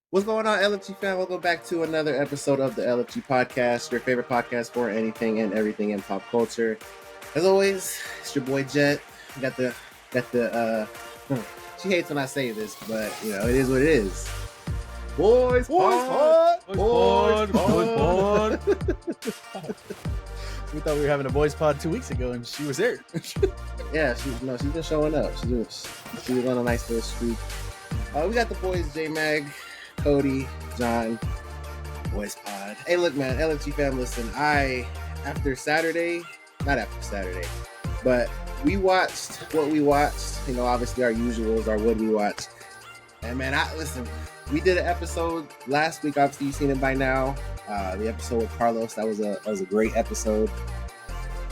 What's going on, LFG fan? Welcome back to another episode of the LFG podcast, your favorite podcast for anything and everything in pop culture. As always, it's your boy Jet. Got the. She hates when I say this, but you know it is what it is. Boys pod. We thought we were having a boys pod 2 weeks ago, and she was there. Yeah, she's been showing up. She was on a nice little streak. We got the boys, J Mag, Cody, John, Boys Pod. Hey, look, man, LFG fam, listen. After Saturday, but we watched what we watched. You know, obviously our usuals are what we watched. And man, we did an episode last week. Obviously, you've seen it by now. The episode with Carlos, that was a great episode.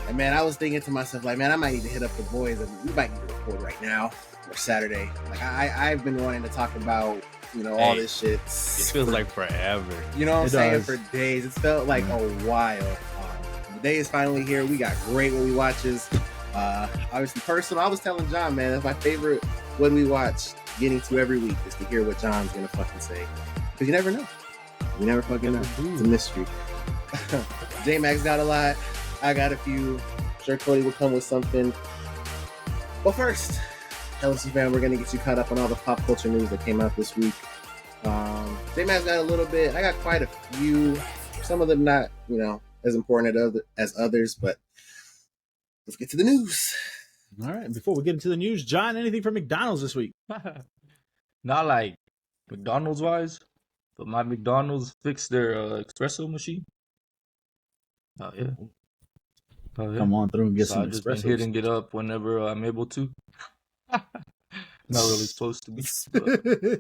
And man, I was thinking to myself, like, man, I might need to hit up the boys, and we might need to record right now or Saturday. Like, I've been wanting to talk about, you know, all this shit. It feels like forever. You know what I'm saying? For days. It's felt like a while. The day is finally here. We got great What We Watches. Obviously, personal. I was telling John, man, that's my favorite What We Watch getting to every week is to hear what John's going to fucking say. Because you never know. You never fucking know. It's a mystery. J-Max got a lot. I got a few. I'm sure Cody will come with something. But first, LSU fan, we're going to get you caught up on all the pop culture news that came out this week. J-Max got a little bit. I got quite a few. Some of them not, you know, as important as others, but let's get to the news. All right. Before we get into the news, John, anything from McDonald's this week? Not like McDonald's wise, but my McDonald's fixed their espresso machine. Oh yeah. Come on through and get some I just been espressos. hitting it up whenever I'm able to. Not really supposed to be. But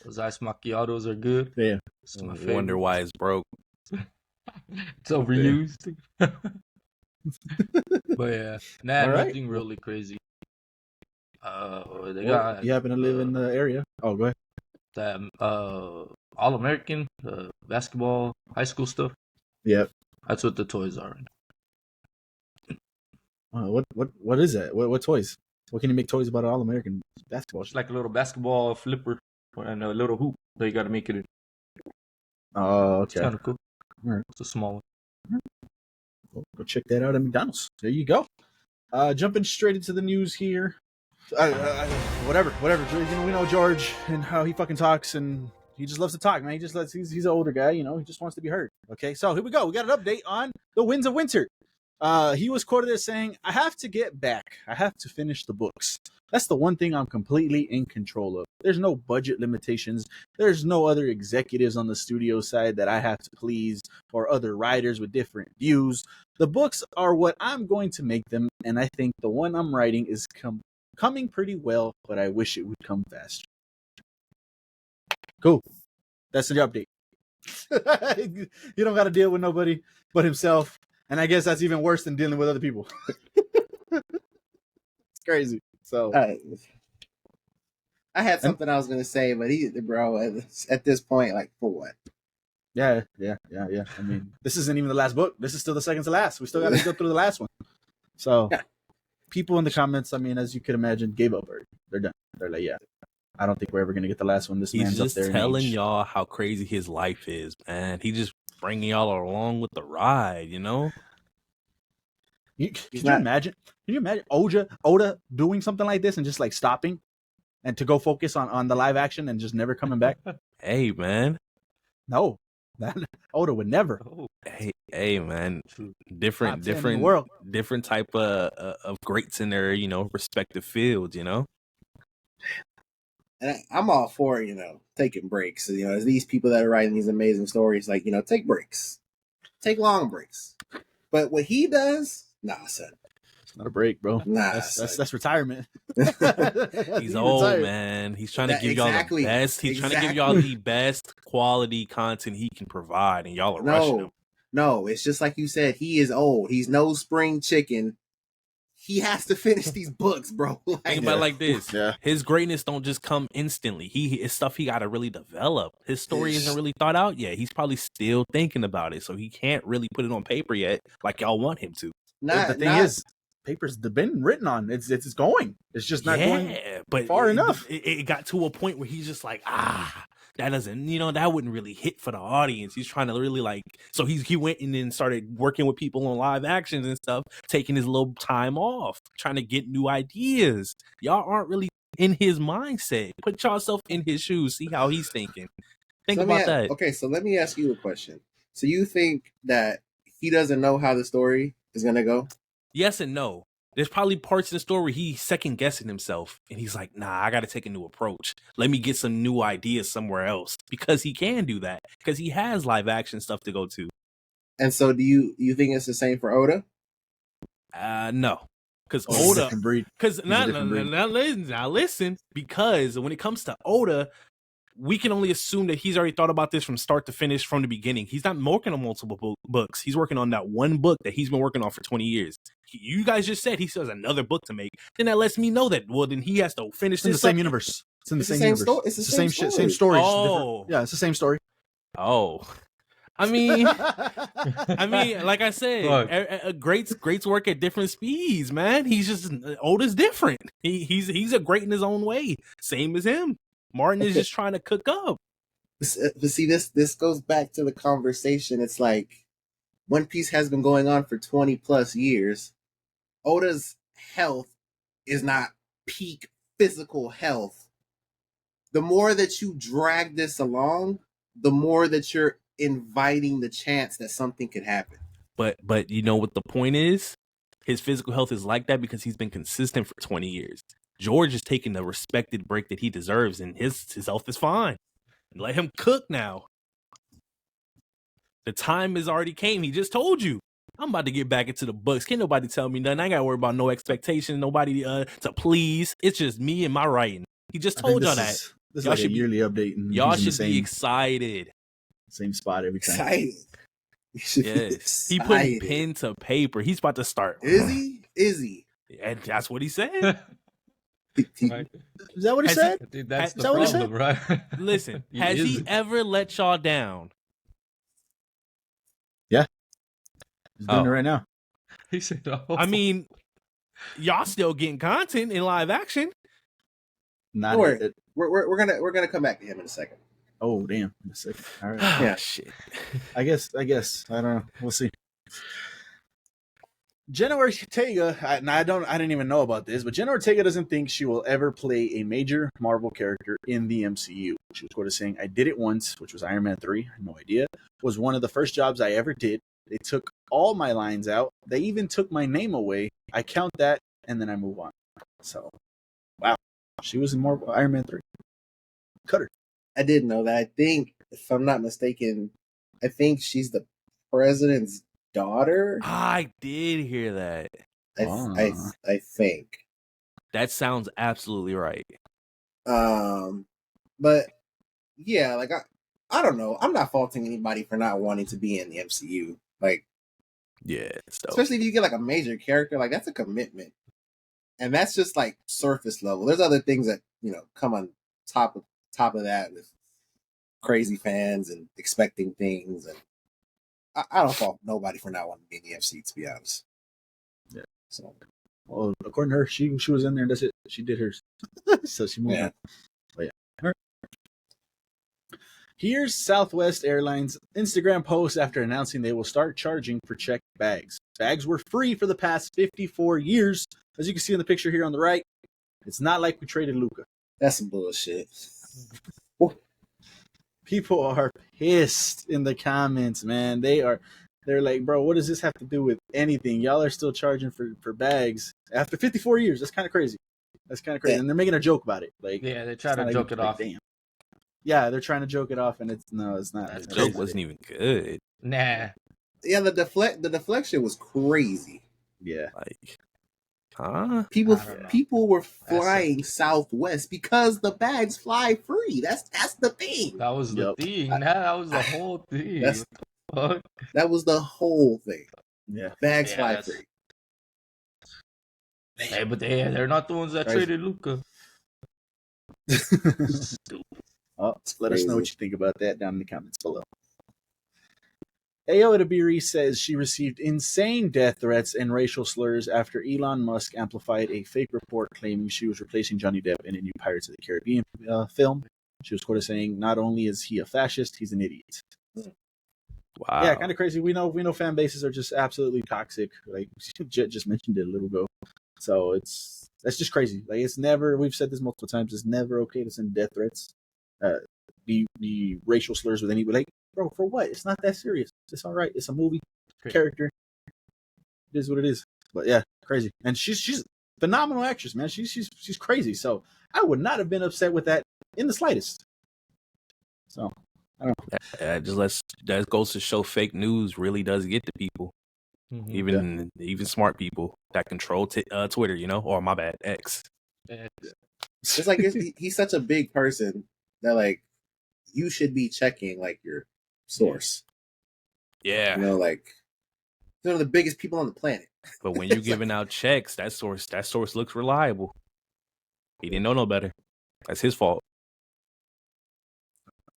those iced macchiatos are good. Yeah. It's my I favorite. wonder why it's broke. It's overused. But yeah, All right. nothing really crazy. They Well, got you happen to live in the area. Oh, go ahead. that All-American basketball high school stuff. Yep. That's what the toys are. What is that? What toys? What can you make toys about an All-American basketball? It's like a little basketball flipper and a little hoop that you got to make it in. Oh, It's okay. kind of cool. All right. It's a small one. Well, go check that out at McDonald's. There you go. Jumping straight into the news here. Whatever. You know, we know George and how he fucking talks, and he just loves to talk, man. He's an older guy, you know. He just wants to be heard. Okay, so here we go. We got an update on The Winds of Winter. He was quoted as saying, "I have to get back. I have to finish the books. That's the one thing I'm completely in control of. There's no budget limitations. There's no other executives on the studio side that I have to please or other writers with different views. The books are what I'm going to make them, and I think the one I'm writing is coming pretty well, but I wish it would come faster." Cool. That's the update. You don't got to deal with nobody but himself. And I guess that's even worse than dealing with other people. It's crazy. So I had something I was going to say, but at this point, like, for what? yeah. I mean, this isn't even the last book. This is still the second to last. We still got to go through the last one. So people in the comments, I mean, as you could imagine, gave up already. They're done. They're like, yeah, I don't think we're ever going to get the last one. This He's man's just up there. telling y'all how crazy his life is, man. He just bringing y'all along with the ride, you know? Can you imagine? Can you imagine Oda doing something like this and just like stopping and to go focus on the live action and just never coming back? Hey, man. No, Oda would never. Oh, Hey, man. Different world. different type of greats in their, you know, respective fields, you know? And I'm all for, you know, taking breaks. You know, as these people that are writing these amazing stories, like, you know, take breaks. Take long breaks. But what he does, nah, son. It's not a break, bro. Nah, that's retirement. He's old, retired. man. He's trying to give y'all the best. He's trying to give y'all the best quality content he can provide, and y'all are rushing him. No, it's just like you said. He is old. He's no spring chicken. He has to finish these books, bro. Think about it like this. Yeah. His greatness don't just come instantly. It's stuff he got to really develop. His story isn't really thought out yet. He's probably still thinking about it, so he can't really put it on paper yet like y'all want him to. The thing is, paper's been written on. It's going. It's just not going but far enough. It got to a point where he's just like, that doesn't, that wouldn't really hit for the audience. He's trying to really like, so he went and then started working with people on live actions and stuff, taking his little time off, trying to get new ideas. Y'all aren't really in his mindset. Put yourself in his shoes, see how he's thinking. Think about that. Okay, so let me ask you a question. So you think that he doesn't know how the story is gonna go? Yes and no. There's probably parts in the story where he's second guessing himself and he's like, nah, I got to take a new approach. Let me get some new ideas somewhere else, because he can do that, because he has live action stuff to go to. And so do you think it's the same for Oda? No. Because Oh, Oda, different breed. because He's a different breed. now listen, because when it comes to Oda, we can only assume that he's already thought about this from start to finish from the beginning. He's not working on multiple books. He's working on that one book that he's been working on for 20 years. You guys just said he still has another book to make. Then that lets me know that, well, then he has to finish It's in the this same up. universe. It's in the It's the same same universe. sto- it's the same shit, story. same story. just Oh. different- Yeah, it's the same story. Oh. I mean, like I said, greats work at different speeds, man. He's just, Oda's different. He's a great in his own way. Same as him. Martin is just trying to cook up. But see, this goes back to the conversation. It's like One Piece has been going on for 20 plus years. Oda's health is not peak physical health. The more that you drag this along, the more that you're inviting the chance that something could happen. But you know what the point is? His physical health is like that because he's been consistent for 20 years. George is taking the respected break that he deserves, and his health is fine. Let him cook now. The time has already came. He just told you. I'm about to get back into the books. Can't nobody tell me nothing. I ain't got to worry about no expectation, nobody to please. It's just me and my writing. He just told y'all that. This is Y'all like a should be- yearly update. And Y'all he's in should the be same, excited. same spot every time. Excited. You should be Yes. He put excited. pen to paper. He's about to start. Is he? Is he? And that's what he said. Right. Is that what he Has said? I think that's Is the that what he problem, right? Listen, has he is. ever let y'all down? He's doing it right now. He said, "Oh, I mean, y'all still getting content in live action. Not Don't worry. it. We're gonna come back to him in a second. Oh damn! In a second. All right. Yeah. Shit. I guess. I don't know. We'll see. Jenna Ortega. I didn't even know about this, but Jenna Ortega doesn't think she will ever play a major Marvel character in the MCU. She was quoted saying, "I did it once, which was Iron Man 3. I had no idea. It was one of the first jobs I ever did. They took all my lines out. They even took my name away. I count that, and then I move on." So, wow, she was in more Iron Man 3. Cut her. I didn't know that. I think, if I'm not mistaken, I think she's the president's daughter. I did hear that. I think. That sounds absolutely right. But yeah, like I don't know. I'm not faulting anybody for not wanting to be in the MCU. Like, Yeah. So especially if you get like a major character, like that's a commitment, and that's just like surface level. There's other things that come on top of that with crazy fans and expecting things, and I don't fault nobody for not wanting to be in the FC, to be honest. Yeah. So Well, according to her, she was in there and that's it. She did hers. So she moved Yeah. on. But yeah. All right. Here's Southwest Airlines Instagram post after announcing they will start charging for checked bags. Bags were free for the past 54 years. As you can see in the picture here on the right, it's not like we traded Luca. that's some bullshit. People are pissed in the comments, man. They're like, bro, what does this have to do with anything? Y'all are still charging for bags after 54 years. That's kind of crazy. Yeah. And they're making a joke about it. Like, yeah, they it's try not to like- joke it like, off. Damn. Yeah, they're trying to joke it off, and it's not. That's the It's joke crazy. wasn't even good. Nah, Yeah, the deflection was crazy. Yeah. Like, huh? People I don't know. people were flying Southwest because the bags fly free. That's the thing. that was the Yup. thing. That was the whole thing. That's- What the fuck? That was the whole thing. Yeah. Bags Yeah, fly that's- free. Hey, but they're not the ones that Crazy. traded Luca. Oh, let us know crazy. what you think about that down in the comments below. Ayo Itabiri says she received insane death threats and racial slurs after Elon Musk amplified a fake report claiming she was replacing Johnny Depp in a new Pirates of the Caribbean film. She was quoted saying, "Not only is he a fascist, he's an idiot." Wow. Yeah, kind of crazy. We know fan bases are just absolutely toxic. Like Jet just mentioned it a little ago. So that's just crazy. Like it's never. We've said this multiple times. It's never okay to send death threats, be racial slurs with anybody. Like, bro, for what? It's not that serious. It's all right. It's a movie character. It is what it is. But yeah, crazy. And she's a phenomenal actress, man. She's crazy. So I would not have been upset with that in the slightest. So I don't know. That goes to show fake news really does get to people, even smart people that control Twitter, or my bad, X. It's like he's such a big person that like you should be checking like your source. Yeah, like they're one of the biggest people on the planet. But when you're giving out checks, that source looks reliable. He didn't know no better. That's his fault.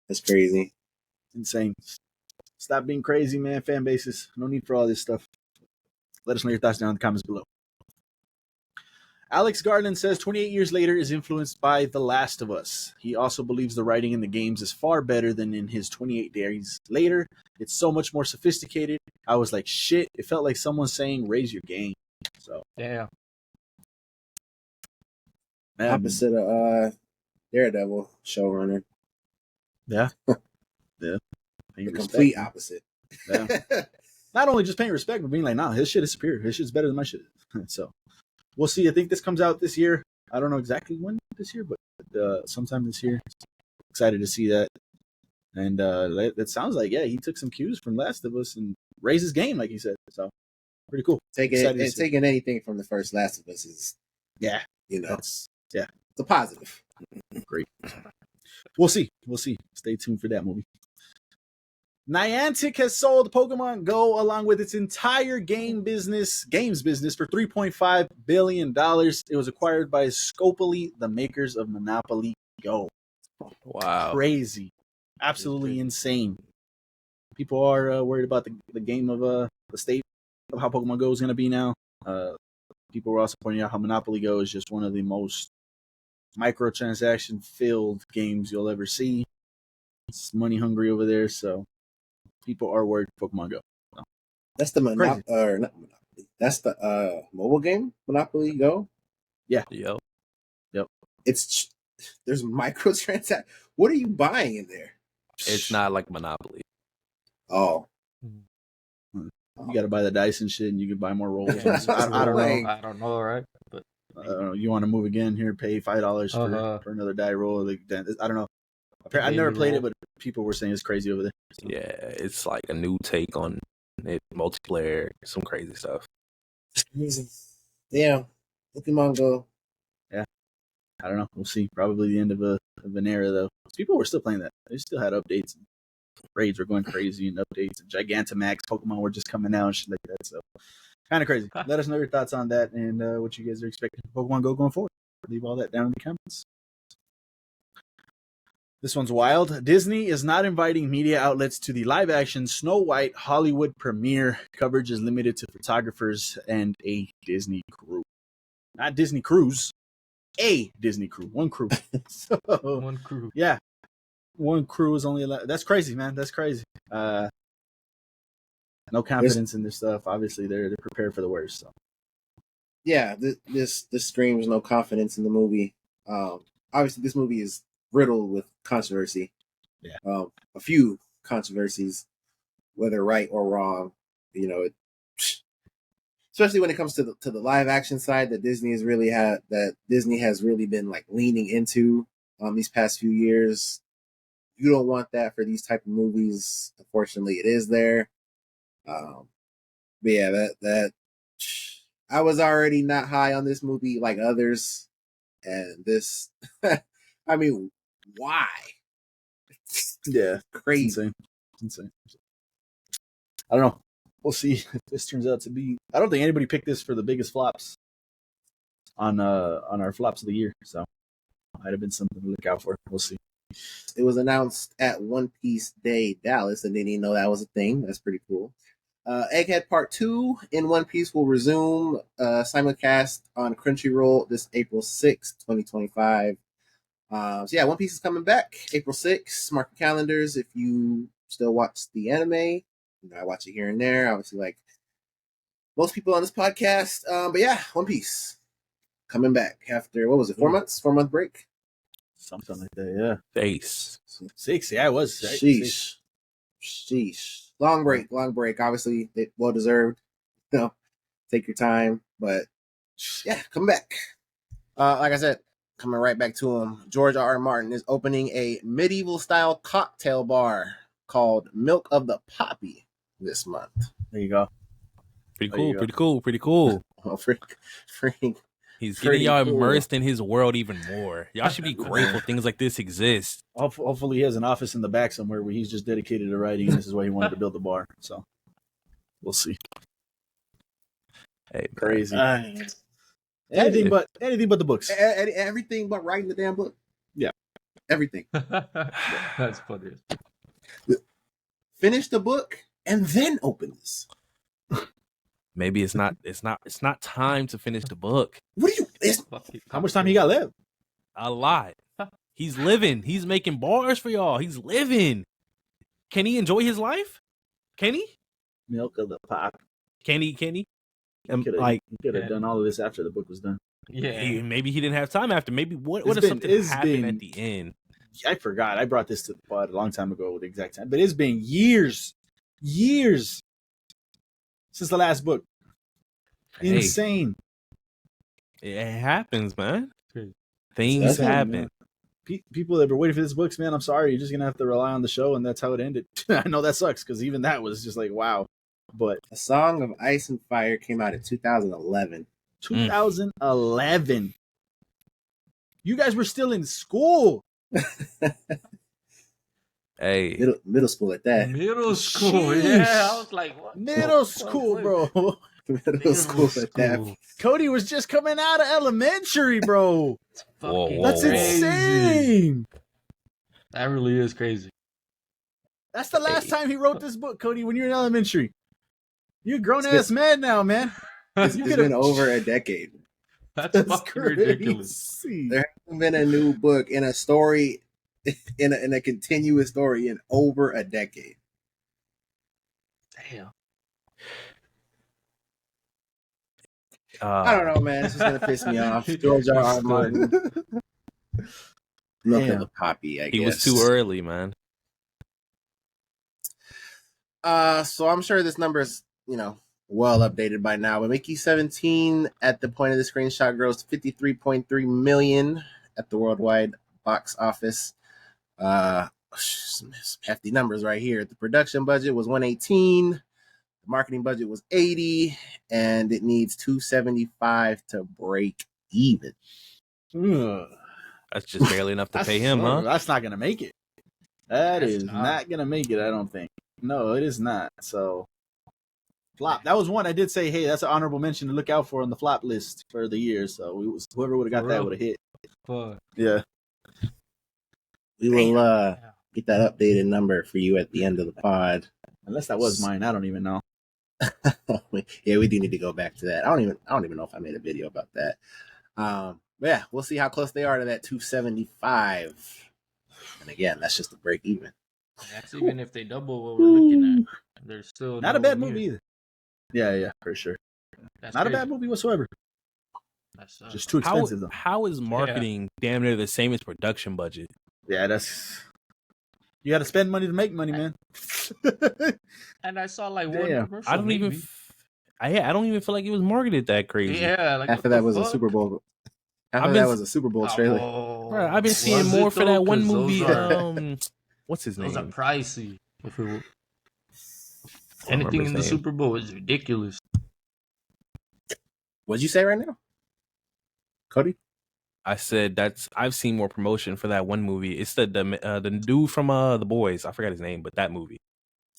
That's crazy. Insane. Stop being crazy, man. Fan bases. No need for all this stuff. Let us know your thoughts down in the comments below. Alex Garland says 28 years later is influenced by The Last of Us. He also believes the writing in the games is far better than in his 28 days later. It's so much more sophisticated. I was like, shit. It felt like someone saying, raise your game. So, yeah. Opposite of Daredevil showrunner. Yeah. Yeah. The complete opposite. Yeah. Not only just paying respect, but being like, nah, his shit is superior. His shit's better than my shit. So we'll see. I think this comes out this year. I don't know exactly when this year, but sometime this year. Excited to see that. And it sounds like, yeah, he took some cues from Last of Us and raised his game, like he said. So pretty cool. Taking anything from the first Last of Us is, it's a positive. Great. We'll see. Stay tuned for that movie. Niantic has sold Pokemon Go along with its entire games business for $3.5 billion. It was acquired by Scopely, the makers of Monopoly Go. Wow. Crazy. Absolutely insane. People are worried about the game of the state of how Pokemon Go is going to be now. People were also pointing out how Monopoly Go is just one of the most microtransaction filled games you'll ever see. It's money hungry over there, so people are worried Pokemon Go. So. That's the Monopoly, or not Monopoly. That's the mobile game, Monopoly Go. Yeah. Yep. There's microtransactions. What are you buying in there? It's not like Monopoly. Oh. You got to buy the dice and shit, and you can buy more rolls. I don't know. I don't know, right? But you want to move again here? Pay $5 for another die roll. Like, I don't know. I've never played it, but people were saying it's crazy over there. So. Yeah, it's like a new take on it, multiplayer, some crazy stuff. Yeah, Pokemon Go. Yeah, I don't know. We'll see. Probably the end of an era, though. People were still playing that. They still had updates. Raids were going crazy, and updates and Gigantamax Pokemon were just coming out and shit like that. So, kind of crazy. Let us know your thoughts on that and what you guys are expecting from Pokemon Go going forward. Leave all that down in the comments. This one's wild. Disney is not inviting media outlets to the live-action Snow White Hollywood premiere. Coverage is limited to photographers and a Disney crew. Not Disney cruise. A Disney crew. One crew. One crew. Yeah. One crew is only allowed. That's crazy, man. That's crazy. No confidence in this stuff. Obviously, they're prepared for the worst. So. Yeah, this screams no confidence in the movie. Obviously, this movie is riddled with controversy. Yeah. A few controversies, whether right or wrong. Especially when it comes to the live action side that Disney has really been like leaning into these past few years. You don't want that for these type of movies. Unfortunately, it is there. But yeah, that I was already not high on this movie like others, and this, I mean, why? Yeah, crazy, insane. I don't know. We'll see if this turns out to be. I don't think anybody picked this for the biggest flops on our flops of the year, so might have been something to look out for. We'll see. It was announced at One Piece Day Dallas, and didn't even know that was a thing. That's pretty cool. Egghead Part 2 in One Piece will resume simulcast on Crunchyroll this April 6th, 2025. So yeah, One Piece is coming back April 6th. Mark your calendars if you still watch the anime. You know, I watch it here and there. Obviously, like most people on this podcast. But yeah, One Piece coming back after what was it? 4 months? 4 month break. Something like that, yeah. Face. 6, yeah, it was. Right? 6. Sheesh. Long break. Obviously, well deserved. You know, take your time, but yeah, come back. Like I said, coming right back to him. George R. Martin is opening a medieval style cocktail bar called Milk of the Poppy this month. There you go. Pretty There you cool. Pretty cool. Oh, freaking He's Pretty getting y'all cool. immersed in his world even more. Y'all should be grateful things like this exist. Hopefully, he has an office in the back somewhere where he's just dedicated to writing, and this is why he wanted to build the bar. So, we'll see. Hey, Crazy. Anything but the books. everything but writing the damn book. Yeah. Everything. That's funny. Finish the book and then open this. maybe it's not time to finish the book. What do you? It's, How much time he got left? A lot. He's living. He's making bars for y'all. He's living. Can he enjoy his life? Can he? Milk of the Pop. Can he? He could have done all of this after the book was done. Yeah. Maybe he didn't have time after. Maybe what if something happened at the end? I forgot. I brought this to the pod a long time ago with the exact time, but it's been years since the last book. Hey. Insane. It happens, man. Crazy. Things That's happen. man. People that were waiting for this books, man, I'm sorry. You're just gonna have to rely on the show, and that's how it ended. I know that sucks because even that was just like wow. But A Song of Ice and Fire came out in 2011. 2011. You guys were still in school. Hey, Middle school at that. Middle school. Sheesh. Yeah. I was like, what? Middle school, bro. Middle school at that. Cody was just coming out of elementary, bro. Whoa, Fucking whoa, That's whoa. crazy. insane. That really is crazy. That's the last time he wrote this book, Cody, when you were in elementary. You're a grown It's ass man now, man. It's You been could've- over a decade. That's, That's fucking ridiculous. crazy. There hasn't been a new book in a story, in a continuous story in over a decade. Damn. I don't know, man. This is gonna piss me off. George R. R. Martin. Milk of Damn. the Poppy, I guess. He was too early, man. So I'm sure this number is, well updated by now. But Mickey 17 at the point of the screenshot grossed 53.3 million at the worldwide box office. Some hefty numbers right here. The production budget was 118. The marketing budget was 80, and it needs 275 to break even. Ugh. That's just barely enough to pay him, huh? That's not gonna make it. That That's is not. not gonna make it. I don't think. No, it is not. So flop. That was one I did say. Hey, that's an honorable mention to look out for on the flop list for the year. So whoever would have got For that real? would have hit. Fuck. Yeah. We will get that updated number for you at the end of the pod. Unless that was mine, I don't even know. Yeah, we do need to go back to that. I don't even know if I made a video about that. But yeah, we'll see how close they are to that 275. And again, that's just a break even. That's even if they double what we're looking at. There's still Not a nowhere bad near. movie either. Yeah, for sure. That's Not a crazy. bad movie whatsoever. That's, Just too How, expensive though. how is marketing damn near the same as production budget? Yeah, that's. You got to spend money to make money, man. and I saw like one Damn. commercial. I don't even. maybe. I don't even feel like it was marketed that crazy. Yeah, like Half what of that the was a fuck? Super Bowl. Half I've of been- that was a Super Bowl trailer. Oh, Bro, I've been seeing was more it for that though? one 'Cause movie. Those are, What's his those are name? pricey. If it were, I don't anything remember in his the name. Super Bowl is ridiculous. What'd you say right now, Cody? I said I've seen more promotion for that one movie. It's the dude from The Boys. I forgot his name, but that movie.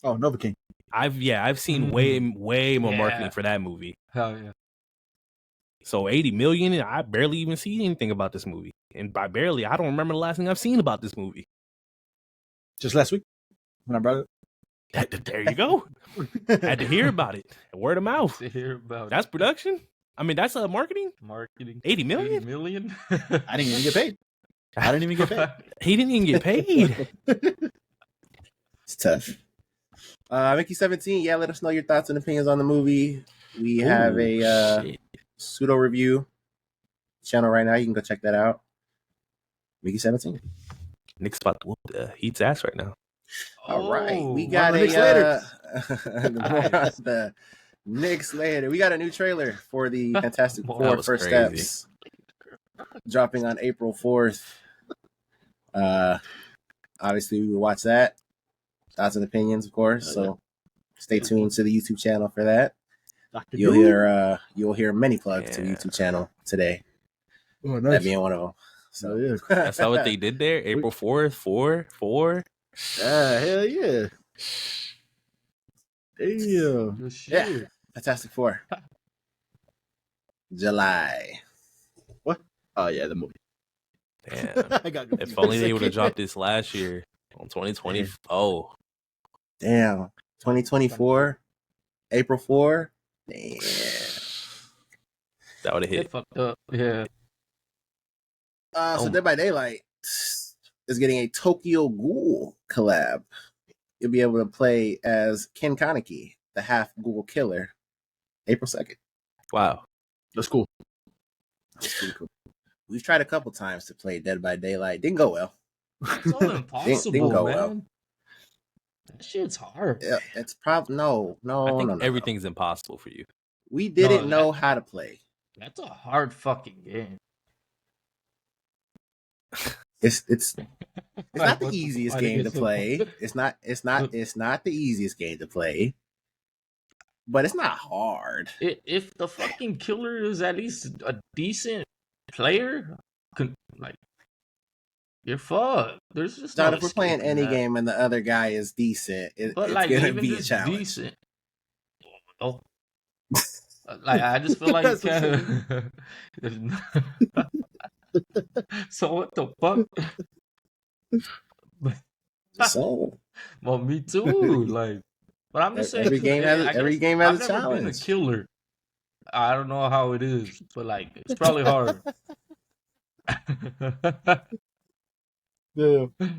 Oh, Nova King. I've seen way more marketing Yeah. for that movie. Hell yeah. So 80 million, I barely even see anything about this movie. And by barely, I don't remember the last thing I've seen about this movie. Just last week when I brought There you go. Had to hear about it. Word of mouth. To hear about That's production. I mean, that's marketing. marketing. 80 million. 80 million? it, I didn't even get paid. I didn't even get paid. He didn't even get paid. It's tough. Mickey 17, yeah, let us know your thoughts and opinions on the movie. We have a Shit. pseudo review channel right now. You can go check that out. Mickey 17. Nick's about to whoop the Heat's ass right now. All right, we Oh, got Knicks later. more on the Knicks later. We got a new trailer for the Fantastic That Four was First crazy. Steps, dropping on April 4th. Obviously, we will watch that. Thoughts and opinions, of course. So stay tuned to the YouTube channel for that. Dr. You'll hear many plugs to the Yeah. YouTube channel today. Oh, That nice. being one of them. Oh, So yeah. That's not what they did there. April 4th, 4. Hell yeah. Damn. good shit. Fantastic Four. July. Oh, yeah, the movie. Damn. I got If only they would have dropped this last year on 2020. Oh, Damn. 2024. April 4. Damn. that would have It hit. fucked up. Yeah. So Oh. Dead by Daylight is getting a Tokyo Ghoul collab. You'll be able to play as Ken Kaneki, the half ghoul killer, April 2nd. Wow. That's cool. We've tried a couple times to play Dead by Daylight. Didn't go well. It's all impossible, go man. well. That shit's hard. Yeah, it's probably no. I think No. everything's impossible for you. We didn't No, know how to play. That's a hard fucking game. It's not the What easiest fuck game is to it? play. It's not the easiest game to play. But it's not hard. If the fucking killer is at least a decent player, like you're fucked. There's just John, no if we're playing escaping any that. game and the other guy is decent, But it's like gonna even be a just challenge. decent. Oh. Like I just feel like you can't. So what the fuck? So Well, me too. Like, but I'm just saying every 'cause game has I every guess game has I've a never been a challenge. killer. I don't know how it is, but like it's probably hard. Yeah. Because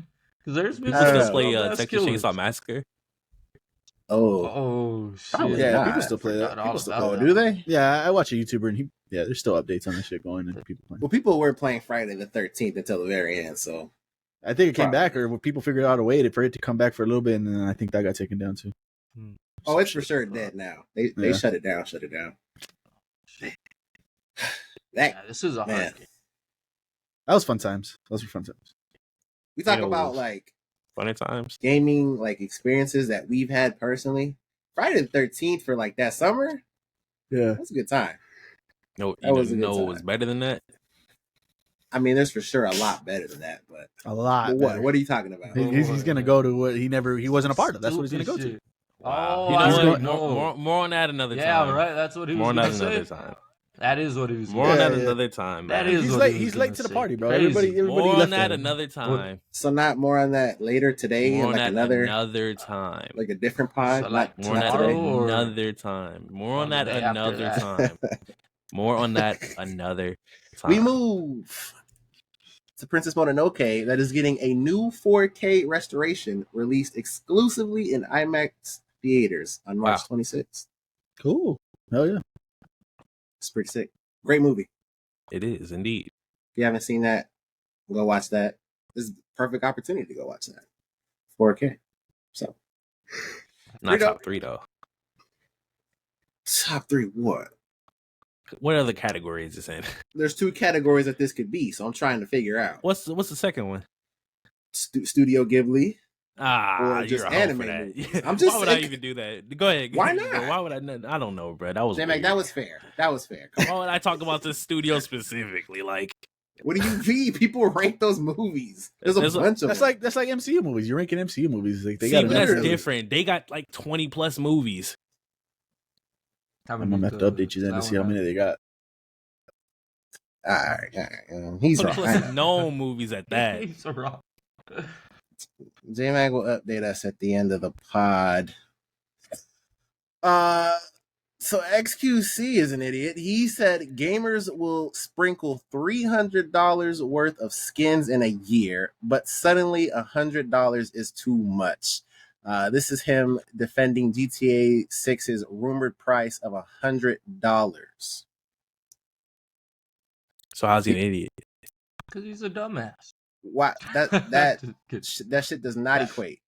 there's People I don't still know. play best Texas killers. Chainsaw Massacre. Oh, Oh shit! Probably Yeah, not. people still play that. Forgot all People still about oh, play do that. they? Yeah, I watch a YouTuber and there's still updates on this shit going and people playing. Well, people were playing Friday the 13th until the very end. So I think it came Probably. back, or people figured out a way for it to come back for a little bit, and then I think that got taken down too. oh, it's for sure dead now. They Yeah. shut it down. Shut it down. Shit. That Yeah, this is a Man. hard game. That was fun times. Those were fun times. we talk Yo. about like Funny times. gaming like experiences that we've had personally. Friday the 13th for like that summer. Yeah. That's a good time. No, That you was a good know time. it was better than that. I mean, there's for sure a lot better than that. But A lot. what? better. What are you talking about? He's gonna go to what he wasn't a part of. That's what he's gonna go Stupid to. shit. Wow. Oh, You know I what? already More, know. more on that another Yeah, time. right. That's what he More was on that gonna say. another time. That is what he was. More gonna on Yeah, that yeah. another time. That man. is He's what late. he was He's late gonna to the say. party, bro. Crazy. Everybody More left on that there. another time. So not more on that later today More and on like that another time. like a different pod. So, like, not More on that tomorrow today. or another time. More on on the that day after another that? time. More on that another time. We move to Princess Mononoke that is getting a new 4K restoration released exclusively in IMAX theaters on March Wow. 26th. Cool. Hell yeah. It's pretty sick. Great movie. It is indeed. If you haven't seen that, go watch that. This is the perfect opportunity to go watch that. 4K. So Not Frito. top 3 though. top 3 what? What other category is this in? There's 2 categories that this could be, so I'm trying to figure out. What's the second one? Studio Ghibli. Ah, Or you're just a hoe for anime that. movies. I'm just Why would I saying- even do that? Go ahead. Why Go. not? Why would I? I don't know, bro. That was J-Mac, weird. that was fair. That was fair. Come on. Why would I talk about this studio specifically? Like, What do you mean? People rank those movies. There's a There's a- bunch of That's them. like MCU movies. You're ranking MCU movies. Like they see, got but that's literally. different. They got like 20 plus movies. How I'm many gonna have to does update you then to that see how one many have? they got. All right. He's 20 wrong. plus known movies at that. He's wrong. J-Mag will update us at the end of the pod. So XQC is an idiot. He said gamers will sprinkle $300 worth of skins in a year, but suddenly $100 is too much. This is him defending GTA 6's rumored price of $100. So how's he an idiot? Because he's a dumbass. Why that shit does not equate,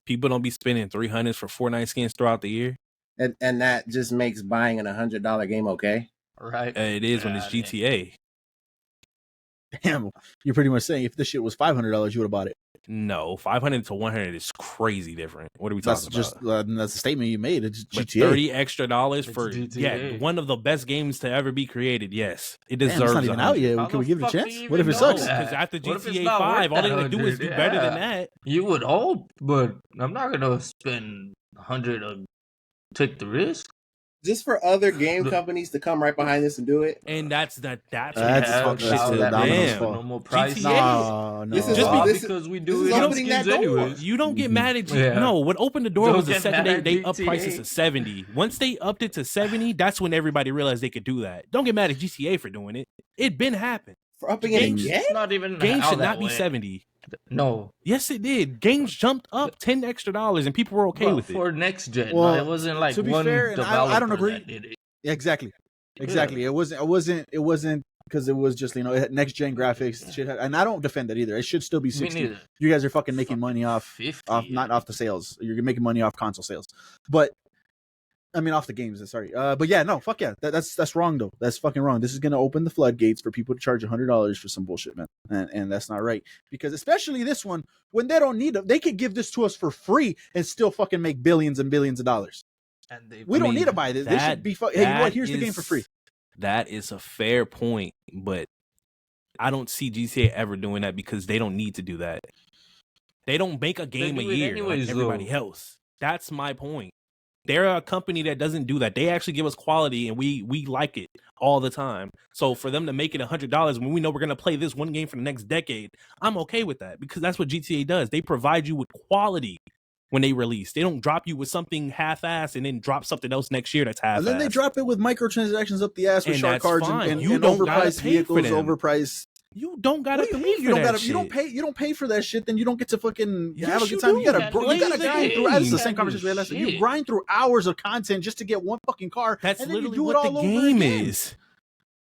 People don't be spending 300s for Fortnite skins throughout the year. and that just makes buying an $100 game okay. Right. It is when it's GTA. Damn, you're pretty much saying if this shit was $500, you would have bought it. No, 500 to 100 is crazy different. What are we That's talking just about? that's a statement you made. It's But GTA. $30 extra for GTA. one of the best games to ever be created. Yes, it Damn, deserves. it's not even out 100. yet. How Can we the give it a fuck do chance? you What if even it know sucks? that? Because after What if it's GTA not 5, worth all they gotta that do is do 100? better than Yeah. that. You would hope, but I'm not gonna spend 100 to take the risk. Just for other game companies to come right behind this and do it. And that's That's fuck shit that's to the Domino's them. fault. Normal price. GTA. No, This is Just all- Just this is- because we this do is it in opening that skins door. anyways. You don't get mad at Yeah. No, what opened the door Don't was the get second mad they at upped prices GTA. to 70. Once they upped it to 70, that's when everybody realized they could do that. Don't get mad at GTA for doing it. It been happened. For upping it Games- again? It's not even Games how should that not be went. 70. No, Yes, it did. Games jumped up $10 extra and people were okay but with it. for next gen. Well, It wasn't like to be one fair, and developer I don't agree. that did it. Exactly. It wasn't because it was just it had next gen graphics shit, and I don't defend that either. It should still be Me 60. neither. You guys are fucking making money off 50. not off the sales. You're making money off console sales, but I mean off the games. Sorry, but yeah, no, fuck yeah, that's wrong though. That's fucking wrong. This is gonna open the floodgates for people to charge $100 for some bullshit, man, and that's not right. Because especially this one, when they don't need it, they could give this to us for free and still fucking make billions and billions of dollars. And they- We don't mean, need to buy this. They should be. Hey, you know what? Here's the game for free. That is a fair point, but I don't see GTA ever doing that because they don't need to do that. They don't make a game a do it year anyways, like everybody though. else. That's my point. They're a company that doesn't do that. They actually give us quality, and we like it all the time. So for them to make it $100 when we know we're gonna play this one game for the next decade, I'm okay with that because that's what GTA does. They provide you with quality when they release. They don't drop you with something half-assed and then drop something else next year that's half-assed. And then they drop it with microtransactions up the ass with And shark that's cards fine. and, You and don't gotta overpriced pay for vehicles, them. overpriced. You don't gotta What do you pay mean for you don't that gotta? shit. You don't pay for that shit. Then you don't get to fucking Yes, have a good you time. do. You gotta You you gotta gotta grind play through. the That's the game. same conversation we had last time. You Shit. grind through hours of content just to get one fucking car. That's and then you literally do it what the all over game again. is.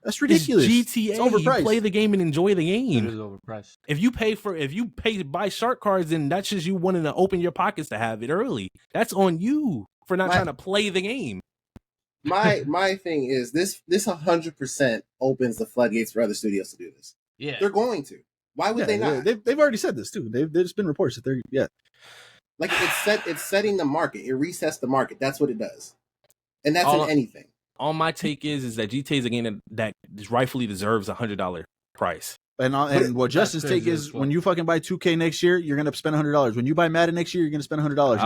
That's ridiculous. It's GTA. It's overpriced. You play the game and enjoy the It game. is overpriced. If you pay to buy shark cards, then that's just you wanting to open your pockets to have it early. That's on you for not trying to play the game. My thing is this 100% opens the floodgates for other studios to do this. Yeah. They're going to. Why would they not? They've already said this too. There's been reports that they're Like it's setting the market. It resets the market. That's what it does. And that's All- in anything. All my take is that GTA is a game that rightfully deserves $100 price. And what That's Justin's take crazy is as fuck. when you fucking buy 2K next year, you're gonna spend $100. When you buy Madden next year, you're gonna spend $100.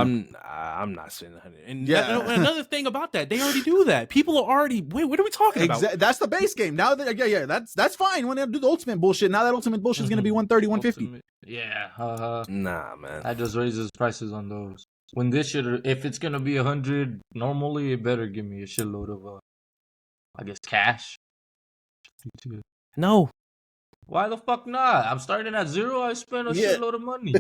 I'm not spending 100. And Yeah. another thing about that, they already do that. People are already wait. What are we talking about? That's the base game. Now that that's fine when they do the ultimate bullshit. Now that ultimate bullshit is gonna be 130, 150. Ultimate- Yeah. Nah, man. I just raises prices on those. When this should, if it's gonna be 100, normally it better give me a shitload of, I guess cash. No. Why the fuck not? I'm starting at 0. I spend a Yeah. shitload of money.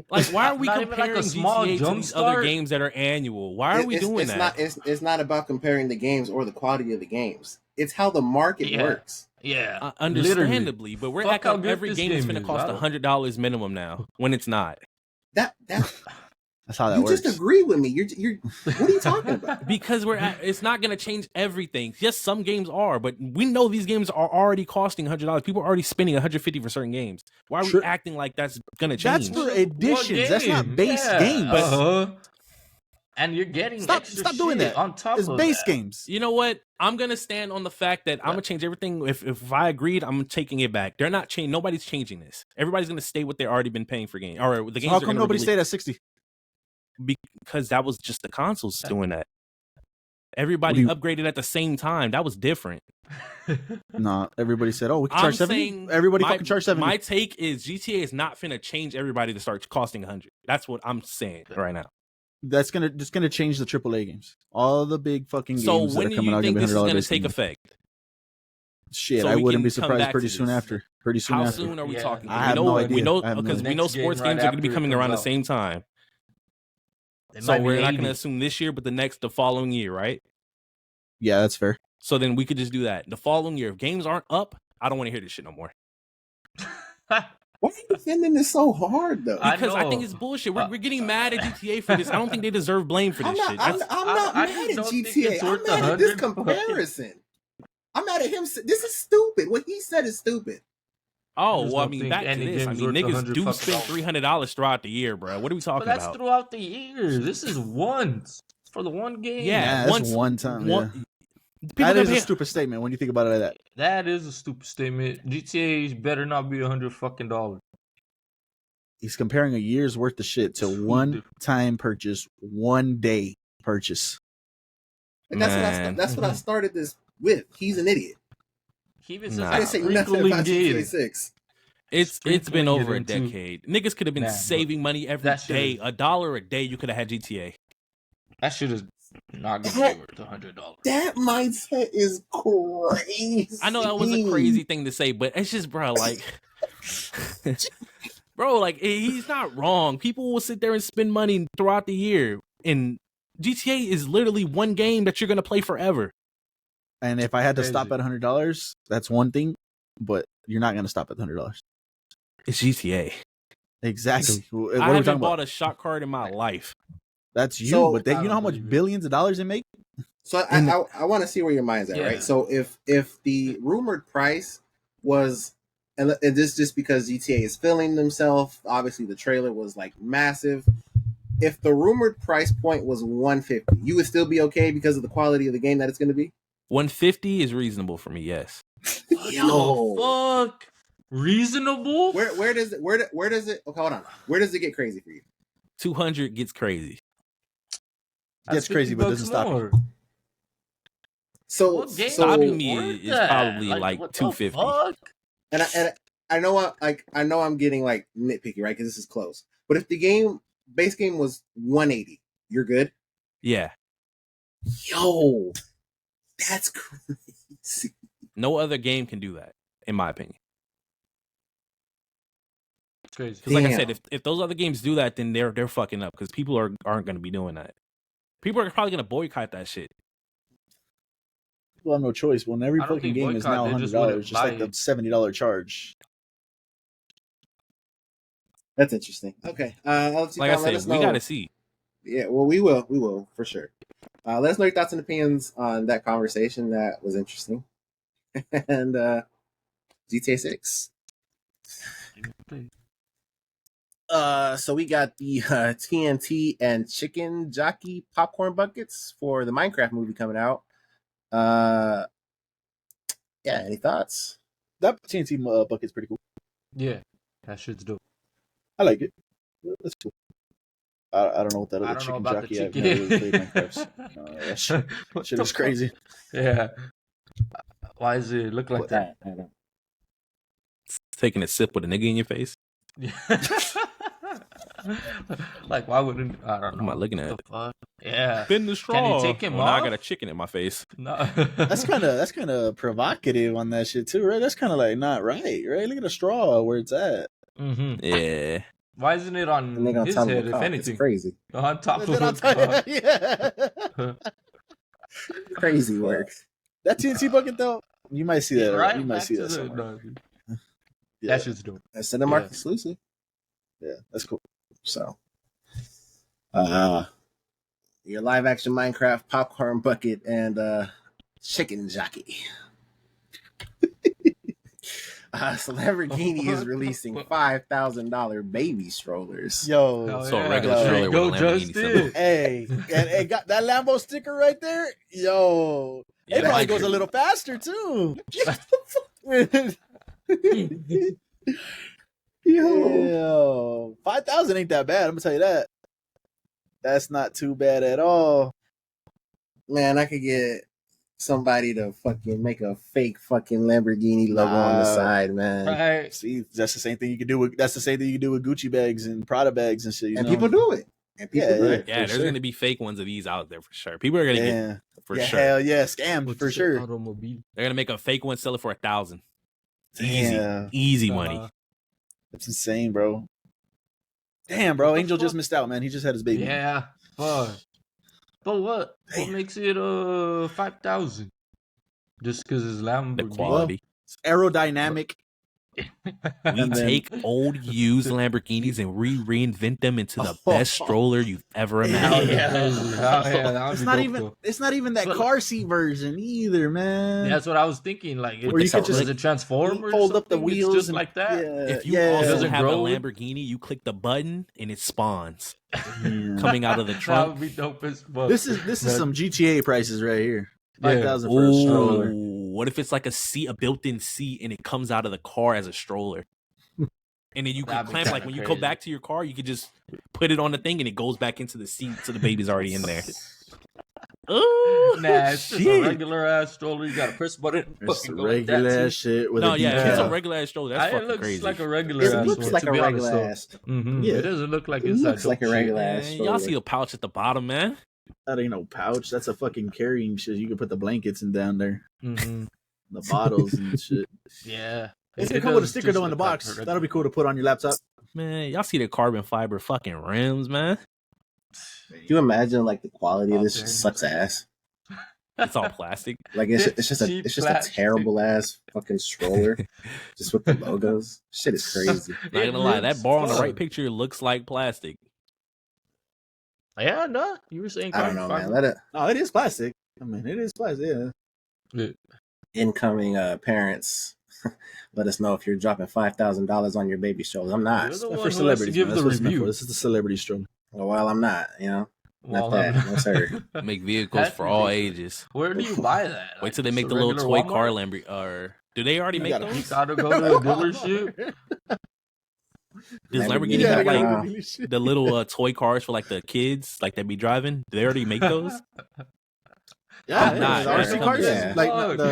Like, why are we Not even like a comparing small GTA to jump these other start? games that are annual? Why are we doing it's that? Not, it's not about comparing the games or the quality of the games. It's how the market Yeah. works. Yeah, Understandably, but we're Fuck acting how like good every this game is game going to is. cost I don't- $100 minimum now when it's not. That That's how that you works. just agree with me. You're what are you talking about? Because it's not going to change everything. Yes, some games are, but we know these games are already costing $100. People are already spending $150 for certain games. Why are we Sure. acting like that's going to That's change? for additions. That's not game? base Yeah. games. And you're getting Stop extra doing shit that. on top It's of base that. games. You know what? I'm gonna stand on the fact that I'm gonna change everything. If I agreed, I'm taking it back. They're not changing. Nobody's changing this. Everybody's gonna stay what they've already been paying for games. Or the So games. how are come gonna nobody release- stayed at 60? Because that was just the consoles doing that. Everybody What do you- upgraded at the same time. That was different. No, everybody said, "Oh, we can I'm charge 70." saying Everybody my- fucking charge 70. My take is GTA is not finna change everybody to start costing 100. That's what I'm saying right now. That's gonna change the AAA games. All the big fucking games So that when are do coming you out think gonna be this is $100 going to base take games. effect? Shit, So I we wouldn't can be come surprised back pretty to soon this. after. Pretty soon How after. soon are we Yeah. talking? I have no idea. We know I have no because we idea. know Next sports game games right are going to be after it coming comes around the out. same time. It So might be we're not going to 80. assume this year, but the following year, right? Yeah, that's fair. So then we could just do that. The following year, if games aren't up, I don't want to hear this shit no more. Why are you defending this so hard though? I Because I think know. it's bullshit. We're getting mad at GTA for this. I don't think they deserve blame for I'm this not. shit. I'm, That's- I'm not I mad just at don't think GTA. it's I'm worth mad at this 100 fucking- comparison. I'm mad at him. This is stupid. What he said is stupid. Oh, just well, I don't mean, think back to any this. I game's mean, worth niggas 100 do fucking spend dollars. $300 throughout the year, bro. What are we But talking that's about? throughout the years. This is once. It's for the one game. Yeah, that's once- one time. one- People That gonna is a pay- stupid statement when you think about it like that. That is a stupid statement. GTA better not be $100 fucking dollars. He's comparing a year's worth of shit to Two one different- time purchase, 1 day purchase. And that's Man. that's what I started this with. He's an idiot. He even Nah. says I didn't say nothing sprinkling about it. GTA 6. It's been Sprinkling over it a into- decade. Niggas could have been Nah, saving money every that shit day. is- $1 a day, you could have had GTA. That shit is not gonna be worth $100. That mindset is crazy. I know that was a crazy thing to say, but it's just, bro, like, bro, like he's not wrong. People will sit there and spend money throughout the year, and GTA is literally one game that you're gonna play forever. And if I had to Crazy. stop at $100, that's one thing, but you're not going to stop at $100. It's GTA. Exactly. What I are we haven't talking bought about? a shot card in my life. That's you, So- but I you know don't how much believe it. billions of dollars they make? So I want to see where your mind's at, Yeah. right? So if the rumored price was, and this just because GTA is filling themselves, obviously the trailer was like massive. If the rumored price point was 150, you would still be okay because of the quality of the game that it's going to be. 150 is reasonable for me. Yes. Yo. Fuck. Reasonable? Where does it okay, hold on. Where does it get crazy for you? 200 gets crazy. Gets crazy, but doesn't stop you. So What game Stopping is me worth is that? probably like what the 250. fuck? and I know I'm getting like nitpicky, right? Because this is close. But if the base game was 180, you're good. Yeah. Yo, that's crazy. No other game can do that, in my opinion. It's crazy. Because like I Damn. said, if those other games do that, then they're fucking up. Because people aren't going to be doing that. People are probably going to boycott that shit. People have no choice. When every I don't fucking think game is boycott, now they just $100, wouldn't just buy like the it. $70 charge. That's interesting. Okay, let's Like I let us said, we know. got to see. Yeah, well, we will for sure. Let us know your thoughts and opinions on that conversation. That was interesting. And GTA 6. So we got the TNT and Chicken Jockey popcorn buckets for the Minecraft movie coming out. Yeah, any thoughts? That TNT bucket's pretty cool. Yeah, that shit's dope. I like it. That's cool. I don't know what that I other don't know chicken about jockey. the I've never really played chicken. Minecraft. No, that shit, What shit the is fuck? crazy. Yeah. Why does it look like that? Taking a sip with a nigga in your face. Like, why wouldn't I don't know? Am I looking What at the fuck? Yeah. Spin the straw. take him Well, now I off? got a chicken in my face. No. That's kind of provocative on that shit too, right? That's kind of like not right, right? Look at the straw where it's at. hmm Yeah. Why isn't it And they're on gonna his tell him head, to if cough. anything? It's crazy. On top of Then I'll his tell you- cock. yeah. Crazy work. That TNT bucket though, you might see that. Right You might back see to that the- somewhere. no, dude. Yeah. That shit's dope. That's Cinemark Yeah. exclusive. Yeah, that's cool. So, your live action Minecraft popcorn bucket and chicken jockey. So Lamborghini is What the releasing fuck? $5,000 baby strollers. Yo, Hell So a yeah. regular There stroller you go, with a Lamborghini Justin. symbol. hey, and got that Lambo sticker right there. Yo, Yeah, it probably mine goes a too. little faster too. Yo, 5,000 ain't that bad. I'm gonna tell you that. That's not too bad at all. Man, I could get somebody to fucking make a fake fucking Lamborghini logo on the Nah. side, man. Right. See, that's the same thing you can do with Gucci bags and Prada bags and shit. You And know? people do it. And people, Yeah, right? Yeah, there's gonna be fake ones of these out there for sure. People are gonna get Yeah, for yeah, sure. hell yeah, scammed What's for the sure. Automobile. They're gonna make a fake one, sell it for 1,000. Easy, Damn. easy money. Uh, That's insane, bro. Damn, bro, What the Angel just fuck? missed out, man. He just had his baby. Yeah. Fuck. But what? What Damn. makes it 5,000? Just because it's The Lamborghini. quality. It's aerodynamic. We And then- take old used Lamborghinis and reinvent them into the best stroller you've ever Hell imagined. yeah, that It's would not be even. dope, It's not even that But- car seat version either, man. though. That's what I was thinking. Like, Or you could does just it transform or fold up the something? It's wheels just and- like that. Yeah, If you yeah. also Does it have a grow? Lamborghini, you click the button and it spawns Yeah. coming out of the That trunk. would be dope as fuck. This is Man. some GTA prices right here. Yeah. 5,000 for a stroller. Ooh, what if it's like a built-in seat, and it comes out of the car as a stroller? And then you can That'd be clamp, like kinda when you go crazy. back to your car, you could just put it on the thing and it goes back into the seat, so the baby's already in there. Oh, Nah, it's just a shit. regular ass stroller. You gotta press a button. and It's fucking go like that, regular too. ass shit with No, a yeah, if decal. it's a regular ass stroller. That's It fucking looks crazy. like a regular It ass looks one, like to a be honest, regular though. ass. Yeah. It doesn't look like It it's looks that like a dope shit. regular ass Man, stroller. y'all see the pouch at the bottom, man? That ain't no pouch. That's a fucking carrying shit. You can put the blankets in down there, Mhm. the bottles and shit. Yeah. It's It gonna come with a does sticker just though in the look like box. a regular- That'll be cool to put on your laptop. Man, y'all see the carbon fiber fucking rims, man? Can you imagine like the quality of Out this there. just sucks ass? It's all plastic. Like it's just Cheap a plastic. terrible ass fucking stroller, just with the logos. Shit is crazy. Not gonna lie, that looks bar on the fun. right picture looks like plastic. Yeah, no. You were saying I don't know, carbon man. fiber. Let it No, it is plastic. I mean, it is plastic. Yeah. Yeah. incoming parents let us know if you're dropping $5,000 on your baby stroller. I'm not. You're the Not one for who has to celebrities. give man. the That's what it's meant review. for. This is the celebrity stroller. Well, I'm not. You know, Well, not that. No, sir. Make vehicles That's for all ridiculous. ages. Where do you buy that? Wait till they just make a the little regular toy car Walmart? Lamborghini. Or do they already You make gotta- You those? gotta go to a dealership. Does Lamborghini Lamborghini have got like that. the little toy cars for like the kids, like that be driving? Do they already make those? Yeah, Nah, the yeah, RC cars, yeah. like Fuck. A the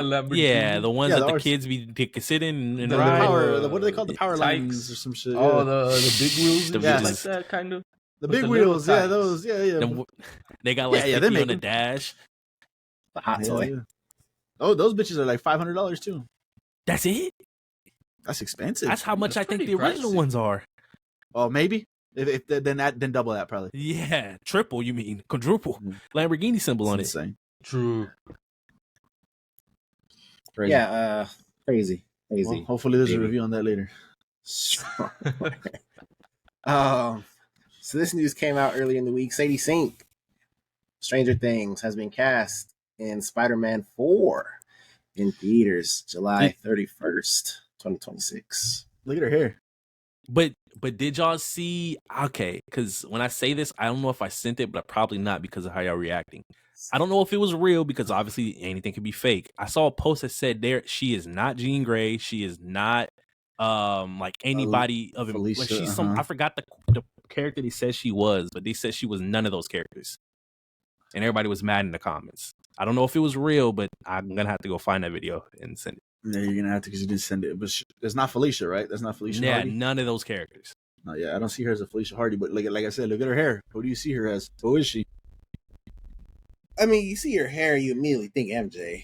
Lamborghini. Yeah, the ones Yeah, that the the RC kids be sit in and The ride. power. What are they called? The power Tykes. lines or some shit. Oh, yeah. the big wheels and The shit wheels. like that, kind of. the with big the little wheels. Yeah, tykes. those. Yeah, yeah. Them- they got like Yeah, yeah, they 50 make on the them. dash. The hot Yeah, toy. yeah. Oh, those bitches are like $500 too. That's it. That's expensive. That's how much That's I think pretty the original pricey. ones are. Oh, maybe. If then double that probably. Yeah, triple. You mean quadruple? Mhm. Lamborghini symbol on it. It's insane. True. Crazy. Yeah, crazy. Well, hopefully there's a Maybe. review on that later. So this news came out earlier in the week. Sadie Sink, Stranger Things, has been cast in Spider-Man 4 in theaters July 31st, 2026. Look at her hair. But did y'all see? Okay, because when I say this, I don't know if I sent it, but probably not because of how y'all reacting. I don't know if it was real because obviously anything could be fake. I saw a post that said there she is not Jean Grey. She is not like anybody of Felicia, like she's some. uh-huh. I forgot the character they said she was, but they said she was none of those characters, and everybody was mad in the comments. I don't know if it was real, but I'm gonna have to go find that video and send it. Yeah, you're gonna have to because you didn't send it. But it's not Felicia, right? That's not Felicia Yeah, Hardy. none of those characters. No, yeah, I don't see her as a Felicia Hardy. But like I said, look at her hair. Who do you see her as? Who is she? I mean, you see her hair, you immediately think MJ.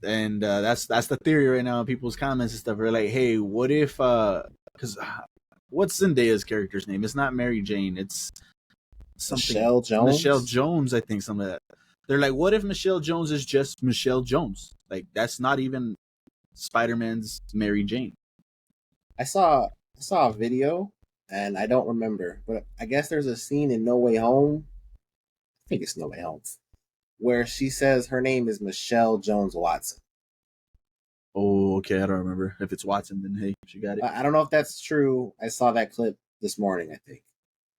And that's the theory right now in people's comments and stuff. Are like, hey, what if? Because what's Zendaya's character's name? It's not Mary Jane. It's something. Michelle Jones. Michelle Jones, I think, something like that. They're like, what if Michelle Jones is just Michelle Jones? Like, that's not even Spider-Man's Mary Jane. I saw a video, and I don't remember, but I guess there's a scene in No Way Home. I think it's No Way Home, where she says her name is Michelle Jones Watson. Oh, okay, I don't remember. If it's Watson, then hey, she got it. I don't know if that's true. I saw that clip this morning, I think.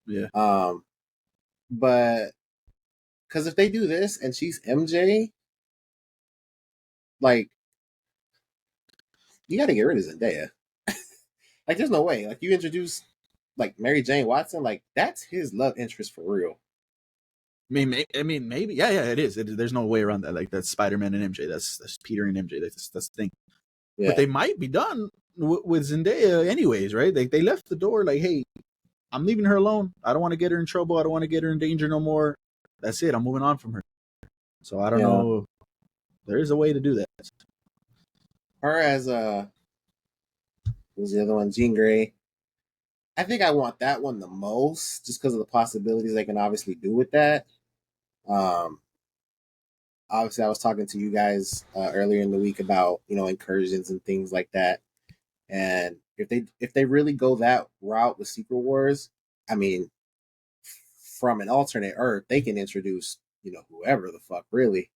Yeah. But because if they do this and she's MJ, like, you got to get rid of Zendaya. Like, there's no way. Like, you introduce like Mary Jane Watson, like that's his love interest for real. I mean, maybe. Yeah, it is. There's no way around that. Like, that's Spider-Man and MJ. That's Peter and MJ. That's the thing. Yeah. But they might be done with Zendaya anyways, right? They left the door like, hey, I'm leaving her alone. I don't want to get her in trouble. I don't want to get her in danger no more. That's it. I'm moving on from her. So I don't know. There is a way to do that. Her as who's the other one? Jean Grey. I think I want that one the most, just because of the possibilities they can obviously do with that. Obviously, I was talking to you guys earlier in the week about incursions and things like that, and if they really go that route with Secret Wars, I mean, from an alternate Earth, they can introduce whoever the fuck really.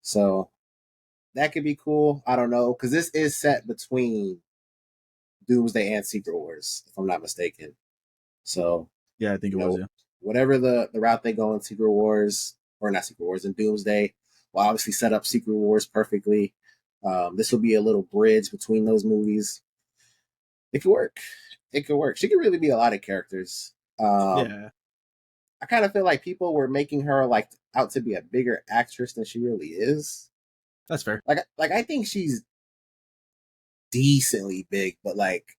So that could be cool. I don't know, because this is set between Doomsday and Secret Wars, if I'm not mistaken. So Yeah, I think it was. Yeah. whatever the route they go in Secret Wars, or not Secret Wars, in Doomsday, will obviously set up Secret Wars perfectly. This will be a little bridge between those movies. It could work. It could work. She could really be a lot of characters. Yeah. I kind of feel like people were making her like out to be a bigger actress than she really is. That's fair. Like I think she's decently big, but like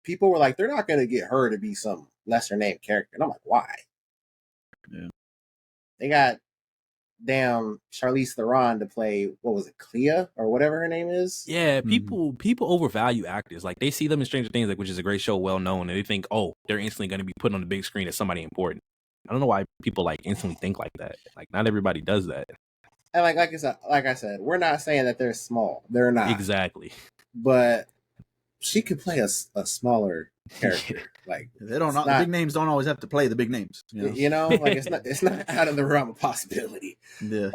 people were like, they're not gonna get her to be some lesser named character. And I'm like, why? Yeah. They got damn Charlize Theron to play, what was it, Clea or whatever her name is? Yeah, people overvalue actors. Like they see them in Stranger Things, like which is a great show, well known, and they think, oh, they're instantly going to be put on the big screen as somebody important. I don't know why people like instantly think like that. Like not everybody does that. And like I said, we're not saying that they're small. They're not. Exactly. But she could play a smaller character. Like They don't know. not- The big names don't always have to play the big names. like it's not out of the realm of possibility. Yeah.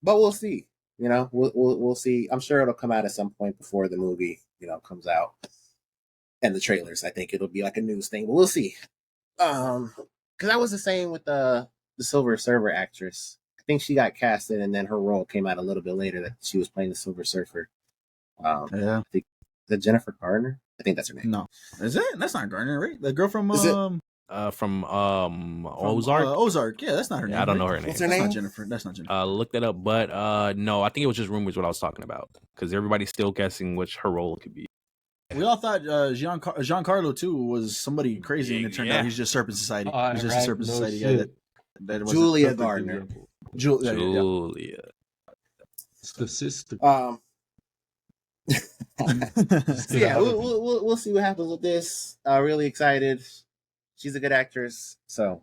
But we'll see. We'll see. I'm sure it'll come out at some point before the movie, comes out. And the trailers, I think it'll be like a news thing. But we'll see. Because I was the same with the Silver Surfer actress. I think she got casted, and then her role came out a little bit later that she was playing the Silver Surfer. Yeah. I think, is that Jennifer Garner? I think that's her name. No. Is it? That's not Garner, right? The girl from Is it? From from, Ozark. Ozark. Yeah, that's not her name. Yeah, I don't know right? her name. What's her That's name? not Jennifer. That's not Jennifer. Look that up, but no, I think it was just rumors what I was talking about because everybody's still guessing which her role could be. We all thought Giancarlo too was somebody crazy, and it turned out he's just Serpent Society. Oh, He's just right, a Serpent no Society shit. guy. That wasn't Julia perfect. Gardner. Julia. Julia. It's the sister. So yeah, we'll see what happens with this. Really excited. She's a good actress. So,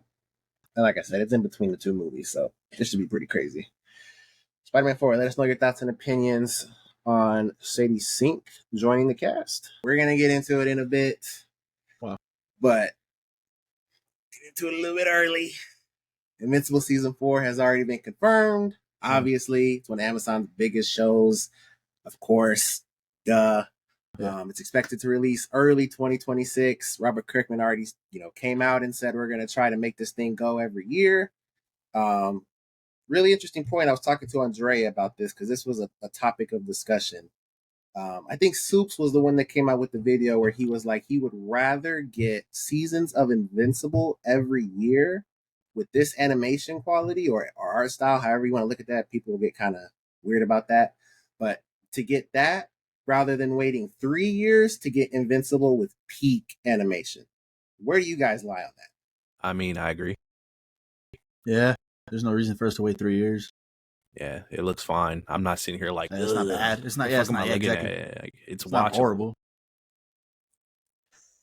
and like I said, it's in between the two movies, so this should be pretty crazy. Spider-Man 4, let us know your thoughts and opinions on Sadie Sink joining the cast. We're going to get into it in a bit. Wow. But get into it a little bit early. Invincible Season 4 has already been confirmed. Obviously, it's one of Amazon's biggest shows. Of course, duh. Yeah. It's expected to release early 2026. Robert Kirkman already, came out and said we're going to try to make this thing go every year. Really interesting point. I was talking to Andrea about this because this was a topic of discussion. I think Soups was the one that came out with the video where he was like he would rather get seasons of Invincible every year with this animation quality or art style, however you want to look at that. People will get kind of weird about that. But to get that rather than waiting 3 years to get Invincible with peak animation. Where do you guys lie on that? I mean, I agree. Yeah. There's no reason for us to wait 3 years. Yeah, it looks fine. I'm not sitting here like It's not "Ugh, bad. It's not. the Yeah, fuck it's am I not. Yeah, looking exactly. at?" Like, it's It's not watchable. horrible.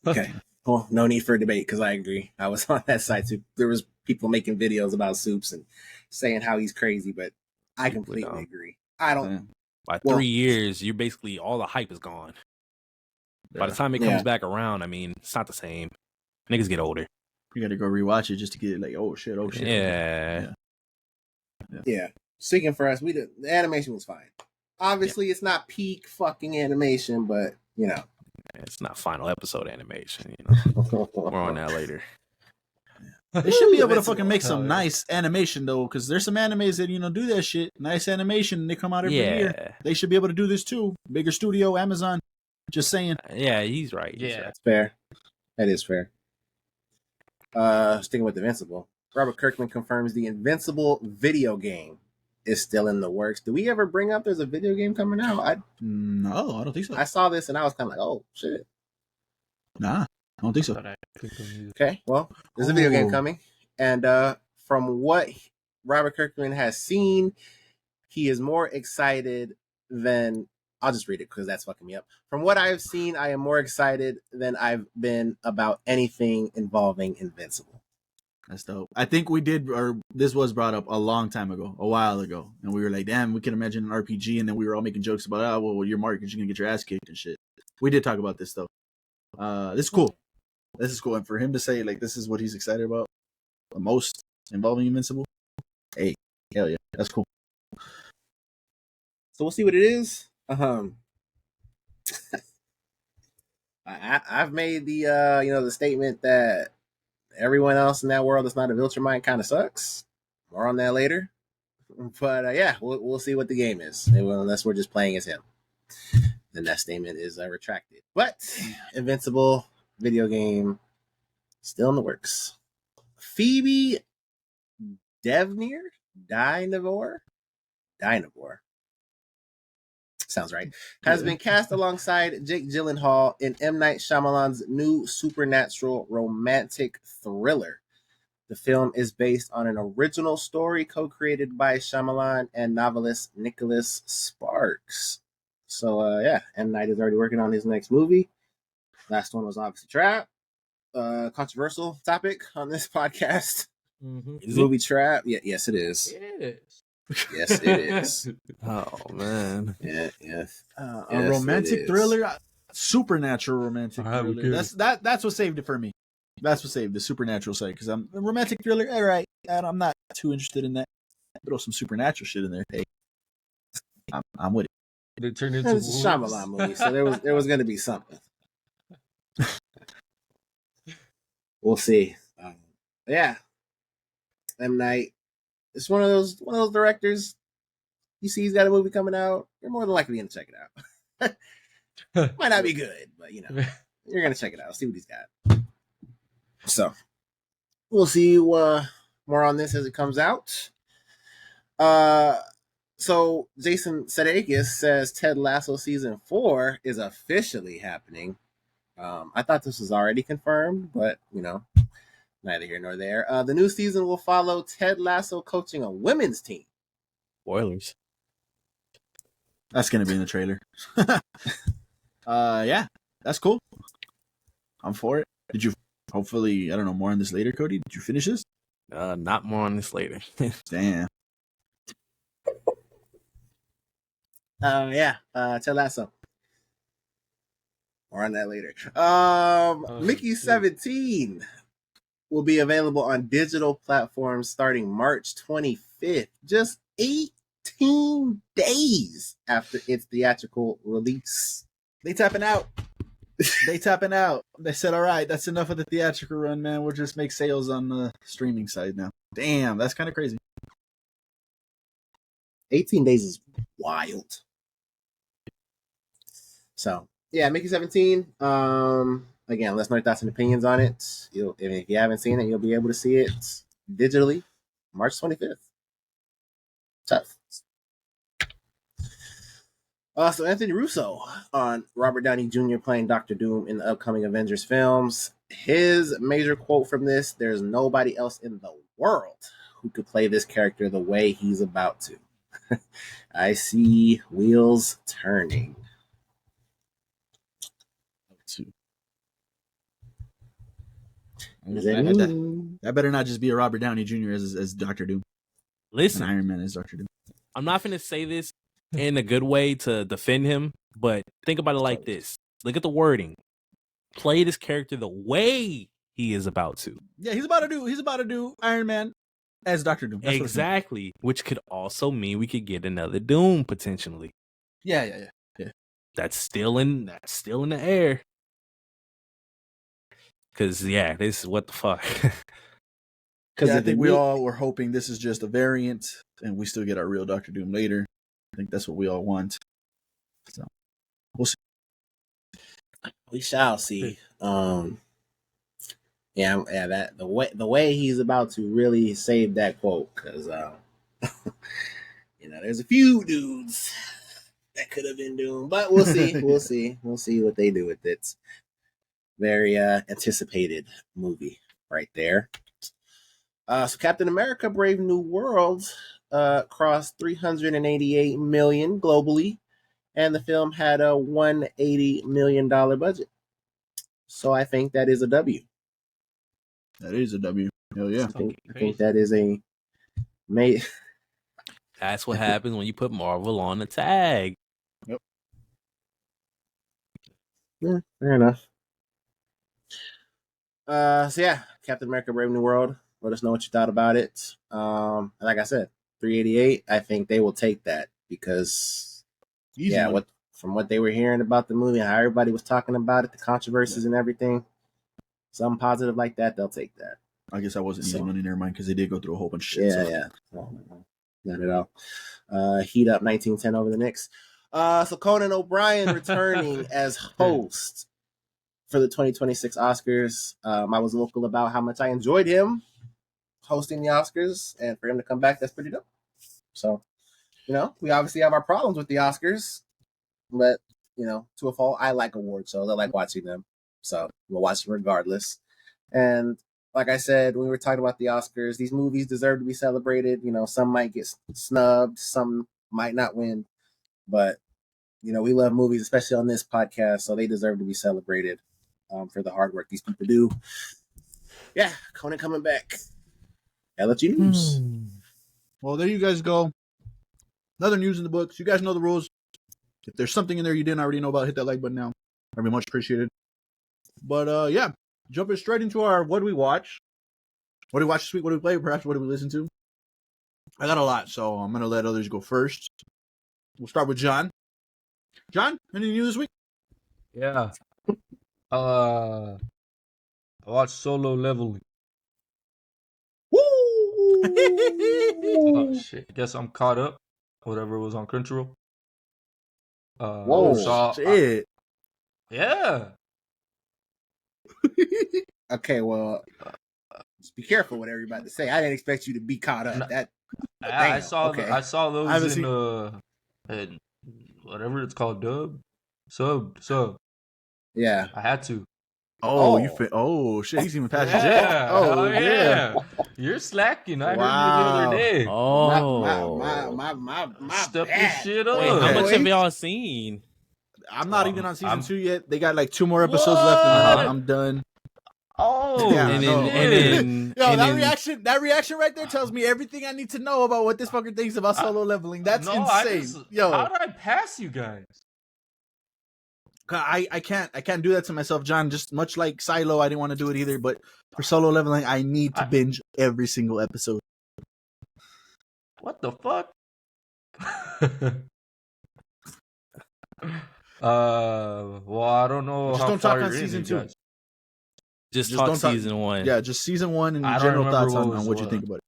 Okay. Well, no need for a debate because I agree. I was on that side too. There was people making videos about Soups and saying how he's crazy, but I completely dumb. agree. I don't. Yeah. By Well- 3 years, you're basically all the hype is gone. By the time it Yeah. comes back around, I mean, it's not the same. Niggas get older. You got to go rewatch it just to get it like, oh shit. Yeah. Yeah. Speaking for us, the animation was fine. Obviously, it's not peak fucking animation, but It's not final episode animation. We're on that later. They should be able to Invincible. fucking make some nice animation though, because there's some animes that do that shit. Nice animation. They come out every year. Yeah. They should be able to do this too. Bigger studio, Amazon. Just saying. Yeah, he's right. He's Yeah. right. That's fair. That is fair. Sticking with Invincible, Robert Kirkman confirms the Invincible video game is still in the works. Do we ever bring up there's a video game coming out? No, I don't think so. I saw this and I was kind of like, oh shit. Nah. I don't think so. Thought I clicked on music. Okay, well, there's a video game Oh. coming, and from what Robert Kirkman has seen, he is more excited than. I'll just read it because that's fucking me up. From what I've seen, I am more excited than I've been about anything involving Invincible. That's dope. I think we did, or this was brought up a long time ago, a while ago, and we were like, "Damn, we can imagine an RPG," and then we were all making jokes about, "Oh, well, you're Mark, you're gonna get your ass kicked and shit." We did talk about this though. This is cool. This is cool, and for him to say like this is what he's excited about the most involving Invincible, hey, hell yeah, that's cool. So we'll see what it is. I've made the the statement that everyone else in that world that's not a Viltrumite kind of sucks. More on that later. But yeah, we'll see what the game is. Unless we're just playing as him, then that statement is retracted. But Invincible video game still in the works. Phoebe Dynevor sounds right, has been cast alongside Jake Gyllenhaal in M. Night Shyamalan's new supernatural romantic thriller. The film is based on an original story co-created by Shyamalan and novelist Nicholas Sparks. So, yeah, M. Night is already working on his next movie. Last one was obviously Trap. Controversial topic on this podcast. Movie Trap. Yeah, yes, it is. Yes. Yes, it is. Oh man. Yeah, yes. A Yes, romantic it is. thriller, supernatural romantic I would thriller. get it. That's what saved it for me. That's what saved the supernatural side because I'm a romantic thriller. All right, and I'm not too interested in that. Throw some supernatural shit in there. Hey, I'm with it. They turned into It's a Shyamalan movie, so there was going to be something. We'll see. Yeah, M. Night. It's one of those directors. You see, he's got a movie coming out. You're more than likely going to check it out. Might not be good, but you're going to check it out. See what he's got. So we'll see more on this as it comes out. So Jason Sudeikis says Ted Lasso season 4 is officially happening. I thought this was already confirmed, but neither here nor there. The new season will follow Ted Lasso coaching a women's team. Spoilers. That's gonna be in the trailer. Yeah, that's cool. I'm for it. Did you? Hopefully, I don't know more on this later, Cody. Did you finish this? Not more on this later. Damn. Yeah, Ted Lasso. More on that later. Mickey 17 will be available on digital platforms starting March 25th. Just 18 days after its theatrical release. They tapping out. They tapping out. They said, all right, that's enough of the theatrical run, man. We'll just make sales on the streaming side now. Damn, that's kind of crazy. 18 days is wild. So, yeah, Mickey 17. Again, let's know your thoughts and opinions on it. If you haven't seen it, you'll be able to see it digitally March 25th. Tough. So Anthony Russo on Robert Downey Jr. playing Dr. Doom in the upcoming Avengers films. His major quote from this: "There's nobody else in the world who could play this character the way he's about to." I see wheels turning. That better not just be a Robert Downey Jr. as Dr. Doom. Listen, An Iron Man as Dr. Doom. I'm not going to say this in a good way to defend him, but think about it like this. Look at the wording. Play this character the way he is about to. Yeah, he's about to do Iron Man as Dr. Doom. That's Exactly, which could also mean we could get another Doom potentially. Yeah. That's still in the air. Cause this is what the fuck. Because I think we all were hoping this is just a variant, and we still get our real Doctor Doom later. I think that's what we all want. So we'll see. We shall see. That the way he's about to really save that quote, because there's a few dudes that could have been Doom, but we'll see. We'll see what they do with it. Very anticipated movie right there. So Captain America: Brave New World crossed 388 million globally, and the film had a $180 million budget. So I think that is a W. That is a W. Hell yeah. I think that is a mate. That's what happens when you put Marvel on the tag. Yeah, fair enough. So yeah, Captain America: Brave New World. Let us know what you thought about it. Like I said, 388. I think they will take that because Easy yeah, money. what from what they were hearing about the movie, how everybody was talking about it, the controversies and everything, something positive like that, they'll take that. I guess I wasn't easy So- money, never mind, because they did go through a whole bunch of shit. Yeah, so. yeah. Not at all. Heat up 1910 over the Knicks. So Conan O'Brien returning as host for the 2026 Oscars. I was vocal about how much I enjoyed him hosting the Oscars, and for him to come back, that's pretty dope. So, we obviously have our problems with the Oscars, but to a fault, I like awards shows. I like watching them, so we'll watch them regardless. And like I said, when we were talking about the Oscars, these movies deserve to be celebrated. Some might get snubbed, some might not win, but we love movies, especially on this podcast, so they deserve to be celebrated for the hard work these people do. Yeah, Conan coming back. LFG news. Well, there you guys go. Another news in the books. You guys know the rules. If there's something in there you didn't already know about, hit that like button now. That'd be much appreciated. But yeah, jumping straight into our what do we watch? What do we watch this week? What do we play? Perhaps what do we listen to? I got a lot, so I'm gonna let others go first. We'll start with John. John, any news this week? Yeah. I watched Solo Leveling. Oh shit! Guess I'm caught up. Whatever was on Crunchyroll. Whoa, shit. Yeah. Okay, well, just be careful whatever you're about to say. I didn't expect you to be caught up. No. That I Damn, saw okay. I saw I haven't those seen- in whatever it's called, sub. yeah. I had to. Oh, Oh. shit, he's even past Yeah. Oh, Oh, yeah. You're slacking. I heard you the Wow. other day. Oh, My Step your bad. shit wait, up. how Okay. much have y'all seen? I'm not even on season I'm- 2 yet. They got like 2 more episodes left, and then What? I'm done. Oh, Yeah, and no. then, and then, Yo, and that then, reaction right there tells me everything I need to know about what this fucker thinks about Solo Leveling. That's No, I insane. just- Yo, how did I pass you guys? I can't do that to myself, John. Just much like Silo, I didn't want to do it either. But for Solo Leveling, I need to binge every single episode. What the fuck? Well, I don't know Just how don't far talk on you're in, season you 2. guys. just Just talk don't talk- season 1. Yeah, just season 1 and I your don't general remember thoughts what on was what you what. think about it.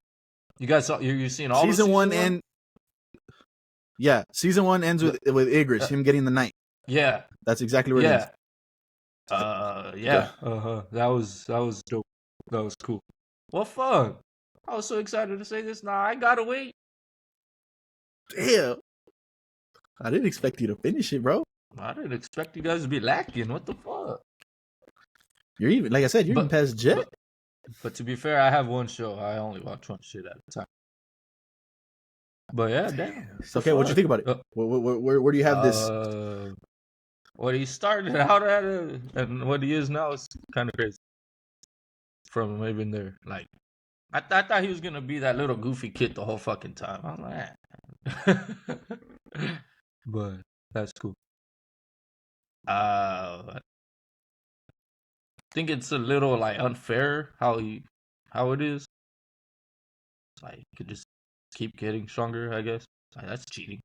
You guys saw you're seeing all Season of 1 and yeah, season 1 ends with Igris, him getting the knight. yeah, That's exactly where it ends. yeah, that was dope. That was cool. Well, fuck. I was so excited to say this. Nah, I gotta wait. Damn, I didn't expect you to finish it, bro. I didn't expect you guys to be lacking. What the fuck? You're even, like I said, you're even But- past Jet. But to be fair, I have one show. I only watch one shit at a time. But yeah, damn. Okay, what you think about it? Uh, Where do you have this? What he started out at and what he is now is kind of crazy. From even there, like I thought he was gonna be that little goofy kid the whole fucking time. I'm like, but that's cool. I think it's a little like unfair how it is. Like you could just keep getting stronger, I guess. Like, that's cheating.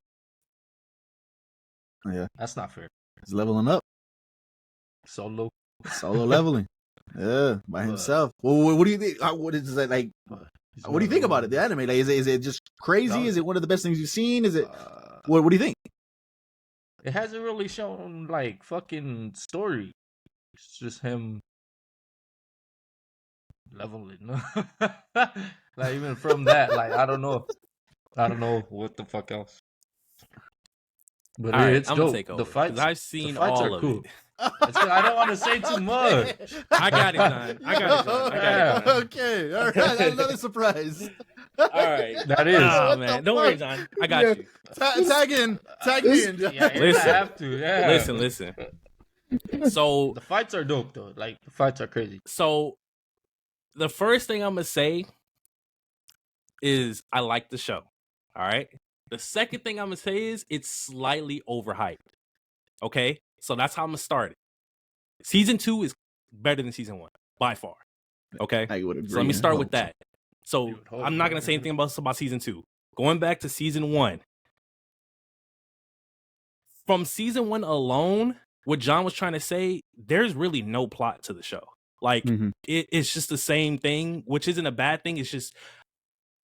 Yeah. That's not fair. He's leveling up, Solo. solo leveling. Yeah, by But- himself. Well, what do you think? What is that like? He's What do you think about it? The anime, like, is it just crazy? No. Is it one of the best things you've seen? Is it? What do you think? It hasn't really shown like fucking story. It's just him leveling. Like even from that, like I don't know what the fuck else. But All right, it's I'm dope. gonna take over. The 'cause fights, I've seen the fights all are of cool. it. It's 'cause I don't want to say too much. I got it, John. I got it, John. I got it, John. Okay, all right. That's another surprise. All right. That is. Oh, man. Don't worry, John. I got you. Tag me in. John. Yeah, you Listen. have to. Yeah. Listen. So The fights are dope though. Like the fights are crazy. So the first thing I'm gonna say is I like the show. All right. The second thing I'm gonna say is it's slightly overhyped. Okay, so that's how I'm gonna start it. Season 2 is better than season 1 by far. Okay, I would agree. so let me start with that. So You would hope, I'm not gonna say anything about season 2. Going back to season 1. From season 1 alone, what John was trying to say, there's really no plot to the show. Like Mhm. it's just the same thing, which isn't a bad thing. It's just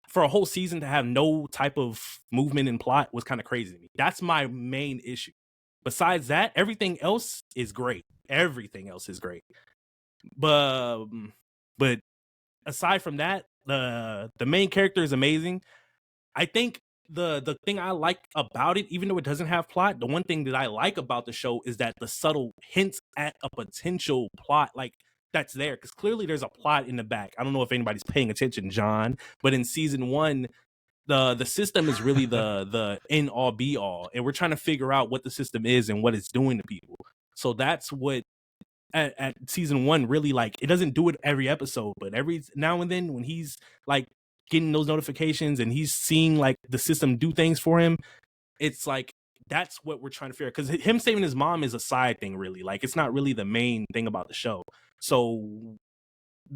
for a whole season to have no type of movement and plot was kind of crazy to me. That's my main issue. Besides that, everything else is great. Everything else is great. But aside from that, the main character is amazing. I think the thing I like about it, even though it doesn't have plot, the one thing that I like about the show is that the subtle hints at a potential plot, like that's there, because clearly there's a plot in the back. I don't know if anybody's paying attention, John, but in season 1, the system is really the end all be all, and we're trying to figure out what the system is and what it's doing to people. So that's what at season 1 really, like, it doesn't do it every episode, but every now and then when he's like getting those notifications and he's seeing like the system do things for him, it's like that's what we're trying to figure out, because him saving his mom is a side thing, really. Like it's not really the main thing about the show. So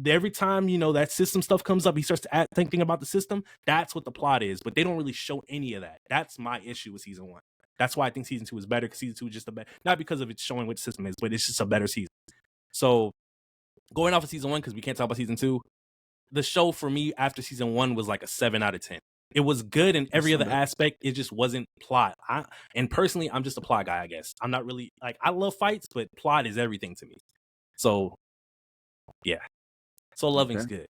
every time, you know, that system stuff comes up, he starts to thinking about the system. That's what the plot is, but they don't really show any of that. That's my issue with season 1. That's why I think season 2 is better, because season 2 is just a better, not because of it showing what the system is, but it's just a better season. So going off of season 1, because we can't talk about season 2, the show for me after season 1 was like a 7 out of 10. It was good in every other aspect. It just wasn't plot. And personally, I'm just a plot guy, I guess. I'm not really, like, I love fights, but plot is everything to me. So yeah. So Loving's good.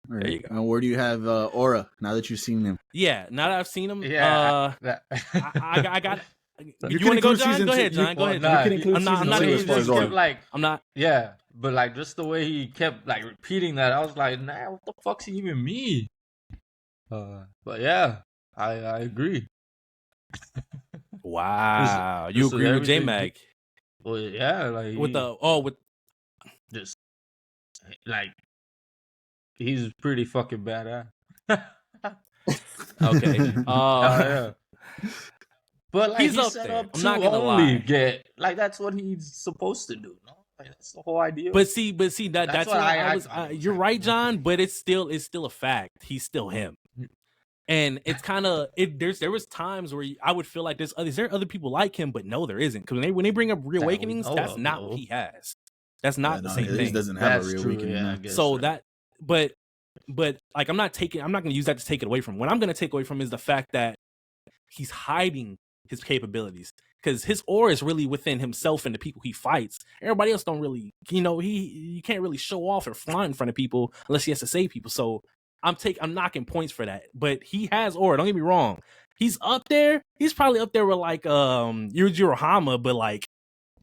All right. There you go. And where do you have Aura now that you've seen him? Yeah, now that I've seen him, Yeah. I got. You You can want to go, include John? season Go two. ahead, John. Go ahead. Nah, You can include I'm not season gonna two use as far this as kept, Aura. like, I'm not. yeah, but like just the way he kept like repeating that, I was like, nah, what the fuck's he even mean? But yeah, I agree. Wow, This you is agree with everything. J Mag Well, yeah, like with he with just like he's pretty fucking badass. okay. Yeah. But like He's he up set there. up I'm to not gonna only lie. get like that's what he's supposed to do. No, like, that's the whole idea. But see, that's That's what what I I was. was You're saying. right, John. But it's still a fact. He's still him. And it's kind of there was times where I would feel like is there other people like him, but no, there isn't, because when they bring up Reawakenings, know that's of, not no. what he has. That's not the same He thing. doesn't have That's a real true, weekend. yeah, I no. guess So that, but like I'm not going to use that to take it away from. What I'm going to take away from is the fact that he's hiding his capabilities, because his aura is really within himself and the people he fights. Everybody else don't really, you can't really show off or flaunt in front of people unless he has to save people. So I'm knocking points for that. But he has aura. Don't get me wrong. He's up there. He's probably up there with like Yujiro Hama, but like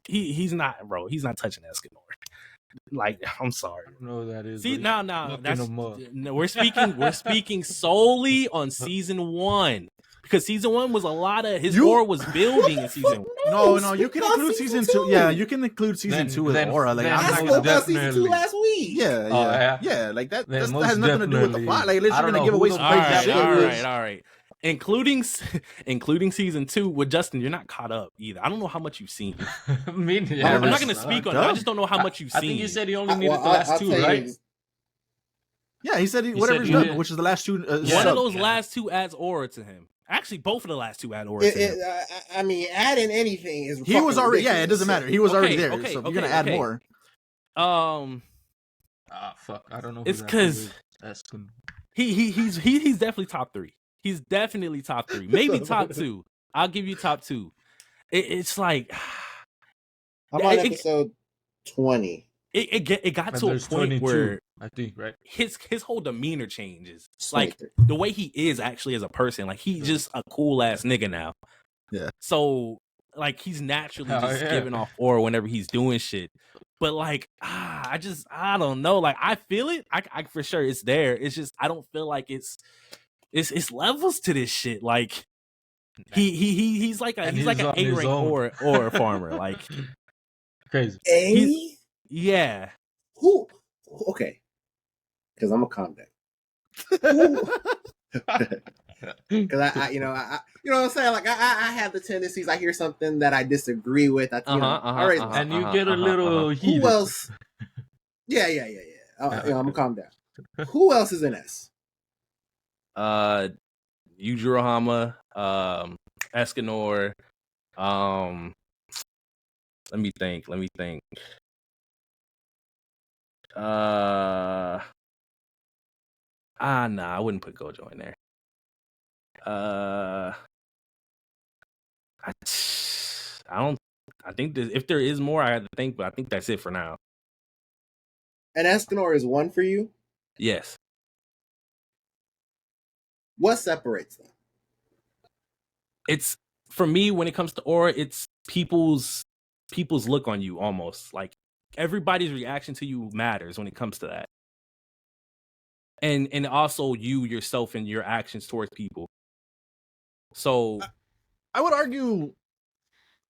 he's not, bro. He's not touching Escanor. Like, I'm sorry. I don't know who that is. See, but now looking that's him up. no, we're speaking solely on season 1, because season 1 was a lot of his aura was building in season 1. No, you can include season 2. Yeah, you can include season 2 with Aura. Like, then I'm I not spoke gonna. about season 2 definitely. last week. Yeah, Oh, yeah? yeah. Like that. Then That most has nothing to do with the definitely. plot. Like, at least I you're don't gonna know give who away the some All fuck crazy that right, shit. all right. Including season 2 with Justin, you're not caught up either. I don't know how much you've seen. Me neither. I'm not Never going to saw speak it. on it. I just don't know how much you've I seen. think you said he only needed the last two, tell you, right? Yeah, he said He whatever said he's he done, did- which is the last two. one Yeah. of those Yeah. last 2 adds aura to him. Actually, both of the last 2 add aura to him. I mean, adding anything is He was fucking already. Yeah, it ridiculous. doesn't matter. He was already there. Okay, So if you're okay, gonna add okay. more. Ah, fuck. I don't know. It's who that 'cause- is. That's good. He's definitely top 3. He's definitely top 3. Maybe top 2. I'll give you top 2. It's like I'm on It- episode 20. it got And to a there's point 22, where I think, right? his whole demeanor changes. Like 23. the way he is actually as a person. Like he's just a cool ass nigga now. Yeah. So like he's naturally Oh, just yeah. giving off aura whenever he's doing shit. But like, I don't know. Like I feel it. I for sure it's there. It's just I don't feel like it's levels to this shit. Like he's like And he's like he's an on his A-rank own. aura farmer. Like Crazy. A? yeah. Who? Okay. Because I'm gonna calm down. Because I you know what I'm saying. Like I have the tendencies. I hear something that I disagree with. I raise my And you get a little heated. Who else? Yeah. I'm gonna calm down. Who else is in S? Yujirohama, Escanor, let me think. Nah, I wouldn't put Gojo in there. I think if there is more, I had to think, but I think that's it for now. And Escanor is one for you. Yes. What separates them? It's for me when it comes to aura, it's people's look on you almost. Like everybody's reaction to you matters when it comes to that. And also you yourself and your actions towards people. So I would argue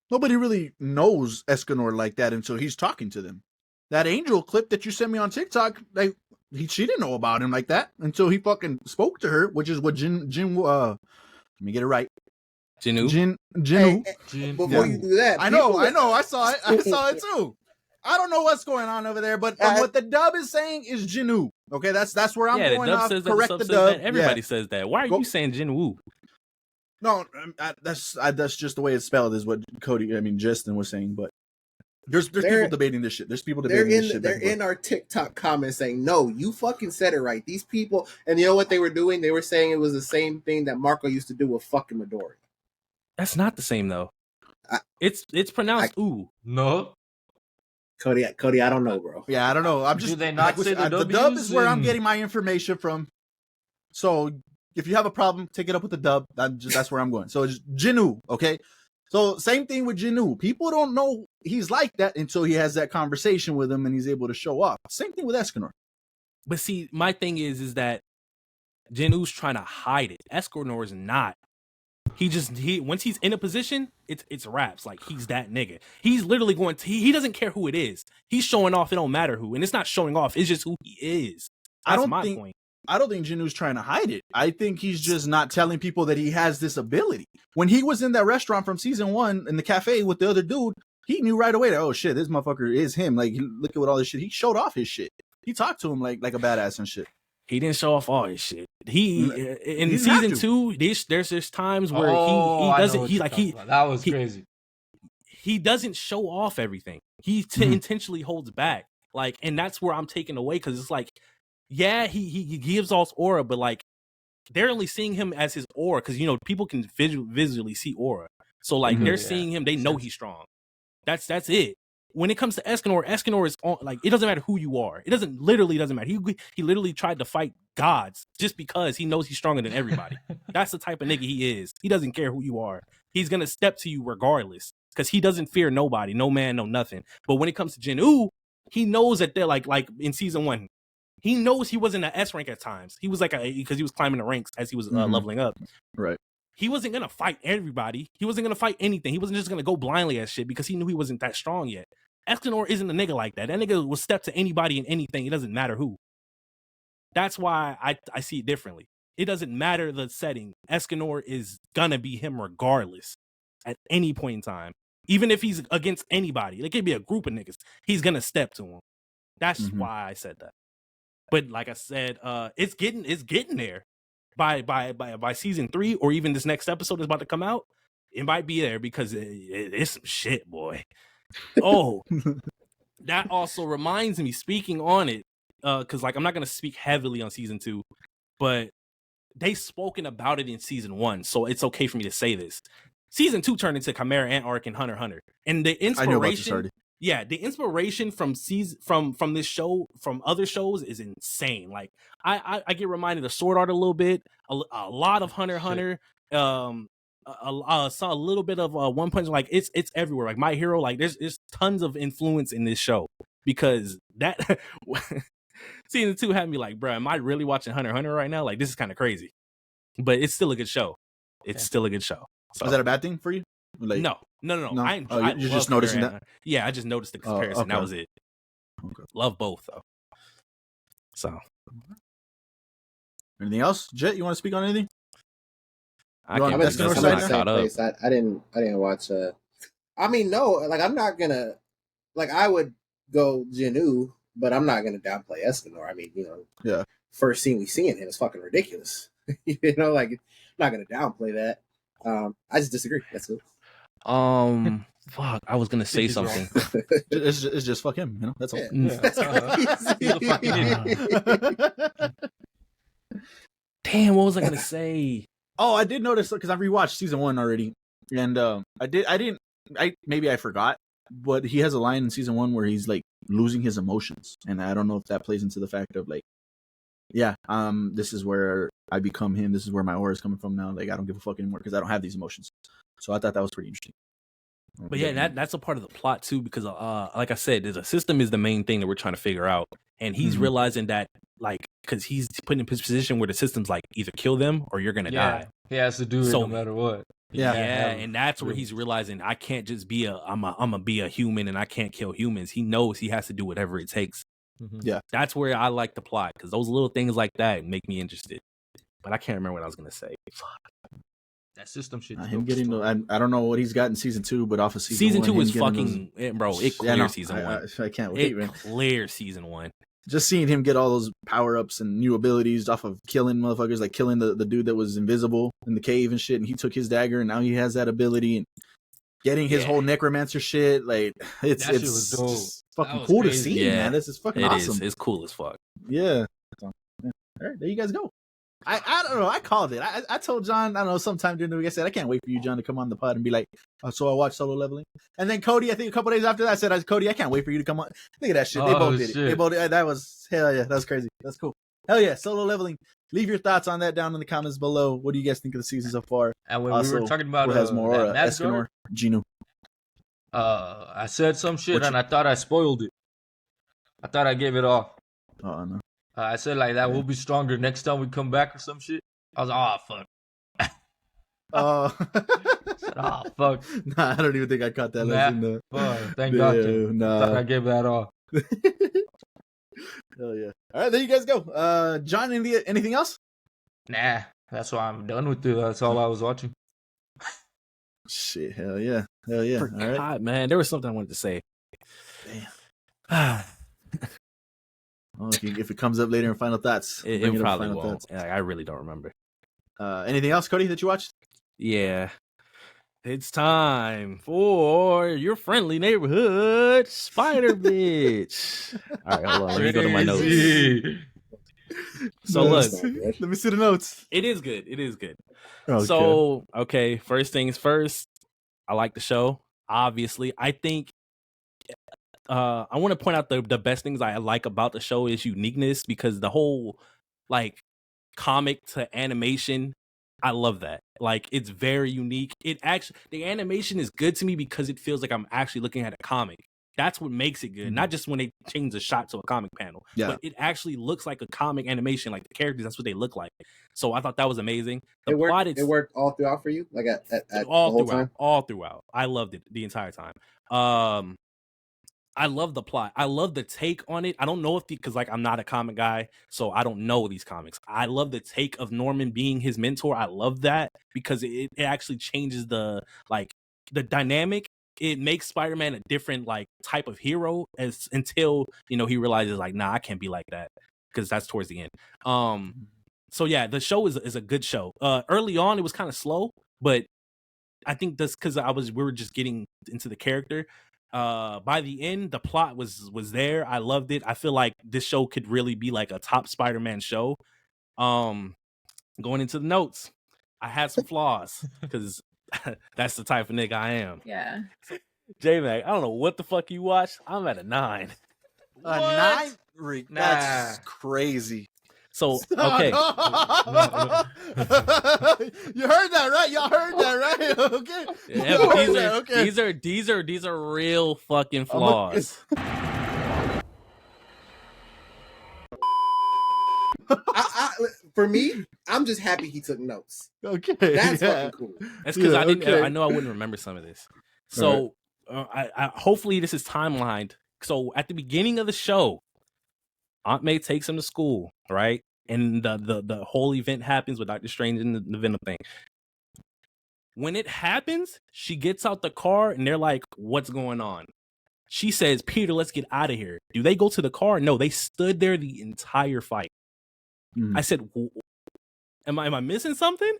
nobody really knows Escanor like that until he's talking to them. That Angel clip that you sent me on TikTok, she didn't know about him like that until he fucking spoke to her, which is what Jin let me get it right. Jinwoo. Jinwoo. Hey, before you do that, I know. I saw it too. I don't know what's going on over there, but what the dub is saying is Jinwoo. Okay, that's where I'm going off. Correct the dub. Everybody says that. Why are you saying Jinwoo? No, that's just the way it's spelled is what Justin was saying, but there's people debating this shit. There's people debating this shit. They're in our TikTok comments saying, no, you fucking said it right. These people, and you know what they were doing? They were saying it was the same thing that Marco used to do with fucking Midori. That's not the same though. It's pronounced ooh. No. Cody, I don't know, bro. Yeah, I don't know. I'm just Do they not say the dub is where I'm getting my information from. So if you have a problem, take it up with the dub. That's where I'm going. So it's Jinwoo, okay? So same thing with Jinwoo. People don't know he's like that until he has that conversation with him and he's able to show up. Same thing with Escanor. But see, my thing is that Jinwoo's trying to hide it. Escanor is not. He once he's in a position, it's raps. Like he's that nigga. He's literally going to he doesn't care who it is. He's showing off, it don't matter who. And it's not showing off, it's just who he is. That's my point. I don't think Jinwoo's trying to hide it. I think he's just not telling people that he has this ability. When he was in that restaurant from season 1 in the cafe with the other dude, he knew right away that, oh shit, this motherfucker is him. Like, look at what all this shit. He showed off his shit. He talked to him like a badass and shit. He didn't show off all his shit. In season 2, there's times where he doesn't. That was crazy. He doesn't show off everything. He intentionally holds back. Like, and that's where I'm taken away because it's like, yeah, he gives off aura, but like they're only seeing him as his aura because people can visually see aura. So like they're seeing him, they know he's strong. That's it. When it comes to Escanor is on, like, it doesn't matter who you are. It doesn't matter. He literally tried to fight gods just because he knows he's stronger than everybody. That's the type of nigga he is. He doesn't care who you are. He's gonna step to you regardless because he doesn't fear nobody, no man, no nothing. But when it comes to Jinwoo, he knows that they're like in season 1, he knows he wasn't an S rank at times. He was like because he was climbing the ranks as he was leveling up. Right. He wasn't gonna fight everybody. He wasn't gonna fight anything. He wasn't just gonna go blindly at shit because he knew he wasn't that strong yet. Escanor isn't a nigga like that. That nigga will step to anybody and anything. It doesn't matter who. That's why I see it differently. It doesn't matter the setting. Escanor is gonna be him regardless at any point in time. Even if he's against anybody. It could be a group of niggas. He's gonna step to him. That's why I said that. But like I said, it's getting there. By season 3 or even this next episode is about to come out, it might be there because it's some shit, boy. Oh, that also reminds me, speaking on it, because like I'm not gonna speak heavily on season 2, but they spoken about it in season 1, so it's okay for me to say this. Season 2 turned into Chimera Ant arc and Hunter x Hunter, and the inspiration, the inspiration from this show, from other shows, is insane. Like I get reminded of Sword Art a little bit, a lot of Hunter x Hunter, saw a little bit of One Punch. Like it's everywhere. Like My Hero. Like there's tons of influence in this show because that season 2 had me like, bro, am I really watching Hunter x Hunter right now? Like this is kind of crazy, but it's still a good show. It's still a good show. So, is that a bad thing for you? Like, no. No? I You're just noticing that? Yeah, I just noticed the comparison. Okay. That was it. Okay. Love both though. So, anything else, Jet? You want to speak on anything? I You on can't Destiny believe or that's something? not caught up. I didn't watch. I mean, no, like I'm not gonna like I would go Jinu, but I'm not gonna downplay Escanor. I mean, Yeah. First scene we see in him is fucking ridiculous. Like I'm not gonna downplay that. I just disagree. That's it. Fuck, I was gonna say He's wrong. something. It's just fuck him. That's all. Yeah. He's a fucking idiot. Damn, what was I gonna say? Oh, I did notice because I rewatched season 1 already, and maybe I forgot, but he has a line in season 1 where he's like losing his emotions, and I don't know if that plays into the fact of like, this is where I become him. This is where my aura is coming from now. Like I don't give a fuck anymore because I don't have these emotions. So I thought that was pretty interesting. But yeah, that's a part of the plot too, because like I said, the system is the main thing that we're trying to figure out, and he's realizing that like because he's put in his position where the system's like either kill them or you're gonna die. He has to do it no matter what. Yeah. And that's where he's realizing I can't just be I'm gonna be a human and I can't kill humans. He knows he has to do whatever it takes. Mhm. Yeah. That's where I like the plot because those little things like that make me interested. But I can't remember what I was gonna say. That system shit. Him getting I don't know what he's got in season 2, but off of season 2 1, is fucking bro. It clears season 1. I can't wait, It man. clears season 1. Just seeing him get all those power ups and new abilities off of killing motherfuckers, like killing the dude that was invisible in the cave and shit, and he took his dagger and now he has that ability and getting his whole necromancer shit. Like it's That shit was dope. just fucking was cool to crazy. see, man. This is fucking awesome. It's cool as fuck. Yeah. All right, there you guys go. I don't know. I called it. I told John, I don't know, sometime during the week, I said, I can't wait for you, John, to come on the pod and be like, so I watched Solo Leveling. And then Cody, I think a couple days after that, I said, Cody, I can't wait for you to come on. Look at that shit. They both did it. They both that was, hell yeah, that was crazy. That's cool. Hell yeah, Solo Leveling. Leave your thoughts on that down in the comments below. What do you guys think of the season so far? And when Also, we were talking about who has more aura, that Escanor, Jinu. I said some shit What and I thought I spoiled it. I thought I gave it off. Oh, no. I said like that we'll be stronger next time we come back or some shit. I was like, oh fuck. Oh. I said, oh fuck. Nah, I don't even think I caught that. Nah, fuck. Thank God. I thought I gave that off. Hell yeah. All right, there you guys go. John, anything else? Nah, that's why I'm done with it. That's all I was watching. Shit, hell yeah. Hell yeah. All right. God, man, there was something I wanted to say. Damn. Well, if it comes up later in final thoughts, It bring up probably final won't. I really don't remember. Anything else, Cody, that you watched? Yeah. It's time for your friendly neighborhood Spider Bitch. All right, hold on. Let me go to my notes. Crazy. So look, Let me see the notes. it is good. It is good. Okay. So, okay, first things first, I like the show. Obviously, I think I want to point out the best things I like about the show is uniqueness because the whole like comic to animation, I love that. Like it's very unique. It actually the animation is good to me because it feels like I'm actually looking at a comic. That's what makes it good. Not just when they change the shot to a comic panel, but it actually looks like a comic animation. Like the characters, that's what they look like. So I thought that was amazing. The plot, it worked all throughout for you, like at all the whole throughout, time? all throughout. I loved it the entire time. I love the plot. I love the take on it. I don't know if because like I'm not a comic guy, so I don't know these comics. I love the take of Norman being his mentor. I love that because it actually changes the dynamic. It makes Spider-Man a different like type of hero until he realizes like, nah, I can't be like that because that's towards the end. So yeah, the show is a good show. Early on, it was kind of slow, but I think that's because we were just getting into the character. By the end, the plot was there. I loved it. I feel like this show could really be like a top Spider-Man show. Going into the notes, I had some flaws because that's the type of nigga I am. Yeah. J-Mac, I don't know what the fuck you watched. I'm at a 9. A 9? Nah. That's crazy. So okay, You heard that, right? Y'all heard that, right? Okay. Yeah, but these are real fucking flaws. For me, I'm just happy he took notes. Okay. That's yeah. fucking cool. That's because Yeah, I didn't. okay. I know I wouldn't remember some of this. So I hopefully this is timelined. So at the beginning of the show, Aunt May takes him to school, right? And the whole event happens with Doctor Strange and the Venom thing. When it happens, she gets out the car and they're like, "What's going on?" She says, "Peter, let's get out of here." Do they go to the car? No, they stood there the entire fight. I said, am I missing something?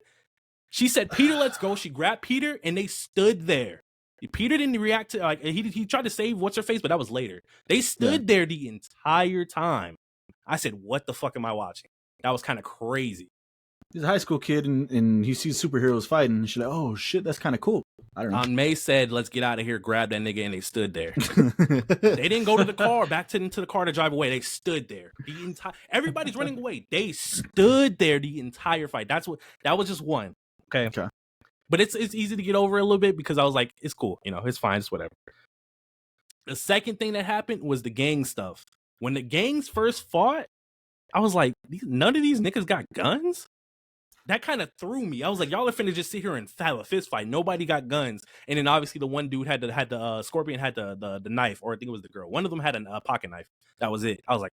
She said, "Peter, let's go." She grabbed Peter and they stood there. Peter didn't react to, like, he tried to save what's her face, but that was later. They stood there the entire time. I said, what the fuck am I watching? That was kind of crazy. He's a high school kid and he sees superheroes fighting and she's like, oh shit, that's kind of cool. I don't know. Aunt May said, let's get out of here, grab that nigga, and they stood there. They didn't go to the car, back to the car to drive away. They stood there. Everybody's running away. They stood there the entire fight. That was just one. Okay. But it's easy to get over a little bit because I was like, it's cool. You know, it's fine. It's whatever. The second thing that happened was the gang stuff. When the gangs first fought, I was like, none of these niggas got guns? That kind of threw me. I was like, y'all are finna just sit here and have a fist fight. Nobody got guns. And then obviously the one dude had the Scorpion had the knife, or I think it was the girl. One of them had a pocket knife. That was it. I was like,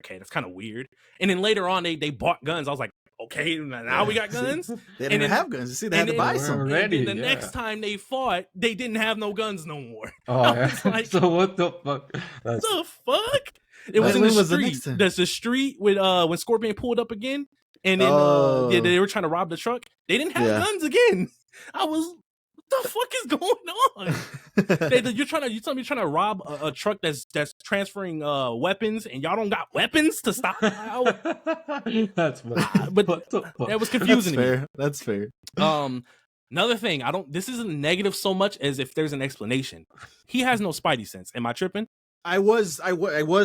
okay, that's kind of weird. And then later on, they bought guns. I was like, okay, now we got guns. They didn't have guns. See, they had to buy some. Ready, and then the next time they fought, they didn't have no guns no more. Oh, yeah. Like, so what the fuck? What the fuck? It was in the street. That's the street with when Scorpion pulled up again, and then they were trying to rob the truck. They didn't have guns again. I was, what the fuck is going on? You tell me you're trying to rob a truck that's transferring weapons, and y'all don't got weapons to stop. That's but that was confusing to me. That's fair. Another thing, this isn't negative so much as if there's an explanation. He has no spidey sense. Am I tripping? I was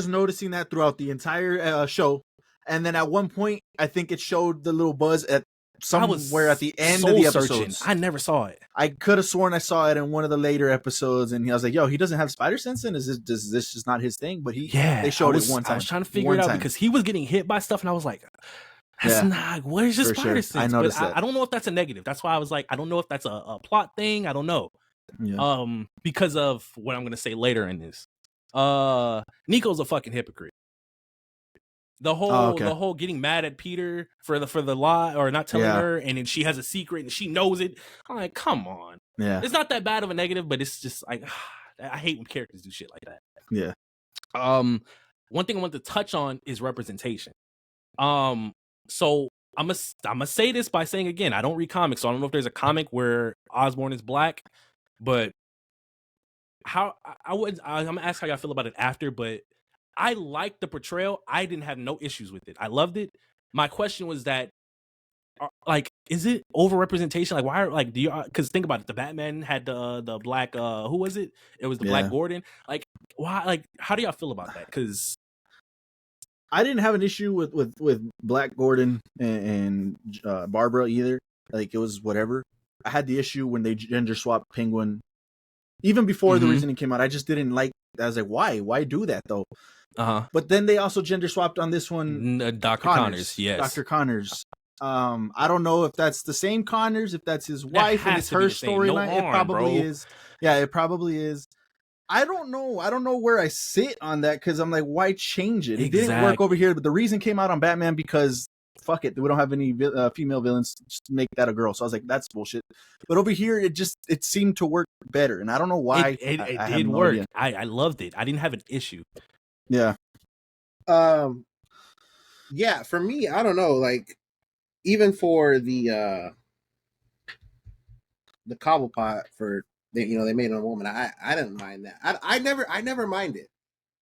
noticing that throughout the entire show, and then at one point, I think it showed the little buzz at somewhere at the end of the episodes. I never saw it. I could have sworn I saw it in one of the later episodes, and I was like, "Yo, he doesn't have spider sense, and is this just not his thing?" But they showed it one time. I was trying to figure it out because he was getting hit by stuff, and I was like, "That's not. Where's your spider sense?" I noticed that. I don't know if that's a negative. That's why I was like, I don't know if that's a plot thing. I don't know. Yeah. Because of what I'm gonna say later in this. Nico's a fucking hypocrite. The whole getting mad at Peter for the lie or not telling her, and then she has a secret and she knows it. I'm like, come on. Yeah. It's not that bad of a negative, but it's just like I hate when characters do shit like that. Yeah. One thing I want to touch on is representation. So I'm gonna say this by saying again, I don't read comics, so I don't know if there's a comic where Osborn is black, but I'm gonna ask how y'all feel about it after, but I liked the portrayal. I didn't have no issues with it. I loved it. My question was that, like, is it overrepresentation? Like, why? Like, do you? Because think about it. The Batman had the black. Who was it? It was the Black Gordon. Like, why? Like, how do y'all feel about that? Because I didn't have an issue with Black Gordon and Barbara either. Like, it was whatever. I had the issue when they gender swapped Penguin. Even before the reasoning came out, I just didn't like. I was like, why? Why do that though? But then they also gender swapped on this one. Dr. Connors, yes, Dr. Connors. I don't know if that's the same Connors, if that's his wife and it's her storyline. It probably is. Yeah, it probably is. I don't know. I don't know where I sit on that because I'm like, why change it? It didn't work over here, but the reason came out on Batman because fuck it, we don't have any female villains. Just make that a girl. So I was like, that's bullshit. But over here, it seemed to work better, and I don't know why. It did work. I loved it. I didn't have an issue. Yeah. Yeah. For me, I don't know. Like, even for the Cobblepot for they made a woman. I didn't mind that. I never minded.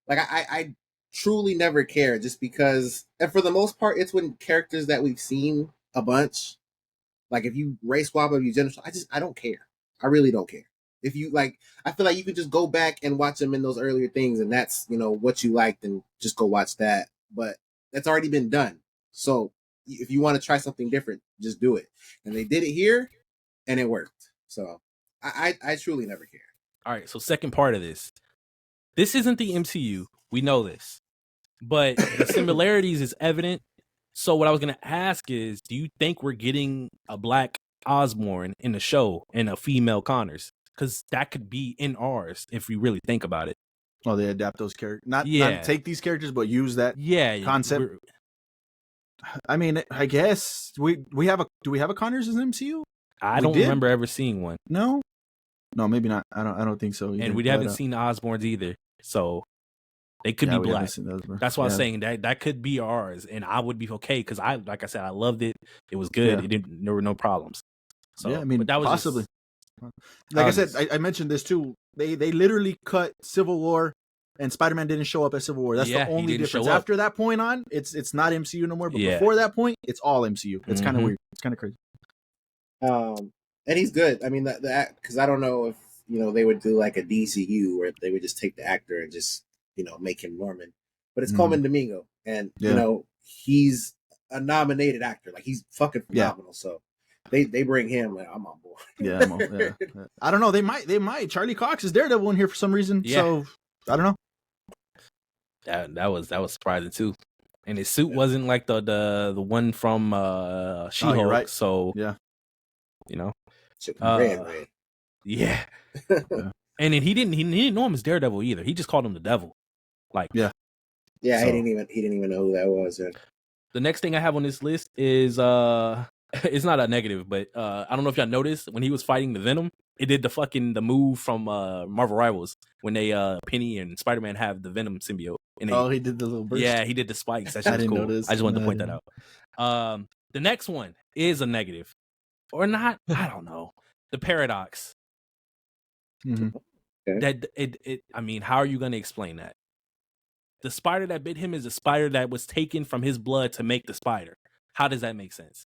Like I truly never cared, just because, and for the most part, it's when characters that we've seen a bunch. Like, if you race swap, if you gender swap, I don't care. I really don't care. If you like, I feel like you could just go back and watch them in those earlier things, and that's what you liked, and just go watch that. But that's already been done. So if you want to try something different, just do it. And they did it here, and it worked. So I truly never care. All right, so second part of this. This isn't the MCU. We know this. But the similarities is evident. So what I was going to ask is, do you think we're getting a black Osborn in the show and a female Connors? Because that could be in ours if we really think about it. Oh, they adapt those characters. Not take these characters, but use that concept. I mean, I guess we have a. Do we have a Connors in the MCU? I don't remember ever seeing one. No, maybe not. I don't think so either. And we haven't seen the Osborns either, so they could be black. That's why I was saying that could be ours, and I would be okay because like I said, I loved it. It was good. There were no problems. So yeah, I mean, but that was possibly. Like I said, I mentioned this too. They literally cut Civil War, and Spider-Man didn't show up at Civil War. That's the only difference. After that point on, it's not MCU no more. But before that point, it's all MCU. It's kind of weird. It's kind of crazy. And he's good. I mean, that because I don't know if they would do like a DCU where they would just take the actor and just make him Norman. But it's Coleman Domingo, and he's a nominated actor. Like he's fucking phenomenal. So they bring him. Like, I'm on board. Yeah. I don't know. They might. Charlie Cox is Daredevil in here for some reason. Yeah. So I don't know. That was surprising too. And his suit wasn't like the one from She-Hulk. Right. So yeah, red. Yeah. And then he didn't know him as Daredevil either. He just called him the Devil. Like so. He didn't even know who that was. Yeah. The next thing I have on this list is it's not a negative, but I don't know if y'all noticed when he was fighting the Venom, it did the move from Marvel Rivals when they Penny and Spider-Man have the Venom symbiote. And he did the little burst. Yeah, he did the spikes. That shit was cool. Notice. I just wanted to point that out. The next one is a negative. Or not, I don't know. The Paradox. Mm-hmm. Okay. I mean, how are you going to explain that? The spider that bit him is a spider that was taken from his blood to make the spider. How does that make sense?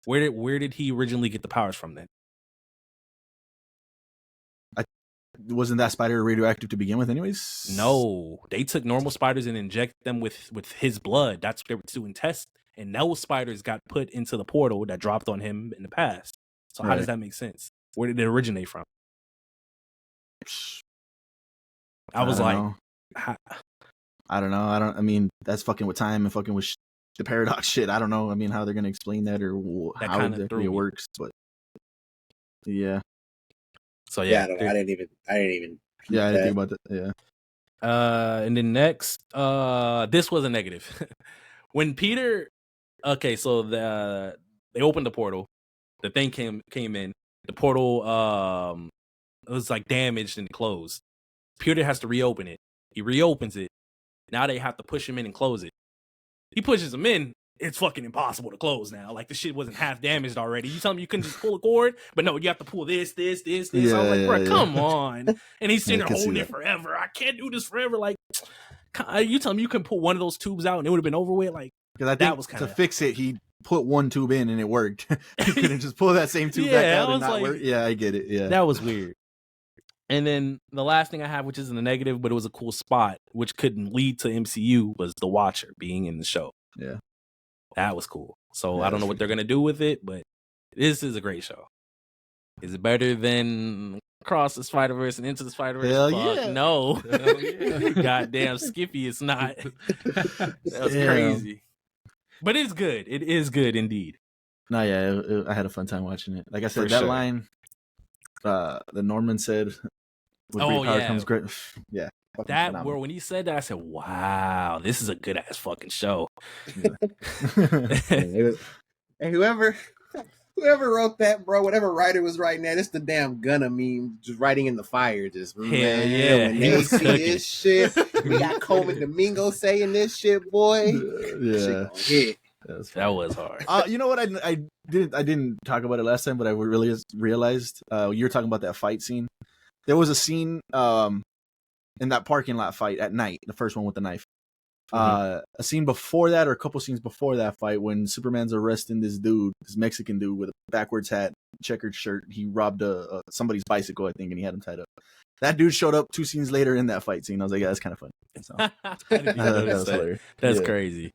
Where did he originally get the powers from then? Wasn't that spider radioactive to begin with anyways? No. They took normal spiders and injected them with his blood. That's what they were doing tests. And those spiders got put into the portal that dropped on him in the past. So how does that make sense? Where did it originate from? I was like, I don't know. I mean, that's fucking with time and fucking with the paradox shit. I don't know. I mean, how they're going to explain that or how exactly it works. But yeah. So yeah. I didn't even. Yeah, I didn't think about that. Yeah. And then next, this was a negative. When Peter, so they opened the portal. The thing came in. The portal it was like damaged and closed. Peter has to reopen it. He reopens it. Now they have to push him in and close it. He pushes him in. It's fucking impossible to close now. Like the shit wasn't half damaged already. You tell me you couldn't just pull a cord, but no, you have to pull this. Yeah, I was like, bro, come on. And he's sitting there holding it forever. I can't do this forever. Like, you tell me you can pull one of those tubes out and it would have been over with. Like, because I think that was to fix it, he put one tube in and it worked. You couldn't just pull that same tube back out and not work. Yeah, I get it. Yeah, that was weird. And then the last thing I have, which isn't a negative, but it was a cool spot, which could lead to MCU, was the Watcher being in the show. Yeah. That was cool. So I don't know what they're going to do with it, but this is a great show. Is it better than Across the Spider-Verse and Into the Spider-Verse? Hell yeah. No. Hell yeah. Goddamn Skippy, it's not. That was crazy. But it's good. It is good indeed. No, yeah, I had a fun time watching it. Like I said, that line that Norman said, with great power comes great. Yeah. That where when he said that, I said, "Wow, this is a good ass fucking show." And whoever wrote that, bro, whatever writer was writing that, it's the damn Gunna meme, just writing in the fire. Just Hell yeah, when they see this shit, we got Coleman Domingo saying this shit, boy. Yeah, shit that was hard. You know what? I didn't talk about it last time, but I really realized you were talking about that fight scene. There was a scene in that parking lot fight at night, the first one with the knife. A scene before that, or a couple scenes before that fight, when Superman's arresting this Mexican dude with a backwards hat, checkered shirt. He robbed somebody's bicycle, I think, and he had him tied up. That dude showed up 2 scenes later in that fight scene. I was like, yeah, that's kind of funny. So, that was hilarious. That's crazy.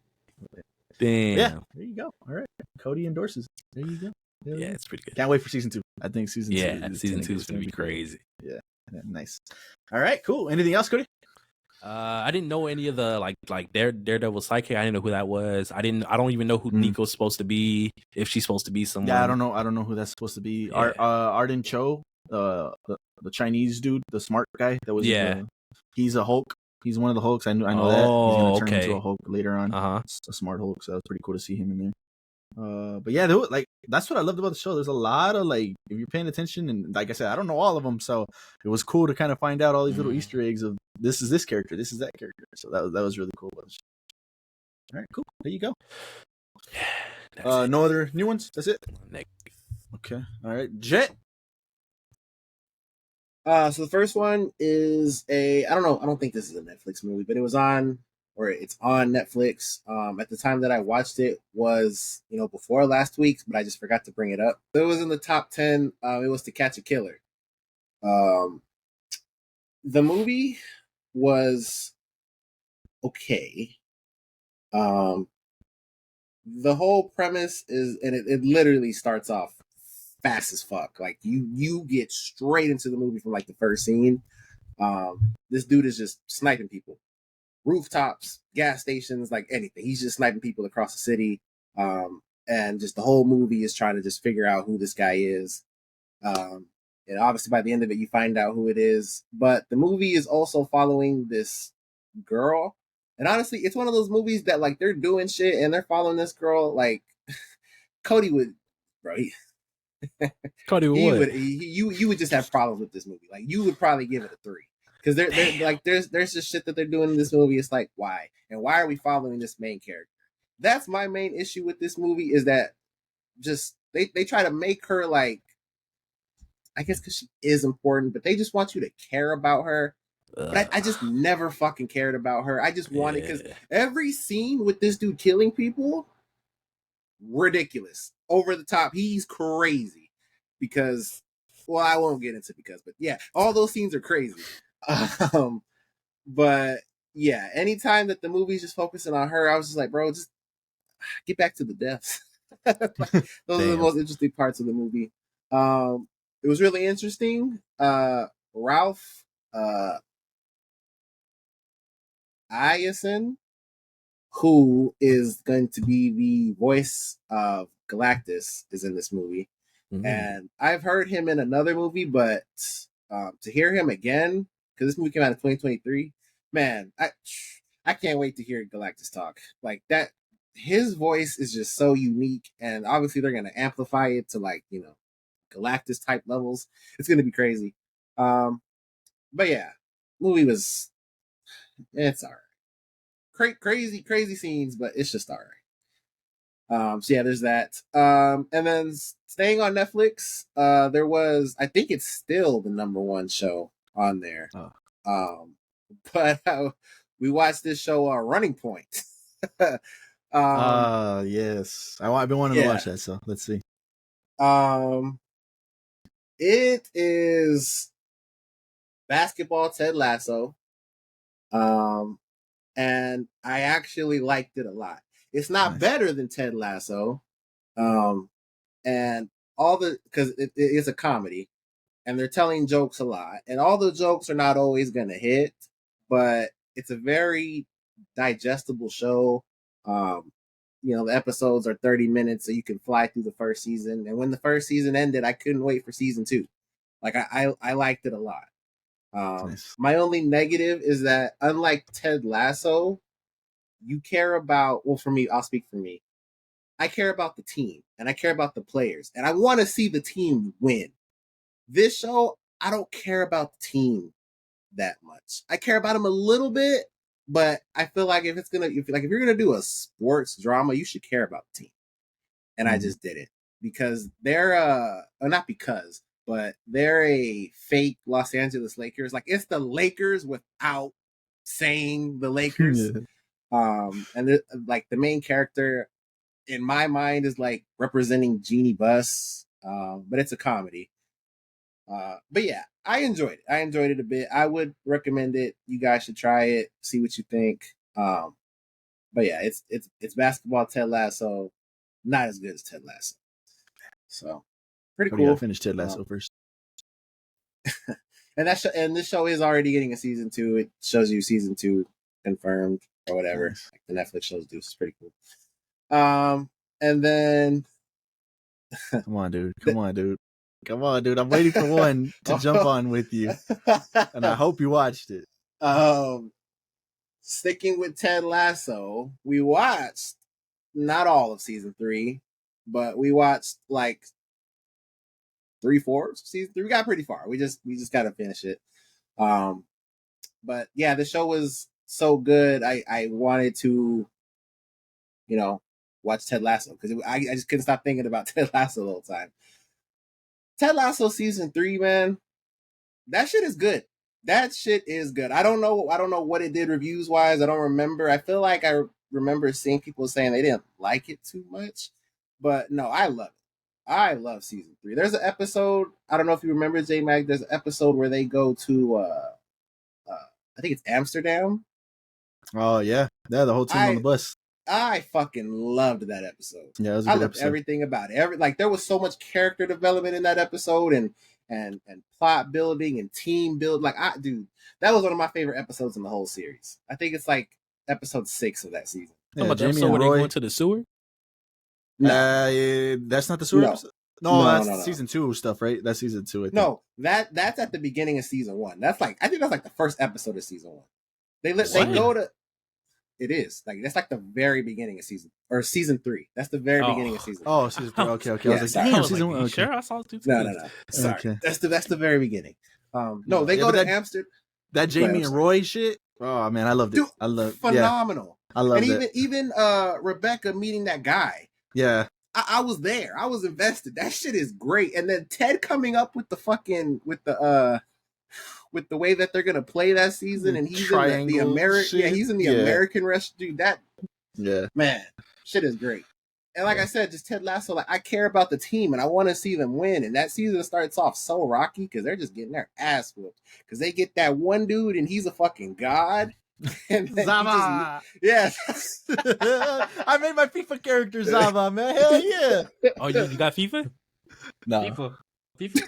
Damn. Yeah, there you go. All right, Cody endorses. There you go. Hell Yeah, it's pretty good. Can't wait for season 2. I think season 2. Yeah, season 2 is gonna be crazy. Yeah, nice. All right, cool. Anything else, Cody? I didn't know any of the like Daredevil sidekick. I didn't know who that was. I don't even know who Nico's supposed to be. If she's supposed to be someone. Yeah, I don't know who that's supposed to be. Yeah. Arden Cho, the Chinese dude, the smart guy that was. Yeah. He's a Hulk. He's one of the Hulks. I know that. He's gonna turn into a Hulk later on. A smart Hulk. So that's pretty cool to see him in there. But yeah, that's what I loved about the show. There's a lot of if you're paying attention, and like I said, I don't know all of them, so it was cool to kind of find out all these little Easter eggs of this is this character, this is that character. So that was really cool. All right, cool. There you go. No other new ones. That's it. Okay. All right, Jet. So the first one is I don't think this is a Netflix movie, but it's on Netflix. At the time that I watched it was, before last week's, but I just forgot to bring it up. So it was in the top 10. It was To Catch a Killer. The movie was okay. The whole premise is, and it literally starts off fast as fuck. Like you get straight into the movie from the first scene. This dude is just sniping people, rooftops, gas stations, anything. He's just sniping people across the city. And just the whole movie is trying to just figure out who this guy is. And obviously by the end of it, you find out who it is. But the movie is also following this girl. And honestly, it's one of those movies that they're doing shit and they're following this girl. Cody would, bro. Cody would. You would just have problems with this movie. You would probably give it a 3. Because there's just shit that they're doing in this movie. It's why? And why are we following this main character? That's my main issue with this movie, is that just they try to make her I guess because she is important, but they just want you to care about her. But I just never fucking cared about her. I just wanted, because every scene with this dude killing people, ridiculous, over the top. He's crazy. Because, well, I won't get into but yeah, all those scenes are crazy. But yeah, anytime that the movie's just focusing on her, I was just bro, just get back to the deaths. Those are the most interesting parts of the movie. It was really interesting. Ralph Ineson, who is going to be the voice of Galactus, is in this movie. Mm-hmm. And I've heard him in another movie, but to hear him again, because this movie came out in 2023, man, I can't wait to hear Galactus talk. That, his voice is just so unique, and obviously they're gonna amplify it to Galactus type levels. It's gonna be crazy. But yeah, movie was, it's all right. Crazy scenes, but it's just all right. So yeah, there's that. And then staying on Netflix, there was, I think it's still the #1 show on there. But we watched this show, Running Point. Yes, I've been wanting to watch that, so let's see. It is basketball Ted Lasso. And I actually liked it a lot. It's not better than Ted Lasso. And because it is a comedy, and they're telling jokes a lot, and all the jokes are not always going to hit, but it's a very digestible show. The episodes are 30 minutes, so you can fly through the first season. And when the first season ended, I couldn't wait for season 2. I liked it a lot. My only negative is that, unlike Ted Lasso, you care about, well, for me, I'll speak for me. I care about the team, and I care about the players, and I want to see the team win. This show, I don't care about the team that much. I care about them a little bit, but I feel like if you're gonna do a sports drama, you should care about the team. And I just didn't, because they're but they're a fake Los Angeles Lakers. It's the Lakers without saying the Lakers. And the main character in my mind is representing Jeannie Buss, but it's a comedy. But yeah, I enjoyed it a bit. I would recommend it. You guys should try it, see what you think. But yeah, it's basketball. Ted Lasso, not as good as Ted Lasso. So pretty Oh, yeah, cool. finish Ted Lasso first. And this show is already getting a season 2. It shows you season 2 confirmed or whatever, Nice. like the Netflix shows do. It's pretty cool. And then Come on, dude. Come on, dude. I'm waiting for one to jump on with you, and I hope you watched it. Sticking with Ted Lasso, we watched not all of season 3, but we watched like 3/4 of season 3. We got pretty far. We just got to finish it. But yeah, the show was so good. I wanted to, watch Ted Lasso because I just couldn't stop thinking about Ted Lasso the whole time. Ted Lasso season 3, man, that shit is good. That shit is good. I don't know what it did reviews wise. I don't remember. I feel like I remember seeing people saying they didn't like it too much, but no, I love it. I love season 3. There's an episode. I don't know if you remember, J Mag. There's an episode where they go to I think it's Amsterdam. Oh yeah, the whole team on the bus. I fucking loved that episode. Yeah, it was a good episode. Everything about it. There was so much character development in that episode and plot building and team build. That was one of my favorite episodes in the whole series. I think it's like episode 6 of that season. How about the episode where they go into the sewer? No. That's not the sewer episode. No, that's season 2 stuff, right? That's season 2. I think. No, that's at the beginning of season 1. I think that's like the first episode of season 1. They go to. It is that's like the very beginning of season 3. That's the very beginning of season 3. Oh, season 3. Okay. Yeah, I was like, damn, season 1. Okay. Sure, I saw 2. No. Sorry, okay. That's the very beginning. No, they go to Amsterdam. That Jamie and Roy shit. Oh man, I loved it. Dude, I love phenomenal. Yeah, I love it. And even Rebecca meeting that guy. Yeah. I was there. I was invested. That shit is great. And then Ted coming up with the way that they're gonna play that season, and he's in the American. Yeah, he's in the American rest. Dude, man, shit is great. And like I said, just Ted Lasso. Like I care about the team, and I want to see them win. And that season starts off so rocky because they're just getting their ass whooped because they get that one dude, and he's a fucking god. And Zava. Yeah. I made my FIFA character Zava, man. Hell yeah. Oh, you got FIFA? No. FIFA.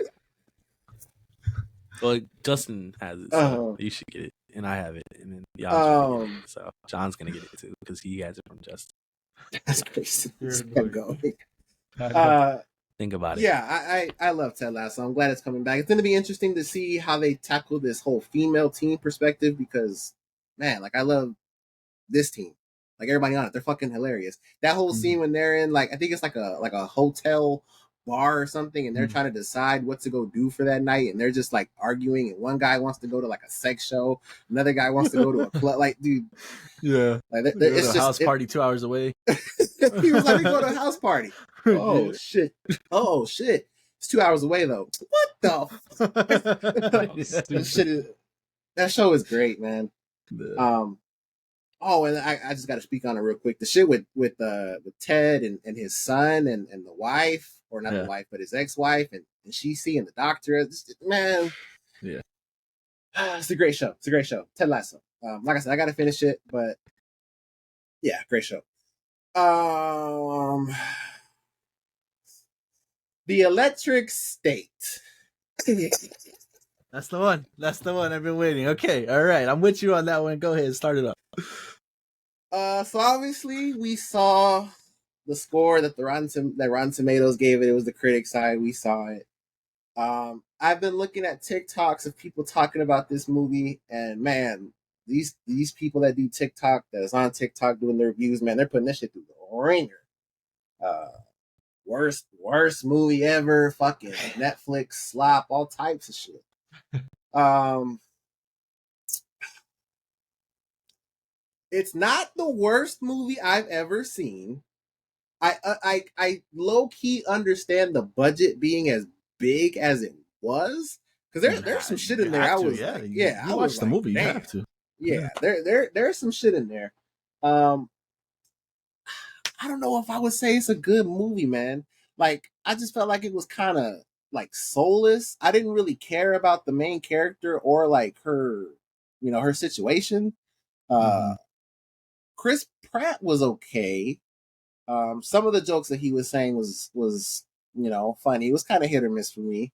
Well, Justin has it, so you should get it, and I have it, and then y'all should get it. So John's gonna get it too because he has it from Justin. That's crazy. Think about it. Yeah, I love Ted Lasso. I'm glad it's coming back. It's going to be interesting to see how they tackle this whole female team perspective because, man, I love this team. Everybody on it, they're fucking hilarious. That whole scene when they're in I think it's like a hotel bar or something, and they're trying to decide what to go do for that night, and they're just arguing, and one guy wants to go to a sex show, another guy wants to go to a club. Dude, yeah, it's just house party 2 hours away. He was like, we go to a house party. Oh shit! It's 2 hours away though. What the? That show is great, man. Yeah. Oh, and I just got to speak on it real quick. The shit with Ted and his son and the wife, or not the wife, but his ex-wife, and she seeing the doctor. Man, yeah, it's a great show. Ted Lasso. Like I said, I got to finish it, but yeah, great show. The Electric State. That's the one. I've been waiting. Okay, all right. I'm with you on that one. Go ahead, start it up. So obviously we saw the score that Rotten Tomatoes gave it. It was the critic side. We saw it. I've been looking at TikToks of people talking about this movie, and man, these people that do TikTok, that's on TikTok doing their reviews, man, they're putting this shit through the ringer. Worst movie ever. Fucking Netflix slop, all types of shit. It's not the worst movie I've ever seen. I low key understand the budget being as big as it was, because there's some shit in there. I was you watch the movie, you have to. Yeah, there's some shit in there. I don't know if I would say it's a good movie, man. I just felt like it was kind of soulless. I didn't really care about the main character or her, her situation. Chris Pratt was okay. Some of the jokes that he was saying was funny. It was kind of hit or miss for me.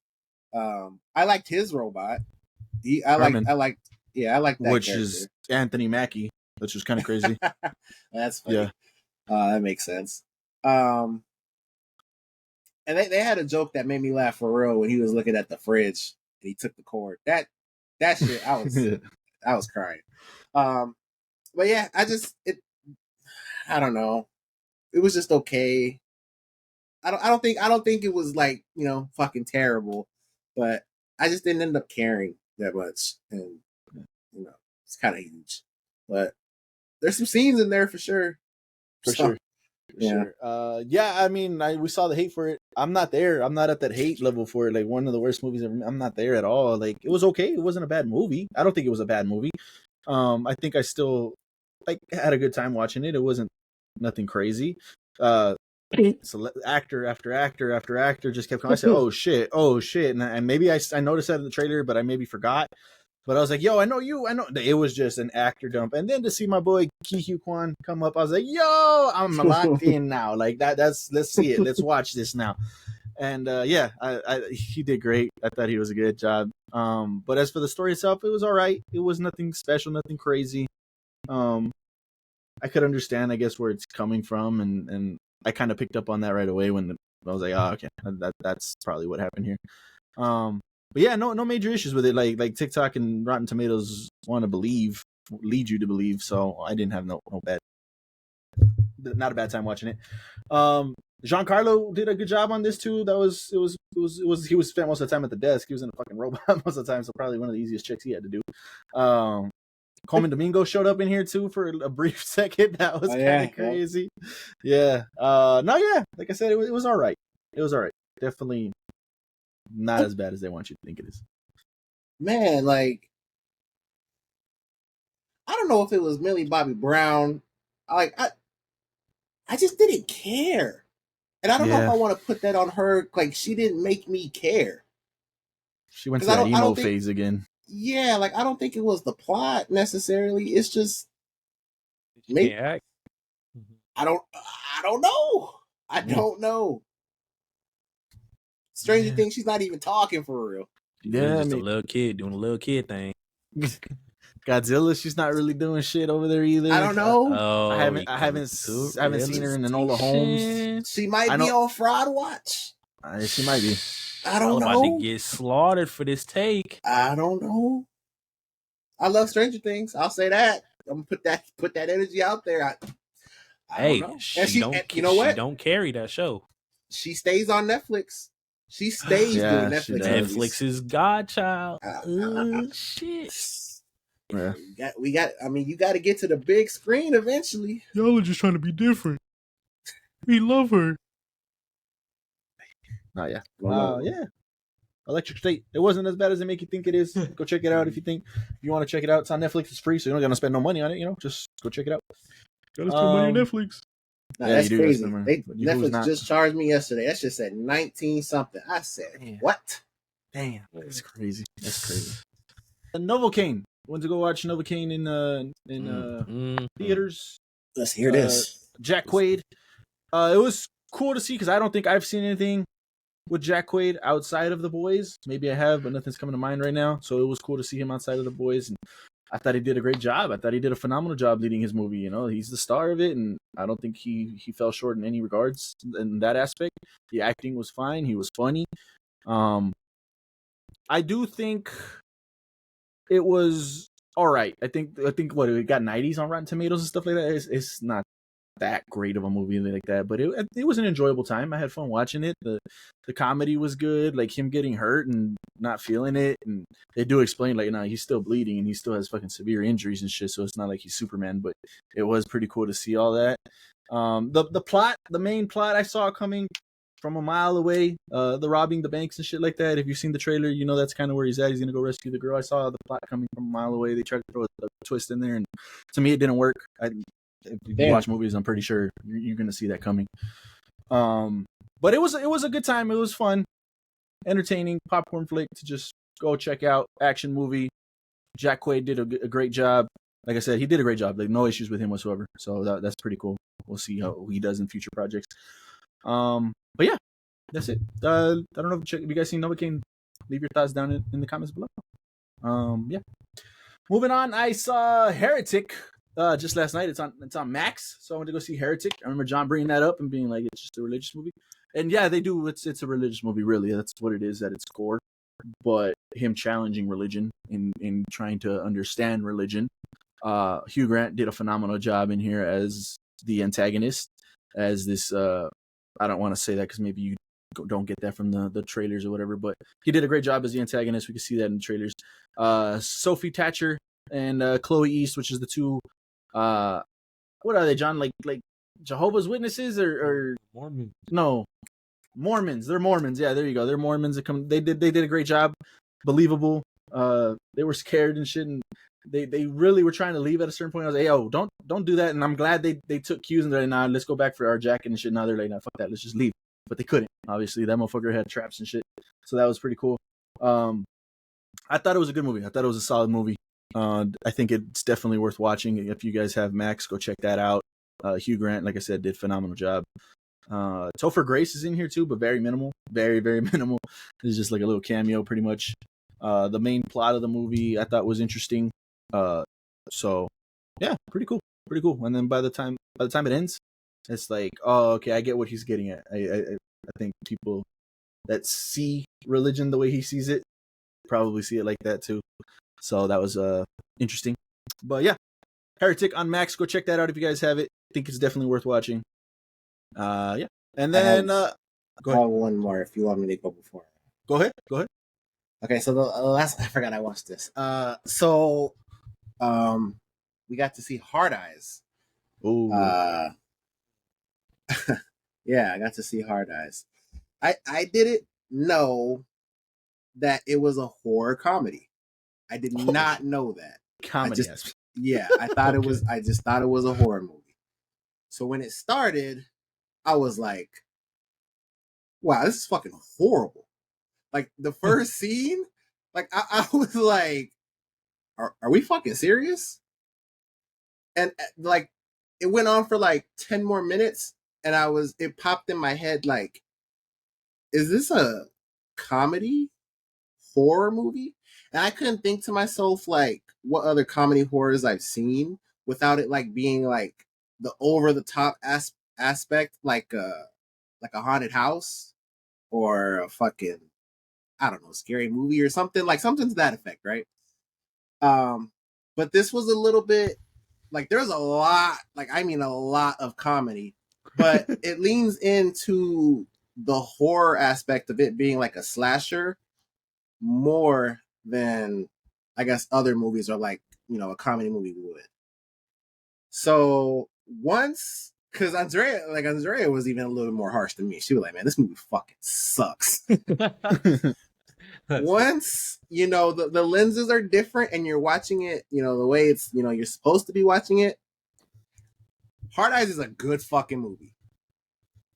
I liked his robot. I Herman. liked that which character. is Anthony Mackie, which was kind of crazy. That's funny. Yeah. That makes sense. And they had a joke that made me laugh for real when he was looking at the fridge and he took the cord. That shit, I was crying. But yeah, I don't know. It was just okay. I don't think it was like, fucking terrible, but I just didn't end up caring that much. And it's kind of huge. But there's some scenes in there for sure. Sure. Yeah. I mean, we saw the hate for it. I'm not there. I'm not at that hate level for it. Like one of the worst movies ever. I'm not there at all. Like it was okay. It wasn't a bad movie. I don't think it was a bad movie. I think I still had a good time watching it. It wasn't nothing crazy. So actor after actor after actor just kept coming. I said, "Oh shit, and maybe I noticed that in the trailer, but I maybe forgot. But I was like, yo, I know you. I know. It was just an actor dump. And then to see my boy Ki Hugh Kwan come up, I was like, yo, I'm locked in now. Like let's see it. Let's watch this now. And he did great. I thought he was a good job. But as for the story itself, it was all right. It was nothing special, nothing crazy. I could understand, I guess, where it's coming from, and I kind of picked up on that right away when I was like, oh, okay, that's probably what happened here. But yeah, no major issues with it. Like TikTok and Rotten Tomatoes want to lead you to believe. So I didn't have not a bad time watching it. Giancarlo did a good job on this too. He was spent most of the time at the desk. He was in a fucking robot most of the time, so probably one of the easiest checks he had to do. Colman Domingo showed up in here too for a brief second. That was kind of crazy. Yeah. Like I said, it was all right. It was all right. Definitely not as bad as they want you to think it is. Man, like, I don't know if it was Millie Bobby Brown. I just didn't care. And I don't know if I want to put that on her. Like, she didn't make me care. She went to that emo phase again. Yeah, like, I don't think it was the plot necessarily. It's just maybe I don't know. I don't know. Stranger Things, she's not even talking for real. Yeah, just a little kid doing a little kid thing. Godzilla, she's not really doing shit over there either. I don't know. I haven't seen her in Enola Holmes. She might be on Fraud Watch. She might be. I don't know. About to get slaughtered for this take. I don't know. I love Stranger Things. I'll say that. I'm gonna put that energy out there. I don't know. She don't carry that show. She stays on Netflix. She stays doing Netflix. Netflix's godchild. Shit. Yeah. You got to get to the big screen eventually. Y'all are just trying to be different. We love her. Yeah. Electric State. It wasn't as bad as they make you think it is. Go check it out if you want to check it out. It's on Netflix. It's free, so you're not gonna spend no money on it. Just go check it out. Gotta spend money on Netflix. Nah, that's crazy. Netflix just charged me yesterday. That shit said 19 something. I said, what? Damn, that's crazy. That's crazy. Novocaine. Went to go watch Novocaine in theaters. Let's hear this. Jack Quaid. It was cool to see because I don't think I've seen anything with Jack Quaid outside of The Boys. Maybe I have, but nothing's coming to mind right now. So it was cool to see him outside of The Boys, and I thought he did a great job. I thought he did a phenomenal job leading his movie. He's the star of it, and I don't think he fell short in any regards in that aspect. The acting was fine. He was funny. I do think it was all right. I think what it got 90s on Rotten Tomatoes and stuff like that. It's not that great of a movie like that, but it was an enjoyable time. I had fun watching it. The comedy was good, like him getting hurt and not feeling it, and they do explain he's still bleeding and he still has fucking severe injuries and shit, so it's not like he's Superman, but it was pretty cool to see all that. The main plot I saw coming from a mile away, the robbing the banks and shit like that. If you've seen the trailer, that's kind of where he's at. He's gonna go rescue the girl. I saw the plot coming from a mile away. They tried to throw a twist in there, and to me it didn't work. If you watch movies, I'm pretty sure you're gonna see that coming. But it was a good time. It was fun, entertaining, popcorn flick to just go check out. Action movie. Jack Quaid did a great job. like I said, he did a great job. Like no issues with him whatsoever. So that's pretty cool. We'll see how he does in future projects. But yeah, that's it. I don't know if you guys seen Novocaine. Leave your thoughts down in the comments below. Yeah. Moving on, I saw Heretic just last night. It's on Max, so I went to go see Heretic. I remember John bringing that up and being like, it's just a religious movie. And yeah, they do. It's a religious movie, really. That's what it is at its core. But him challenging religion in trying to understand religion. Hugh Grant did a phenomenal job in here as the antagonist, as this. I don't want to say that because maybe you don't get that from the trailers or whatever, but he did a great job as the antagonist. We can see that in the trailers. Sophie Thatcher and Chloe East, which is the two. What are they, John? Like Jehovah's Witnesses or Mormon? No, Mormons. They're Mormons. Yeah, there you go. They're Mormons. They did a great job. Believable. They were scared and shit, and they really were trying to leave at a certain point. I was like, yo, don't do that. And I'm glad they took cues and they're like, nah, let's go back for our jacket and shit. Now they're like, nah, fuck that, let's just leave. But they couldn't. Obviously, that motherfucker had traps and shit. So that was pretty cool. I thought it was a good movie. I thought it was a solid movie. I think it's definitely worth watching. If you guys have Max, go check that out. Hugh Grant, like I said, did a phenomenal job. Topher Grace is in here too, but very minimal. Very, very minimal. It's just like a little cameo, pretty much. The main plot of the movie I thought was interesting. So yeah, pretty cool. Pretty cool. And then by the time it ends, it's like, oh, okay, I get what he's getting at. I think people that see religion the way he sees it probably see it like that too. So that was interesting. But yeah, Heretic on Max. Go check that out if you guys have it. I think it's definitely worth watching. Yeah. And then go ahead. One more if you want me to go before. Go ahead. Okay, so the last I forgot I watched this. We got to see Hard Eyes. Ooh. Yeah, I got to see Hard Eyes. I didn't know that it was a horror comedy. I did not know that. Comedy. I thought it was. I just thought it was a horror movie. So when it started, I was like, "Wow, this is fucking horrible." Like the first scene, like I was like, "Are we fucking serious?" And like it went on for like 10 more minutes, and it popped in my head like, "Is this a comedy horror movie?" And I couldn't think to myself like what other comedy horrors I've seen without it like being like the over the top aspect, like a haunted house or a fucking, I don't know, scary movie or something to that effect, right? But this was a little bit like there's a lot, like I mean a lot of comedy, but it leans into the horror aspect of it being like a slasher more than I guess other movies are like, you know, a comedy movie would. So once, because Andrea was even a little more harsh than me. She was like, "Man, this movie fucking sucks." Once, you know, the lenses are different and you're watching it, you know, the way it's, you know, you're supposed to be watching it. Hard Eyes is a good fucking movie.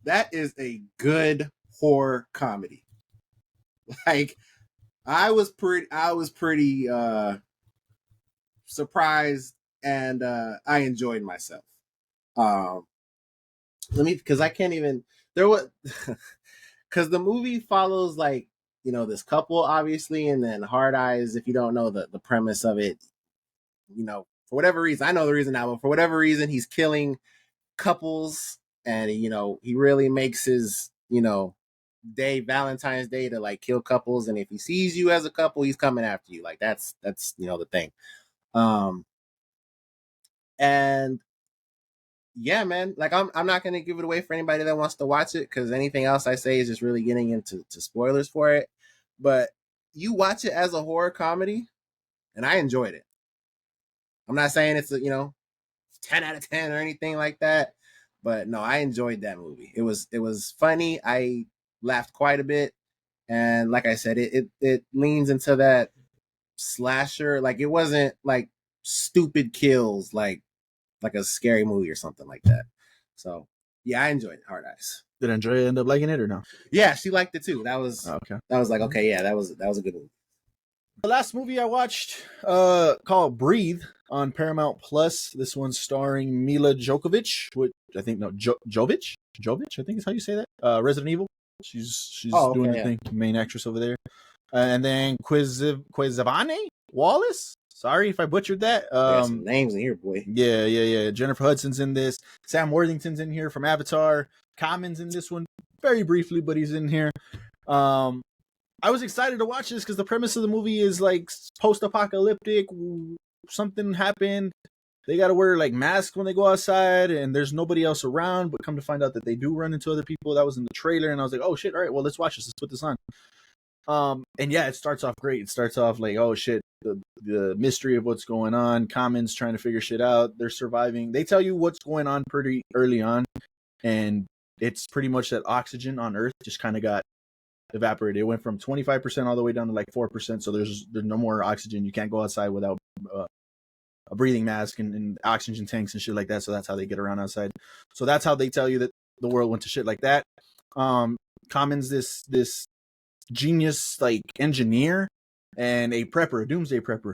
That is a good horror comedy. Like, I was pretty surprised and I enjoyed myself. Because I can't even, because the movie follows like, you know, this couple obviously, and then Hard Eyes, if you don't know the premise of it, you know, for whatever reason, I know the reason now, but for whatever reason, he's killing couples, and you know, he really makes his, you know, Valentine's Day to like kill couples, and if he sees you as a couple, he's coming after you. Like that's you know the thing. And yeah, man, like I'm not gonna give it away for anybody that wants to watch it, because anything else I say is just really getting into spoilers for it. But you watch it as a horror comedy, and I enjoyed it. I'm not saying it's a, you know, 10 out of 10 or anything like that, but no, I enjoyed that movie. It was funny. I laughed quite a bit, and like I said, it leans into that slasher. Like it wasn't like stupid kills like a scary movie or something like that. So yeah, I enjoyed Hard Eyes. Did Andrea end up liking it or no? Yeah, she liked it too. That was okay. That was like, okay, yeah, that was a good movie. The last movie I watched, called Breathe on Paramount Plus. This one's starring Mila Djokovic, which I think Jovic, I think is how you say that. Resident Evil. She's doing her thing, main actress over there. And then Quizavane Wallace. Sorry if I butchered that. Some names in here, boy. Yeah. Jennifer Hudson's in this. Sam Worthington's in here from Avatar. Common's in this one very briefly, but he's in here. I was excited to watch this because the premise of the movie is like post-apocalyptic. Something happened. They got to wear like masks when they go outside, and there's nobody else around. But come to find out that they do run into other people. That was in the trailer, and I was like, oh shit! All right, well let's watch this. Let's put this on. And yeah, it starts off great. It starts off like, oh shit, the mystery of what's going on. Common's trying to figure shit out. They're surviving. They tell you what's going on pretty early on, and it's pretty much that oxygen on Earth just kind of got evaporated. It went from 25% all the way down to like 4%. So there's no more oxygen. You can't go outside without a breathing mask and oxygen tanks and shit like that. So that's how they get around outside. So that's how they tell you that the world went to shit like that. Common's this genius like engineer and a prepper, a doomsday prepper.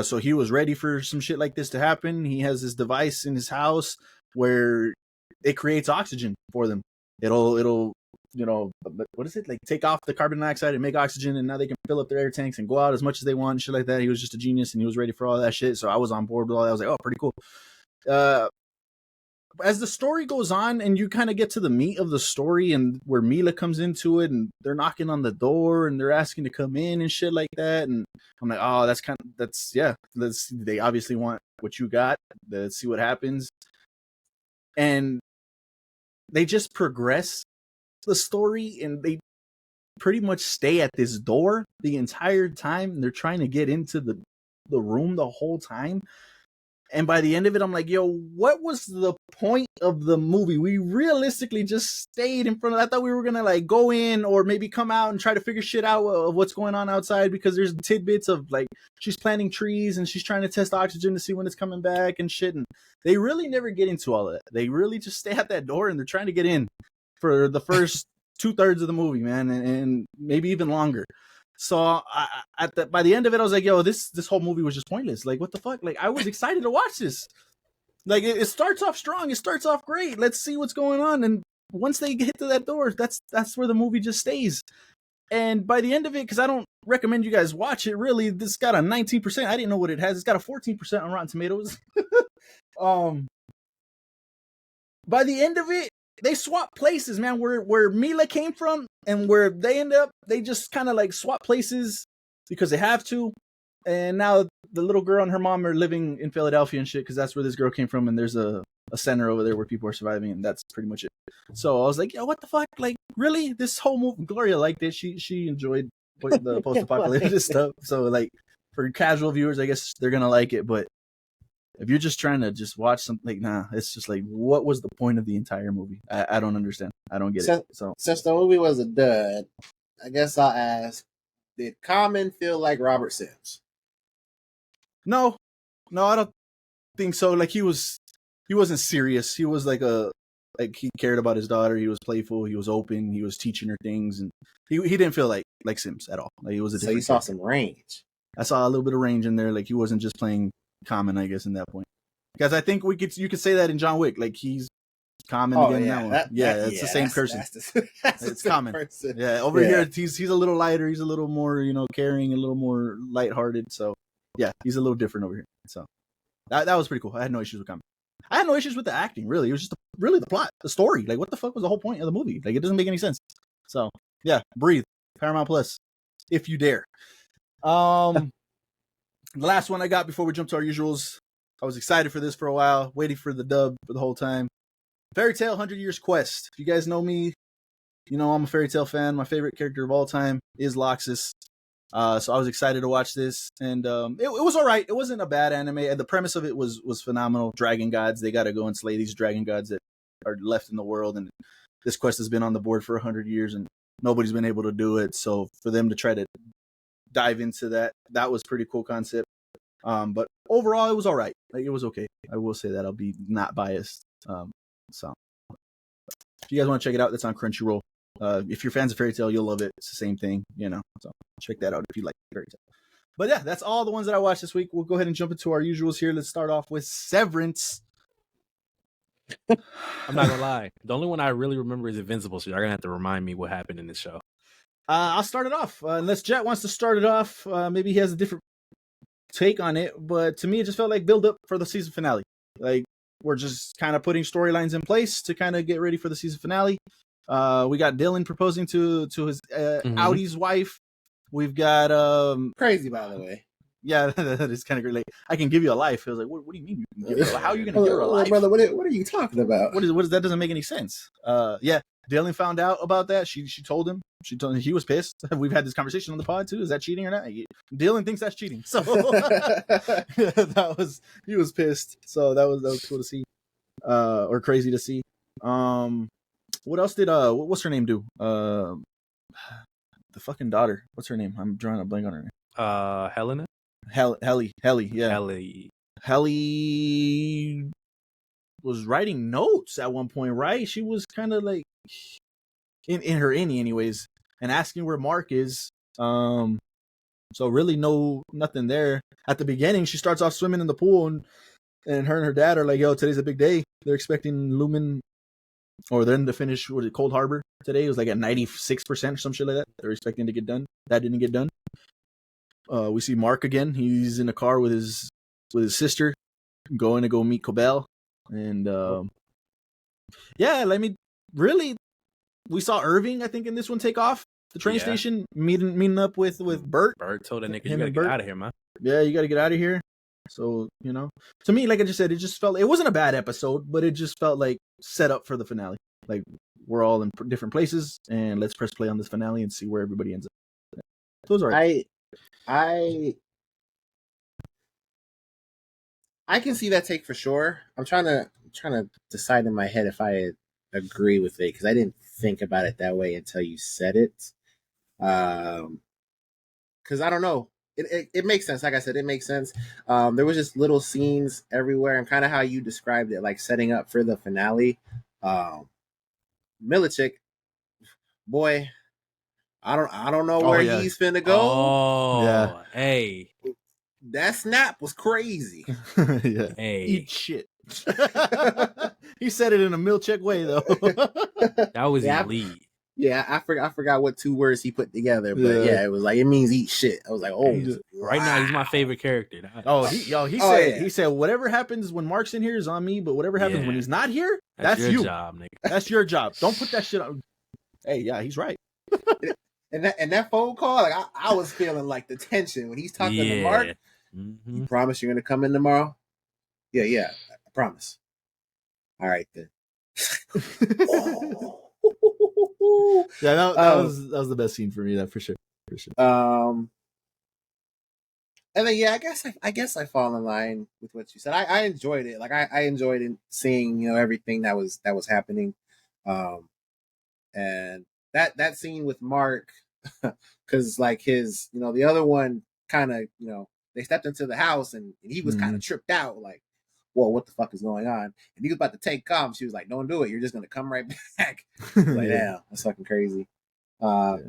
So he was ready for some shit like this to happen. He has this device in his house where it creates oxygen for them. It'll what is it, like take off the carbon dioxide and make oxygen, and now they can fill up their air tanks and go out as much as they want and shit like that. He was just a genius and he was ready for all that shit. So I was on board with all that. I was like, oh, pretty cool. As the story goes on and you kind of get to the meat of the story and where Mila comes into it and they're knocking on the door and they're asking to come in and shit like that. And I'm like, oh, they obviously want what you got. Let's see what happens. And they just progress the story and they pretty much stay at this door the entire time. And they're trying to get into the room the whole time. And by the end of it, I'm like, yo, what was the point of the movie? We realistically just stayed in front of, I thought we were going to like go in or maybe come out and try to figure shit out of what's going on outside, because there's tidbits of like, she's planting trees and she's trying to test oxygen to see when it's coming back and shit. And they really never get into all of that. They really just stay at that door and they're trying to get in for the first 2/3 of the movie, man. And maybe even longer. So by the end of it, I was like, yo, this whole movie was just pointless. Like, what the fuck? Like, I was excited to watch this. Like, it starts off strong. It starts off great. Let's see what's going on. And once they get to that door, that's where the movie just stays. And by the end of it, because I don't recommend you guys watch it, really, this got a 19%. I didn't know what it has. It's got a 14% on Rotten Tomatoes. By the end of it, they swap places, man. Where Mila came from and where they end up, they just kind of like swap places because they have to. And now the little girl and her mom are living in Philadelphia and shit, because that's where this girl came from. And there's a center over there where people are surviving, and that's pretty much it. So I was like, yo, what the fuck? Like, really? This whole movie, Gloria liked it. She enjoyed the post-apocalyptic stuff. So like, for casual viewers, I guess they're gonna like it. But if you're just trying to just watch something, like, nah, it's just like, what was the point of the entire movie? I don't understand. I don't get it. So since the movie was a dud, I guess I'll ask, did Common feel like Robert Sims? No, I don't think so. Like, he wasn't serious. He was like he cared about his daughter. He was playful. He was open. He was teaching her things, and he didn't feel like Sims at all. Like, it was a different. So you saw some range. I saw a little bit of range in there. Like, he wasn't just playing Common, I guess, in that point. Because I think you could say that in John Wick. Like, he's Common again in that one. It's the same person. It's Common. Person. Yeah, over here he's a little lighter. He's a little more, caring, a little more lighthearted. So yeah, he's a little different over here. So that was pretty cool. I had no issues with Common. I had no issues with the acting. Really, it was just really the plot, the story. Like, what the fuck was the whole point of the movie? Like, it doesn't make any sense. So yeah, Breathe, Paramount Plus, if you dare. The last one I got before we jump to our usuals. I was excited for this for a while, waiting for the dub for the whole time. Fairy Tail 100 Years Quest. If you guys know me, I'm a Fairy Tail fan. My favorite character of all time is Loxus. So I was excited to watch this, and it was all right. It wasn't a bad anime, and the premise of it was phenomenal. Dragon gods, they got to go and slay these dragon gods that are left in the world, and this quest has been on the board for 100 years, and nobody's been able to do it. So for them to try to dive into that was pretty cool concept. But overall, it was all right. Like, it was okay. I will say that. I'll be not biased. So if you guys want to check it out, that's on Crunchyroll. If you're fans of Fairy Tail, you'll love it. It's the same thing, So check that out if you like Fairy Tail. But yeah, that's all the ones that I watched this week. We'll go ahead and jump into our usuals here. Let's start off with Severance. I'm not gonna lie. The only one I really remember is Invincible, so you're gonna have to remind me what happened in this show. I'll start it off. Unless Jet wants to start it off. Maybe he has a different take on it. But to me, it just felt like build up for the season finale. Like, we're just kind of putting storylines in place to kind of get ready for the season finale. We got Dylan proposing to his Audie's wife. We've got Crazy, by the way. yeah, that is kind of great. Like, I can give you a life. I was like, what do you mean? You can give her, how are you going to give her a life? Brother, what are you talking about? What is that? Doesn't make any sense. Yeah, Dylan found out about that. She told him. She told him he was pissed. We've had this conversation on the pod too. Is that cheating or not? Dylan thinks that's cheating. So he was pissed. So that was cool to see, or crazy to see. What else did what's her name do? The fucking daughter. What's her name? I'm drawing a blank on her name. Helena? Helly, yeah. Helly was writing notes at one point, right? She was kind of like in her innie anyways, and asking where Mark is. So really nothing there. At the beginning, she starts off swimming in the pool, and her dad are like, yo, today's a big day. They're expecting Lumen or them to finish Cold Harbor today. It was like at 96% or some shit like that. They're expecting to get done. That didn't get done. We see Mark again. He's in a car with his sister, going to go meet Cobell. And yeah, I mean, really, we saw Irving, I think, in this one take off the train station, meeting up with Bert. Bert told that nigga, you gotta get out of here, man. Yeah, you gotta get out of here. So, to me, like I just said, it just felt, it wasn't a bad episode, but it just felt like set up for the finale. Like, we're all in different places, and let's press play on this finale and see where everybody ends up. Those are I can see that take for sure. I'm trying to decide in my head if I agree with it, because I didn't think about it that way until you said it. Because I don't know. It makes sense. Like I said, it makes sense. There was just little scenes everywhere, and kind of how you described it, like setting up for the finale. Milicic, boy, I don't know where he's finna go. Oh, yeah. Hey, that snap was crazy. Yeah. Hey. Eat shit. He said it in a Milchick way, though. That was elite. Yeah, I forgot what two words he put together, but yeah, it was like, it means eat shit. I was like, oh, right now he's my favorite character. He said whatever happens when Mark's in here is on me, but whatever happens when he's not here, that's your you. Job, nigga. That's your job. Don't put that shit on. Hey, yeah, he's right. And that phone call, like I was feeling like the tension when he's talking to Mark. Mm-hmm. You promise you're gonna come in tomorrow? Yeah, I promise. All right then. Yeah, that was the best scene for me. That for sure. And then I guess I fall in line with what you said. I enjoyed it. Like I enjoyed seeing everything that was happening. And that scene with Mark, because like his the other one kind of they stepped into the house and he was kind of tripped out, like, whoa, what the fuck is going on? And he was about to take calm. She was like, don't do it. You're just going to come right back. Like, damn, that's fucking crazy. But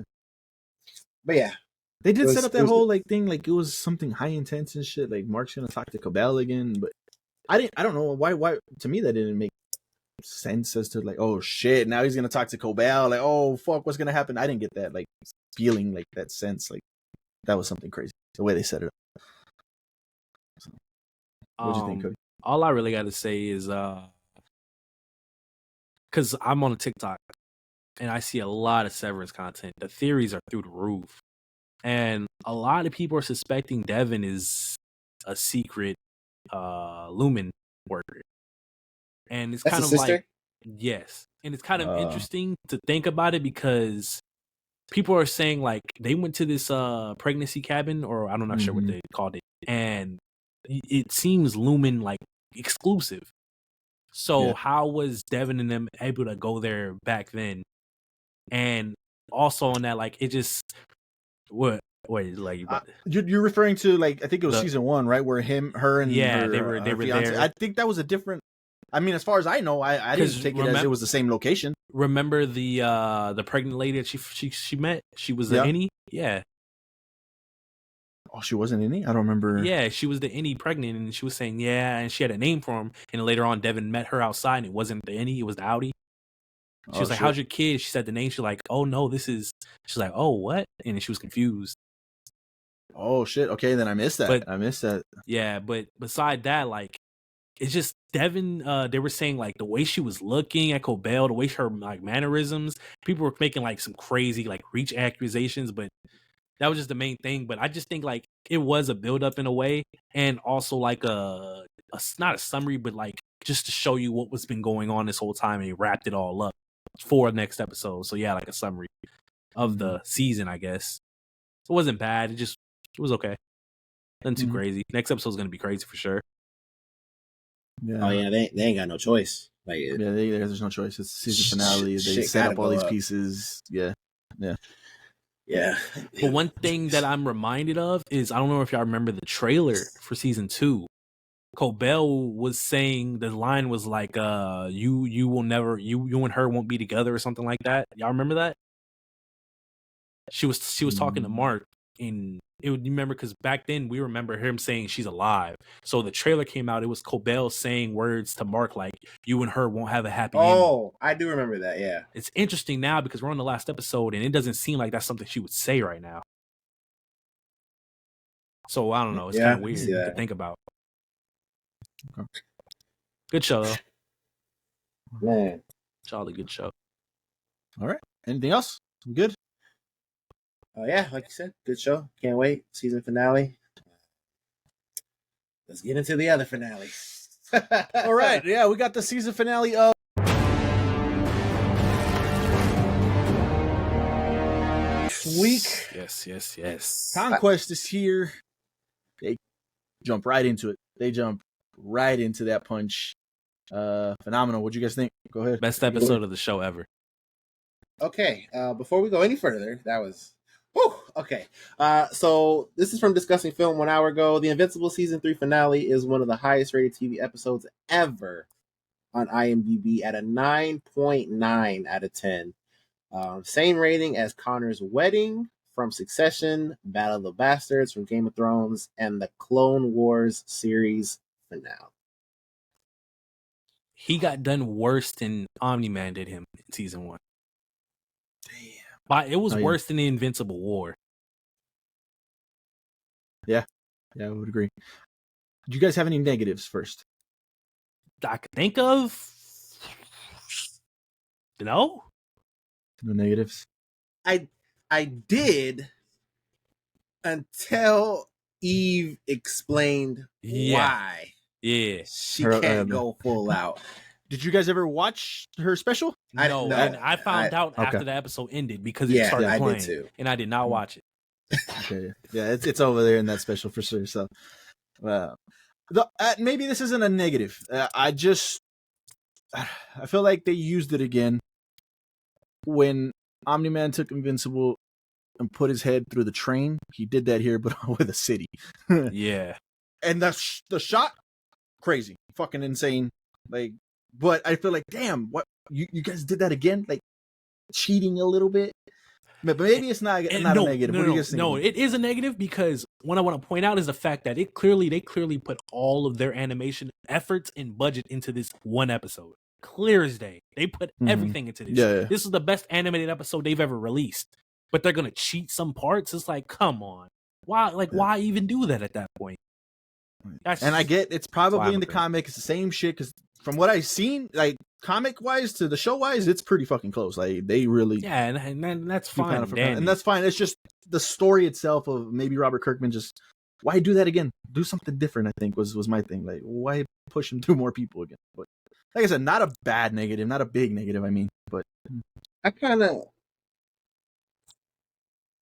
yeah. They did set up that whole like thing, like it was something high intense and shit. Like Mark's going to talk to Cobell again. But I don't know why to me that didn't make sense as to like, oh shit, now he's going to talk to Cobell. Like, oh fuck, what's going to happen? I didn't get that like feeling, like that sense. Like that was something crazy. The way they set it up. So, what do you think, Cody? All I really got to say is, because I'm on a TikTok and I see a lot of Severance content. The theories are through the roof. And a lot of people are suspecting Devin is a secret Lumen worker. And it's kind of like, yes. And it's kind of interesting to think about it because people are saying like they went to this pregnancy cabin, or I'm not sure what they called it. And it seems Lumen like exclusive. So how was Devin and them able to go there back then? And also on that, like it just you're referring to like I think it was season 1, right? Where her and her, they were fiance. there. I think that was a different. I mean, as far as I know, I didn't take it as it was the same location. Remember the pregnant lady that she met? She was a Henny? Yeah. Oh, she wasn't any. I don't remember. Yeah, she was the Innie pregnant, and she was saying yeah, and she had a name for him. And later on, Devin met her outside, and it wasn't the Innie, it was the Audi. She was like, shit. "How's your kid?" She said the name. She's like, "Oh no, this is." She's like, "Oh what?" And she was confused. Oh shit. Okay, then I missed that. But- I missed that. Yeah, but beside that, like, it's just Devin. They were saying like the way she was looking at Cobell, the way her like mannerisms. People were making like some crazy like reach accusations, but that was just the main thing. But I just think like it was a build up in a way, and also like a not a summary, but like just to show you what was been going on this whole time, and he wrapped it all up for the next episode. So yeah, like a summary of the season, I guess. It wasn't bad. It was okay. Nothing too Mhm. crazy. Next episode's gonna be crazy for sure. Yeah. Oh yeah, they ain't got no choice. Like, Yeah, there's no choice. It's the season Shit- finale. They shit set gotta up all go these up. pieces. Yeah. yeah. But one thing that I'm reminded of is I don't know if y'all remember the trailer for season 2. Cobell was saying the line was like, you will never you and her won't be together or something like that. Y'all remember that? She was talking to Mark, and you remember because back then we remember him saying she's alive. So the trailer came out, it was Cobell saying words to Mark like, you and her won't have a happy ending. Oh, I do remember that. Yeah. It's interesting now because we're on the last episode and it doesn't seem like that's something she would say right now. So I don't know. It's Yeah, kind of I weird see to that. think about. Okay. Good show though. Man. Jolly good show. All right. Anything else? We good? Oh yeah, like you said, good show. Can't wait. Season finale. Let's get into the other finale. All right. Yeah, we got the season finale of week. Yes. Conquest is here. They jump right into it. They jump right into that punch. Phenomenal. What'd you guys think? Go ahead. Best episode of the show ever. Okay, before we go any further, that was okay. So this is from Discussing Film 1 hour ago. The Invincible season 3 finale is one of the highest rated TV episodes ever on IMDb at a 9.9 out of 10. Same rating as Connor's Wedding from Succession, Battle of the Bastards from Game of Thrones, and the Clone Wars series finale. He got done worse than Omni-Man did him in season 1. But it was Oh, yeah. worse than the Invincible War. Yeah, I would agree. Do you guys have any negatives first? I could think of. No? No negatives. I did until Eve explained why Yeah. she Her- can't go full out. Did you guys ever watch her special? I- No, no, and I found out okay. after the episode ended because it Yeah, started I playing, did too. and I did not watch it. Okay, yeah, it's over there in that special for sure. So, maybe this isn't a negative. I feel like they used it again when Omni-Man took Invincible and put his head through the train. He did that here, but with a city. Yeah. And the shot, crazy, fucking insane. Like, but I feel like, damn, what you guys did that again? Like, cheating a little bit. But maybe it's not a negative. What do you guys think? No, it is a negative because what I want to point out is the fact that they clearly put all of their animation efforts and budget into this one episode. Clear as day. They put Mhm. everything into this. Yeah. This is the best animated episode they've ever released. But they're gonna cheat some parts. It's like, come on. Why why even do that at that point? And I get it's probably in the Flammable. comic. It's the same shit because from what I've seen, like comic wise to the show wise, it's pretty fucking close. Like they really Yeah, and that's do fine. and that's fine. It's just the story itself of maybe Robert Kirkman just why do that again? Do something different. I think was my thing. Like why push him through more people again? But like I said, not a bad negative, not a big negative. I mean, but I kind of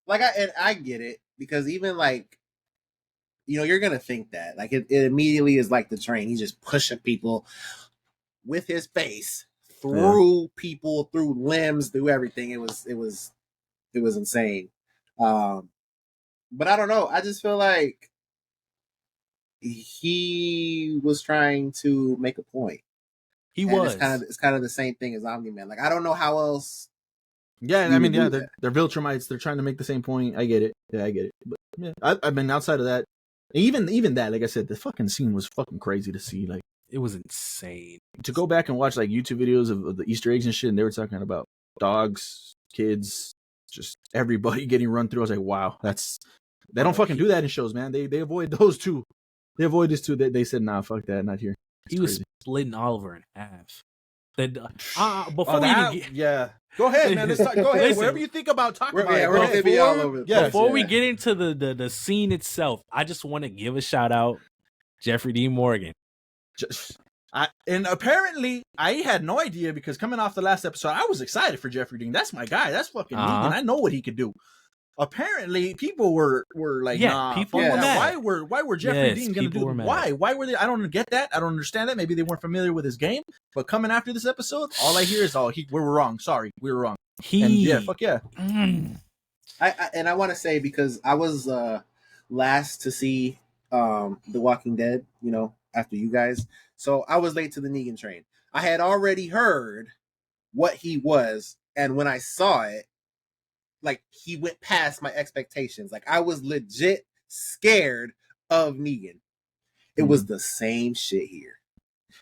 like I get it because even like you're gonna think that like it immediately is like the train. He's just pushing people with his face through people, through limbs, through everything. It was insane. But I don't know. I just feel like he was trying to make a point. He And was. It's kind of the same thing as Omni-Man. Like I don't know how else Yeah, You I mean, would yeah, do they're Viltrumites. They're trying to make the same point. I get it. Yeah, I get it. But yeah, I mean, outside of that, even that, like I said, the fucking scene was fucking crazy to see. Like It was insane. to go back and watch like YouTube videos of the Easter eggs and shit, and they were talking about dogs, kids, just everybody getting run through. I was like, wow, they don't fucking do that in shows, man. They avoid those two. They avoid this too. They said, nah, fuck that, not here. He was crazy. splitting Oliver in half. That before Oh, we that, even get, yeah. Go ahead, man. Let's talk, go ahead. Listen, Whatever you think about talking about it. We're Bro. gonna be all over the place. before we get into the scene itself, I just want to give a shout out Jeffrey Dean Morgan. And apparently, I had no idea because coming off the last episode, I was excited for Jeffrey Dean. That's my guy. That's fucking Negan. I know what he could do. Apparently, people were like, Yeah, nah, people fuck were that. mad. Why were Jeffrey Yes, Dean gonna people do were mad. why were they? I don't get that. I don't understand that. Maybe they weren't familiar with his game. But coming after this episode, all I hear is, we were wrong. Sorry, we were wrong. And yeah, fuck yeah. I want to say, because I was last to see The Walking Dead, after you guys, so I was late to the Negan train. I had already heard what he was, and when I saw it, like, he went past my expectations. Like, I was legit scared of Negan. It was the same shit here.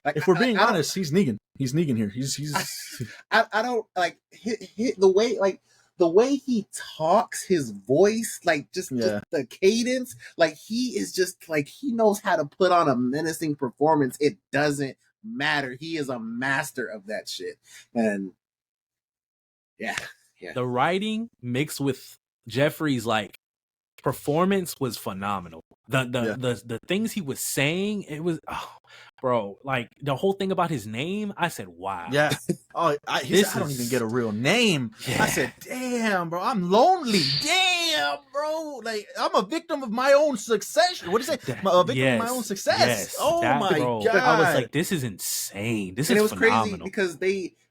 Like, If we're being honest, he's Negan. He's Negan here. He's. I don't like hit the way he talks, his voice, like just the cadence, like he is just like, he knows how to put on a menacing performance. It doesn't matter. He is a master of that shit. And yeah. The writing mixed with Jeffrey's like performance was phenomenal. The things he was saying, it was bro, like the whole thing about his name, I said, wow. Yeah. Oh, I don't even get a real name. Yeah. I said, damn, bro, I'm lonely. Damn, bro. Like, I'm a victim of my own success. What is it? A victim of my own success. Yes, oh my God. I was like, this is insane. This and is it was phenomenal. crazy because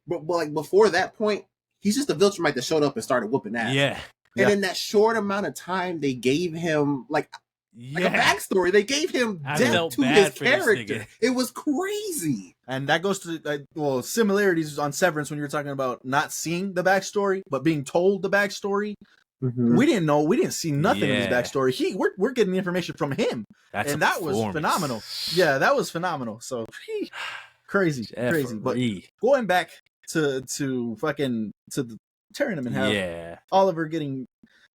but like before that point, he's just a Viltrumite that showed up and started whooping ass. Yeah. And in that short amount of time, they gave him like a backstory. They gave him depth to his character. It was crazy. And that goes to similarities on Severance when you were talking about not seeing the backstory, but being told the backstory. Mm-hmm. We didn't know. We didn't see nothing of his backstory. We're getting the information from him. That was phenomenal. Yeah, that was phenomenal. So crazy. But going back to fucking to the tearing him in half. Oliver getting.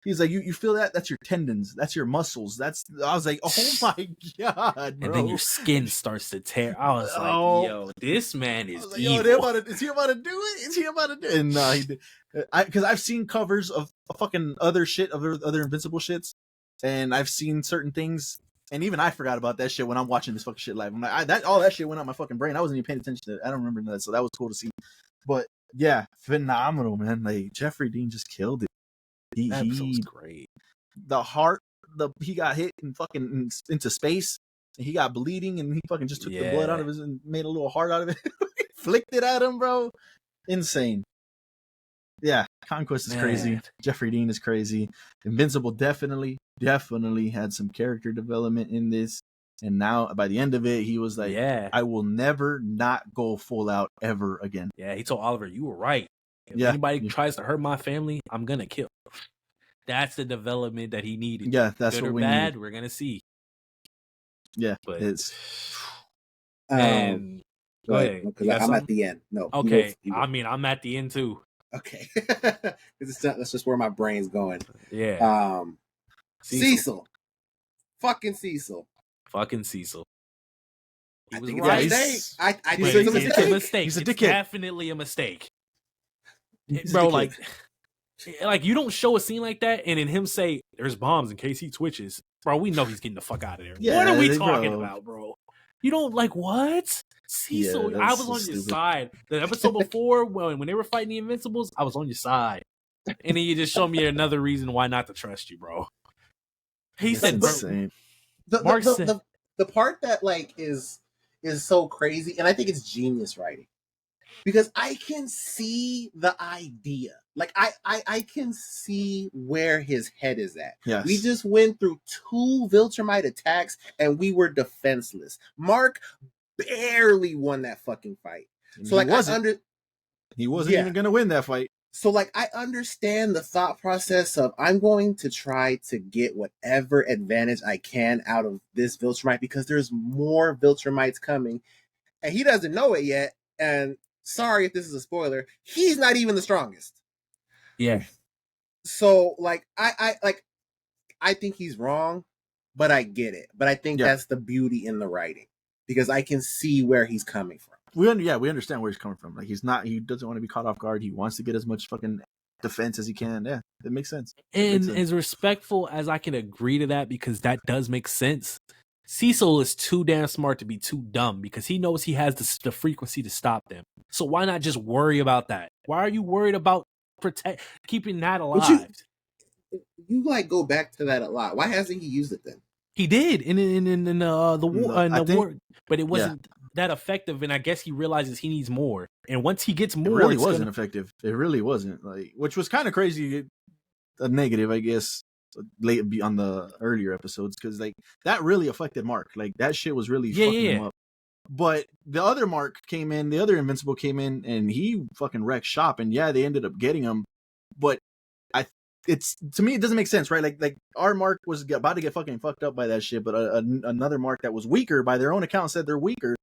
He's like, you feel that? That's your tendons. That's your muscles. I was like, oh my God, bro. And then your skin starts to tear. I was like, yo, this man is like, evil. Is he about to do it? Is he about to do it? And he did. Because I've seen covers of fucking other shit, of other Invincible shits, and I've seen certain things, and even I forgot about that shit when I'm watching this fucking shit live. I'm like, all that shit went out my fucking brain. I wasn't even paying attention to it. I don't remember that, so that was cool to see. But yeah, phenomenal, man. Like, Jeffrey Dean just killed it. That was great. The heart, he got hit and fucking into space, and he got bleeding, and he fucking just took the blood out of his and made a little heart out of it, flicked it at him, bro. Insane. Yeah, Conquest is crazy. Jeffrey Dean is crazy. Invincible definitely had some character development in this, and now by the end of it, he was like, I will never not go full out ever again. Yeah, he told Oliver, you were right. If anybody tries to hurt my family, I'm gonna kill. That's the development that he needed. Yeah, that's good what or we bad, need. we're gonna see. Yeah, but it's. And go ahead. Because I'm at the end. No. Okay. I mean, I'm at the end too. Okay. That's just where my brain's going. Yeah. Cecil. Fucking Cecil. He was right. I think it's a mistake. He's a dickhead. Definitely a mistake. Bro, like you don't show a scene like that and then him say there's bombs in case he twitches. Bro, we know he's getting the fuck out of there. Yeah, what are we talking about, bro? You don't like what? Cecil, I was on your side. The episode before when they were fighting the Invincibles, I was on your side. And then you just show me another reason why not to trust you, bro. He said, insane. The part that like is so crazy, and I think it's genius writing. Because I can see the idea. Like, I can see where his head is at. Yes. We just went through 2 Viltrumite attacks, and we were defenseless. Mark barely won that fucking fight. So, like, he wasn't even going to win that fight. So like I understand the thought process of I'm going to try to get whatever advantage I can out of this Viltrumite because there's more Viltrumites coming, and he doesn't know it yet. And sorry if this is a spoiler, he's not even the strongest. Yeah. So like I think he's wrong, but I get it. But I think that's the beauty in the writing because I can see where he's coming from. We understand where he's coming from. Like he doesn't want to be caught off guard. He wants to get as much fucking defense as he can. Yeah, it makes sense. And as respectful as I can agree to that, because that does make sense, Cecil is too damn smart to be too dumb because he knows he has the frequency to stop them. So why not just worry about that? Why are you worried about keeping that alive? You like go back to that a lot. Why hasn't he used it then? He did in the war, but it wasn't that effective. And I guess he realizes he needs more. And once he gets more, it really wasn't effective. It really wasn't. Like, which was kind of crazy. A negative, I guess, late on the earlier episodes because like that really affected Mark. Like that shit was really fucking him up. But the other Mark came in, the other Invincible came in, and he fucking wrecked shop. And yeah, they ended up getting him, but it's to me it doesn't make sense, right? Like our Mark was about to get fucking fucked up by that shit, but another Mark that was weaker by their own account said they're weaker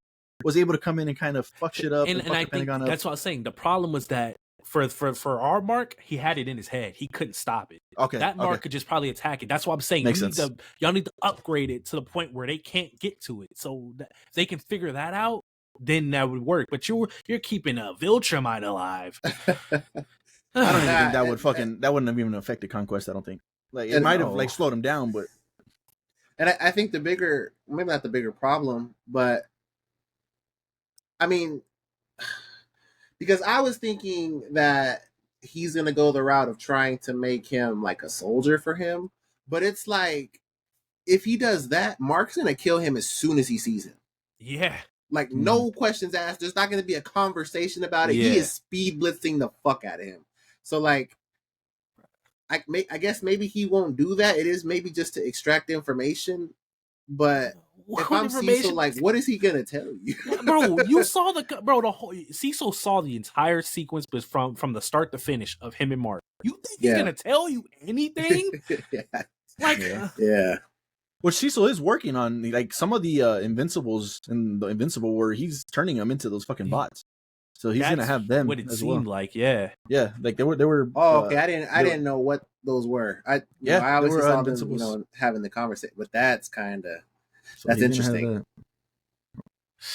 was able to come in and kind of fuck shit up. And I think that's what I was saying. The problem was that for our Mark, he had it in his head. He couldn't stop it. Okay, that Mark could just probably attack it. That's why I'm saying y'all need to upgrade it to the point where they can't get to it. So if they can figure that out, then that would work. But you're keeping a Viltrumite alive. I don't even think that wouldn't have even affected Conquest. I don't think it might have like slowed him down, but I think maybe not the bigger problem, but I mean, because I was thinking that he's gonna go the route of trying to make him like a soldier for him, but it's like if he does that, Mark's gonna kill him as soon as he sees him. Yeah. Like no questions asked. There's not gonna be a conversation about it. Yeah. He is speed blitzing the fuck out of him. So like, I guess maybe he won't do that. It is maybe just to extract information. But if I'm Cecil, like, what is he gonna tell you, bro? You saw the whole Cecil saw the entire sequence, but from the start to finish of him and Mark. You think he's gonna tell you anything? Yeah. Which Cecil is working on, like some of the Invincibles in the Invincible, where he's turning them into those fucking bots. So he's gonna have them. What it seemed like, yeah, like they were. Oh, okay. I didn't know what those were. I obviously saw them, having the conversation, but that's kind of that's interesting.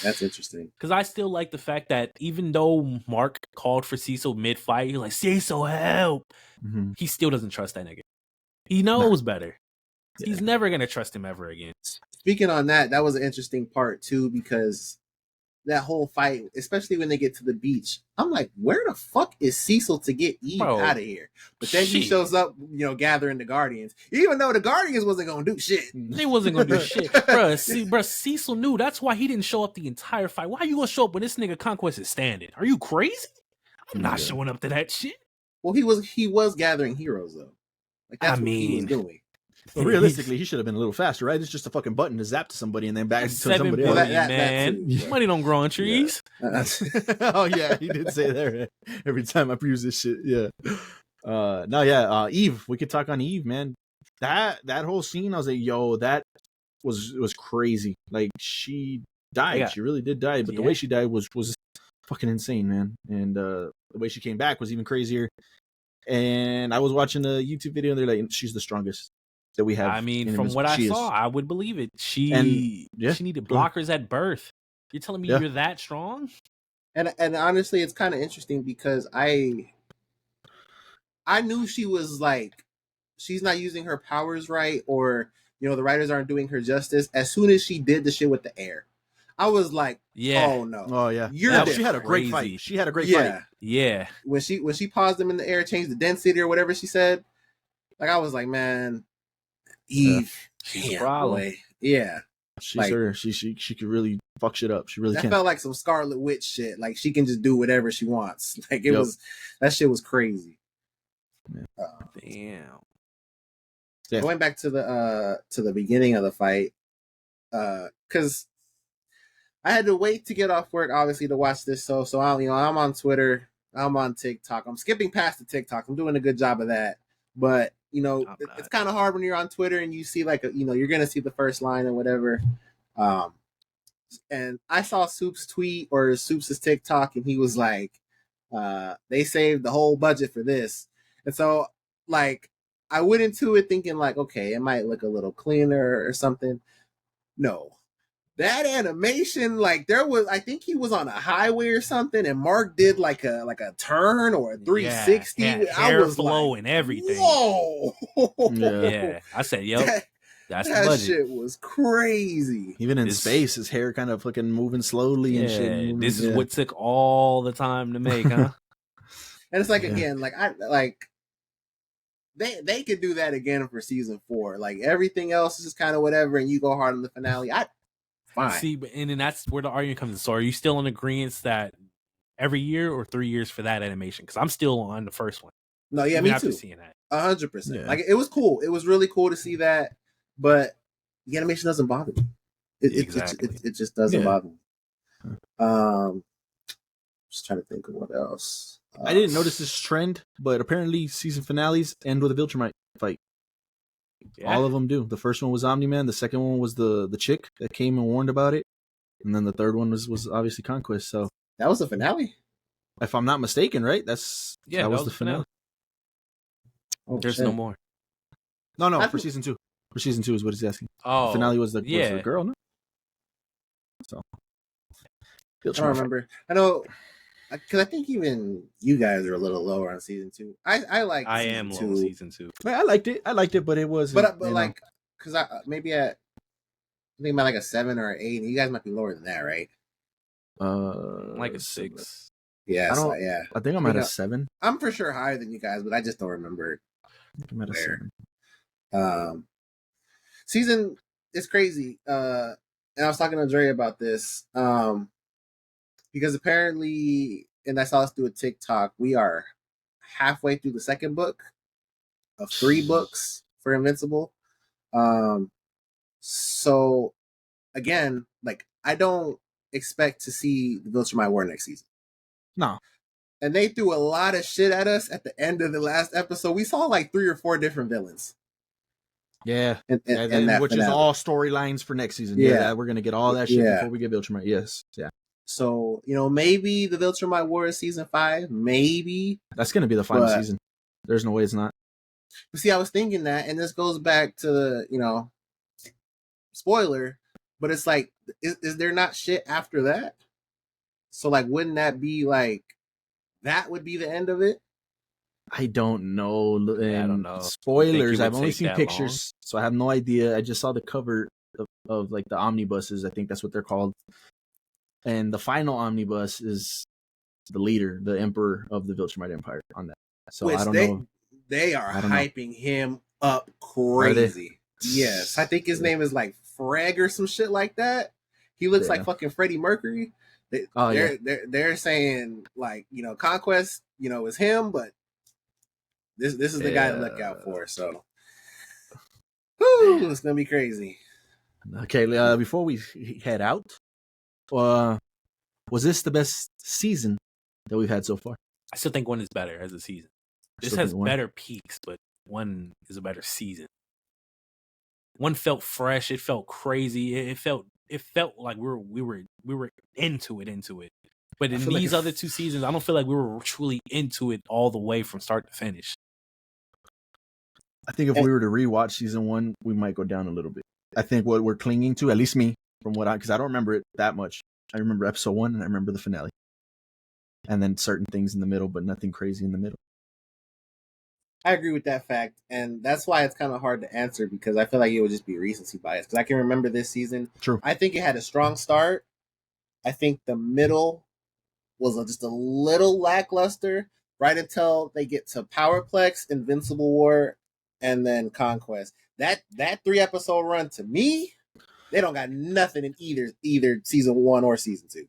That's interesting because I still like the fact that even though Mark called for Cecil mid-fight, he's like, "Cecil, help!" Mm-hmm. He still doesn't trust that nigga. He knows better. Yeah. He's never gonna trust him ever again. Speaking on that was an interesting part too because that whole fight, especially when they get to the beach, I'm like, where the fuck is Cecil to get Eve out of here? But then he shows up, gathering the Guardians, even though the Guardians wasn't gonna do shit. They wasn't gonna do shit, bro. Cecil knew. That's why he didn't show up the entire fight. Why you gonna show up when this nigga Conquest is standing? Are you crazy? I'm not showing up to that shit. Well, he was gathering heroes though. Like that's what he was doing. But realistically, he should have been a little faster, right? It's just a fucking button to zap to somebody and then back to somebody else. Man, money don't grow on trees. Yeah. Oh yeah, he did say that every time I use this shit. Yeah. Eve. We could talk on Eve, man. That whole scene, I was like, yo, that was crazy. Like she died. Yeah. She really did die, but the way she died was fucking insane, man. And the way she came back was even crazier. And I was watching a YouTube video and they're like, she's the strongest that we have. I mean, from what I saw, I would believe it. She needed blockers at birth. You're telling me you're that strong? And honestly, it's kind of interesting because I knew she was like, she's not using her powers right, or the writers aren't doing her justice. As soon as she did the shit with the air, I was like, oh no, oh yeah, she had a great fight. She had a great fight. Yeah. When she paused them in the air, changed the density or whatever she said, like I was like, man. Eve, she's a problem. Yeah, she's her. She could really fuck shit up. She really can. That felt like some Scarlet Witch shit. Like she can just do whatever she wants. Like it was, that shit was crazy. Damn. Going back to the beginning of the fight, because I had to wait to get off work, obviously, to watch this. So I'm on Twitter I'm on TikTok. I'm skipping past the TikTok. I'm doing a good job of that. But I'm it's not. kind of hard when you're on Twitter and you see like you're gonna see the first line or whatever. Um, and I saw Soup's tweet or Soup's TikTok, and he was like, they saved the whole budget for this. And so, like, I went into it thinking, like, okay, it might look a little cleaner or something. No. That animation, like, I think he was on a highway or something, and Mark did like a turn or a 360. Yeah, I hair was flow like, and everything. whoa. Yeah, I said, yep, that's the That budget. shit was crazy. Even in This- space, his hair kind of fucking moving slowly and shit. Yeah, moving- this is yeah. what took all the time to make, huh? And it's like, Yeah. again, like they could do that again for season 4. Like, everything else is just kind of whatever, and you go hard on the finale. Fine. See, and then that's where the argument comes in. So, are you still in agreement that every year or 3 years for that animation? Because I'm still on the first one. No, yeah, Even me after too. seeing that. 100%. Yeah. Like, it was cool. It was really cool to see that, but the animation doesn't bother me. Exactly. It just doesn't Yeah. bother me. Just trying to think of what else. I didn't notice this trend, but apparently season finales end with a Viltrumite fight. Yeah. All of them do. The first one was Omni-Man. The second one was the chick that came and warned about it. And then the third one was obviously Conquest. So That was the finale. if I'm not mistaken, right? That was the finale. Oh, There's shit. no more. No, I for thought- season 2. For season 2 is what he's asking. Oh, The finale was the girl, no? So I don't remember. I know, because I think even you guys are a little lower on season 2. I like. I am low on season 2. I liked it, but it was. but like, because I maybe I think about like a 7 or an 8. And you guys might be lower than that, right? Like a 6. Yeah, I so, don't- yeah. I think I'm at Yeah. a 7. I'm for sure higher than you guys, but I just don't remember. I think I'm at a Where? 7. Season is crazy. And I was talking to Dre about this. Because apparently, and I saw us do a TikTok, we are halfway through the second book of 3 books for Invincible. So again, like, I don't expect to see the Viltrumite War next season. No. And they threw a lot of shit at us at the end of the last episode. We saw like 3 or 4 different villains. Yeah. In And that which is finale. all storylines for next season. Yeah. Yeah, we're gonna get all that shit Yeah. before we get Viltrumite. Yes. Yeah. So, maybe the Viltrumite War is season 5. Maybe. That's gonna be the final But- season. There's no way it's not. But see, I was thinking that, and this goes back to the, spoiler, but it's like, is there not shit after that? So, like, wouldn't that be like, that would be the end of it? I don't know. And Yeah, I don't know. Spoilers. would I've only take seen that pictures, so I have no idea. I just saw the cover of like the omnibuses. I think that's what they're called. And the final omnibus is the leader, the emperor of the Viltrumite Empire on that. So Which I don't they, know. They are I don't know. hyping him up Are they? crazy. Yes. I think his name is like Freg or some shit like that. He looks Yeah. like fucking Freddie Mercury. Oh, yeah. They're saying like, Conquest, is him, but this is the guy to look out for. So, whew, it's gonna be crazy. Okay, before we head out, was this the best season that we've had so far? I still think 1 is better as a season. This Still has think 1? better peaks, but 1 is a better season. 1 felt fresh. It felt crazy. It felt like we were into it. But in feel like these other 2 seasons, I don't feel like we were truly into it all the way from start to finish. I think if we were to rewatch season 1, we might go down a little bit. I think what we're clinging to, at least me, because I don't remember it that much. I remember episode 1 and I remember the finale. And then certain things in the middle, but nothing crazy in the middle. I agree with that fact, and that's why it's kind of hard to answer because I feel like it would just be recency bias. Because I can remember this season. True. I think it had a strong start. I think the middle was just a little lackluster right until they get to Powerplex, Invincible War, and then Conquest. That 3-episode run, to me, they don't got nothing in either season 1 or season 2.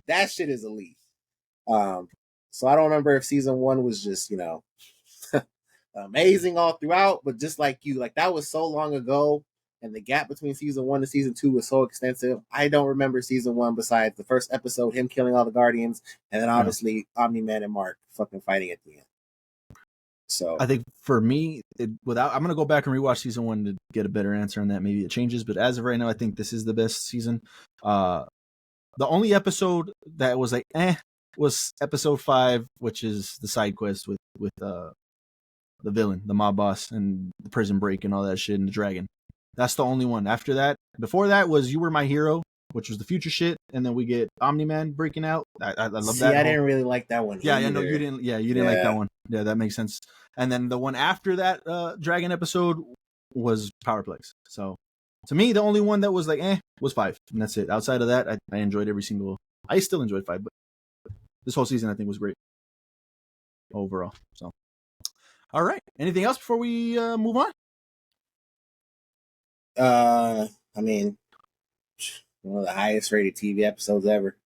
That shit is elite. So I don't remember if season 1 was just amazing all throughout, but just like you, like, that was so long ago. and the gap between season 1 and season 2 was so extensive. I don't remember season 1 besides the first episode, him killing all the Guardians, and then obviously Omni-Man and Mark fucking fighting at the end. So I think for me, I'm gonna go back and rewatch season 1 to get a better answer on that. Maybe it changes, but as of right now, I think this is the best season. The only episode that was like was episode 5, which is the side quest with the villain, the mob boss, and the prison break and all that shit, and the dragon. That's the only one. After that, before that was You Were My Hero, which was the future shit, and then we get Omni-Man breaking out. I love that. I didn't really like that one. Yeah, no, you didn't. Yeah, you didn't like that one. Yeah, that makes sense. And then the one after that dragon episode was Powerplex. So to me, the only one that was like was 5, and that's it. Outside of that, I enjoyed every single. I still enjoyed 5, but this whole season I think was great overall. So, all right. Anything else before we move on? I mean, one of the highest rated TV episodes ever.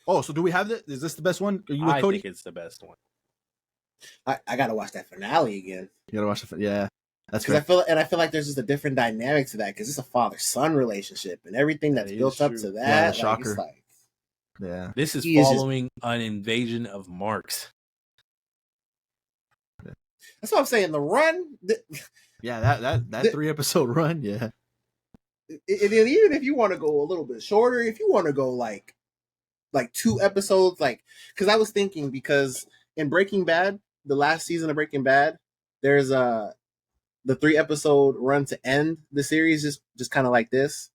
Oh, so do we have that? Is this the best one? Are you with I Cody? think it's the best one. I gotta watch that finale again. You gotta watch the. Yeah, that's Because good. I feel like there's just a different dynamic to that because it's a father-son relationship and everything that's That is built up true. to Yeah, that. the shocker. It's like, Yeah. This is He is just- following an invasion of Marks. that's what I'm saying. The run, Yeah, that 3-episode run. Yeah. and even if you want to go a little bit shorter, if you want to go like 2 episodes, like because I was thinking because in Breaking Bad, the last season of Breaking Bad, there's the 3-episode run to end the series, just kind of like this.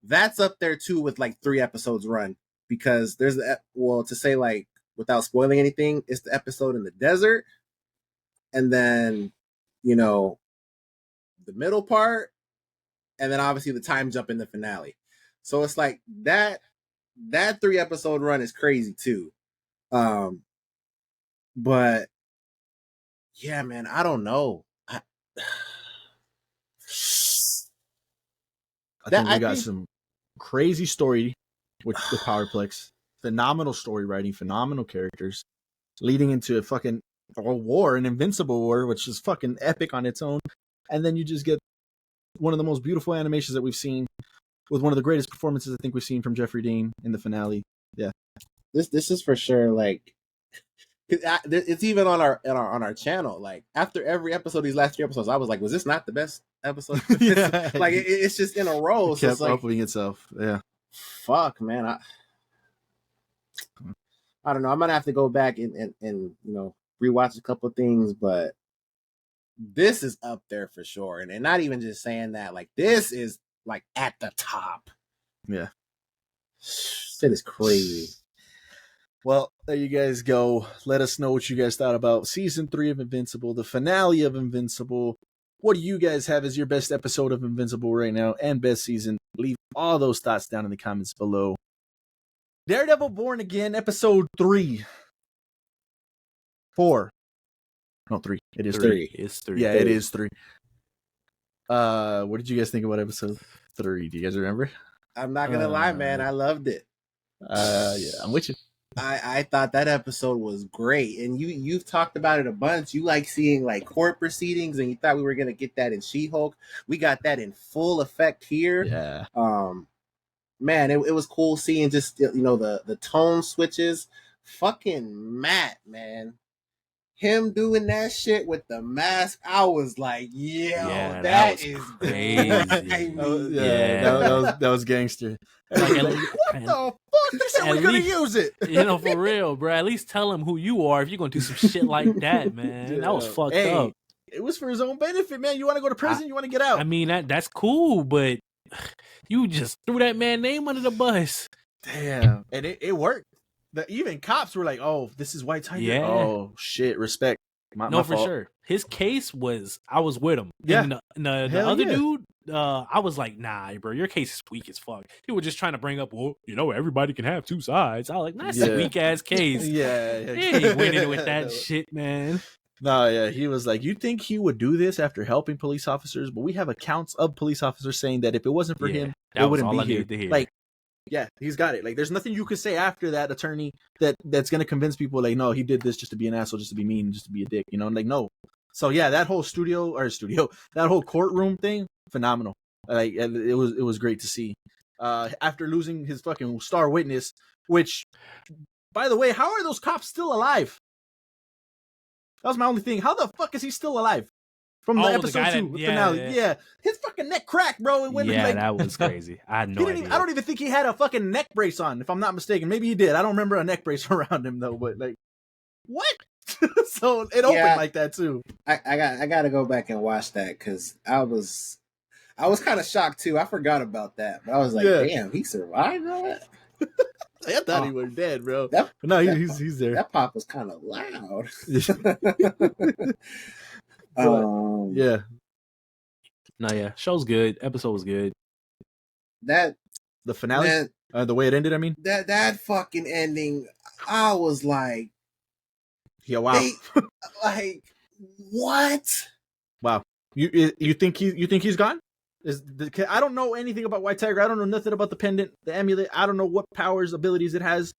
That's up there too with like 3 episodes run because there's to say like without spoiling anything, it's the episode in the desert, and then the middle part, and then obviously the time jump in the finale. So it's like that 3-episode run is crazy too. But yeah, man, I don't know. I think we got some crazy story with Powerplex. Phenomenal story writing, phenomenal characters, leading into a war, an invincible war, which is fucking epic on its own. And then you just get one of the most beautiful animations that we've seen, with one of the greatest performances I think we've seen from Jeffrey Dean in the finale. Yeah, this is for sure. Like, it's even on our channel. Like after every episode, these last 3 episodes, I was like, was this not the best episode? Yeah. Like it's just in a row. It So kept it's like, opening itself. Yeah. fuck, man. I don't know. I'm gonna have to go back and rewatch a couple of things, but this is up there for sure. And not even just saying that, like this is like at the top. Yeah. Shit is crazy. Well, there you guys go. Let us know what you guys thought about season 3 of Invincible, the finale of Invincible. What do you guys have as your best episode of Invincible right now and best season? Leave all those thoughts down in the comments below. Daredevil Born Again, episode 3. 4. No, 3. It is 3. It's 3. Yeah, it is 3. What did you guys think about episode 3? Do you guys remember? I'm not gonna lie, man. I loved it. Yeah, I'm with you. I thought that episode was great, and you've talked about it a bunch. You like seeing like court proceedings, and you thought we were gonna get that in She-Hulk. We got that in full effect here. Yeah. Man, it was cool seeing just the tone switches. Fucking Matt, man, him doing that shit with the mask, I was like, Yeah, that was is crazy. That was gangster. Like, Like, at what le- the fuck? You said at we're gonna least- use it. For real, bro. At least tell him who you are if you're gonna do some shit like that, man. That was fucked Hey, up. It was for his own benefit, man. You want to go to prison? You want to get out? I mean, that's cool, but you just threw that man name under the bus. Damn. And it worked. Even cops were like, "Oh, this is White Tiger." Yeah. Oh shit! Respect. No, for sure. His case was, I was with him. Yeah. And the Hell other yeah. dude, I was like, nah, bro, your case is weak as fuck. He was just trying to bring up, well, everybody can have 2 sides. I was like, that's Yeah. a weak ass case. Yeah. He ain't winning with that shit, man. No, yeah, he was like, you think he would do this after helping police officers? But we have accounts of police officers saying that if it wasn't for Yeah, him, that it was wouldn't all be I here. needed to hear. Like, yeah, he's got it. Like, there's nothing you could say after that attorney that's gonna convince people like, no, he did this just to be an asshole, just to be mean, just to be a dick, Like, no. So yeah, that whole that whole courtroom thing phenomenal. Like it was great to see. After losing his fucking star witness, which, by the way, how are those cops still alive? That was my only thing. How the fuck is he still alive? From the episode 2 finale. Yeah. His fucking neck cracked, bro. It went that was crazy. I had no idea. I don't even think he had a fucking neck brace on, if I'm not mistaken. Maybe he did. I don't remember a neck brace around him though, but like, what? So it opened like that too. I got to go back and watch that because I was kind of shocked too. I forgot about that, but I was like, damn, he survived that. I thought he was dead, bro. But no, he's there. That pop was kind of loud. Yeah. No, yeah. Show's good. Episode was good. The finale, man, the way it ended. I mean, that fucking ending. I was like, yeah, wow. Like, what? Wow. You think he's gone? I don't know anything about White Tiger. I don't know nothing about the pendant, the amulet. I don't know what powers, abilities it has.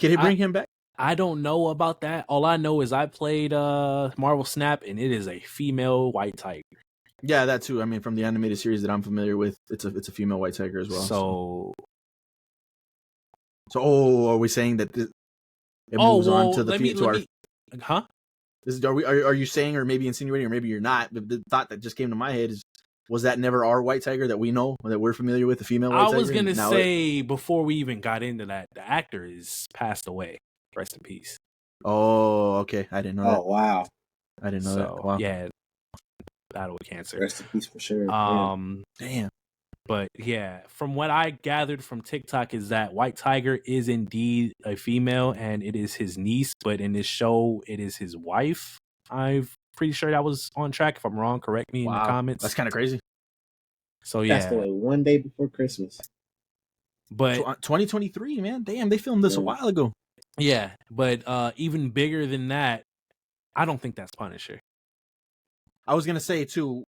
Can he bring him back? I don't know about that. All I know is I played Marvel Snap, and it is a female White Tiger. Yeah, that too. I mean, from the animated series that I'm familiar with, it's a female White Tiger as well. So are we saying that it moves on to the huh? Are you saying, or maybe insinuating, or maybe you're not? The thought that just came to my head was that never our White Tiger that we know, that we're familiar with, the female White Tiger? I was gonna say before we even got into that, the actor is passed away. Rest in peace. Oh, okay. I didn't know that. Oh, wow. I didn't know that. Wow. Yeah, battle with cancer. Rest in peace for sure. Damn. But yeah, from what I gathered from TikTok is that White Tiger is indeed a female and it is his niece, but in this show, it is his wife. I'm pretty sure that was on track. If I'm wrong, correct me in the comments. That's kind of crazy. So yeah. That's the way, one day before Christmas. But 2023, man. Damn, they filmed this a while ago. Yeah, but even bigger than that, I don't think that's Punisher. I was going to say too,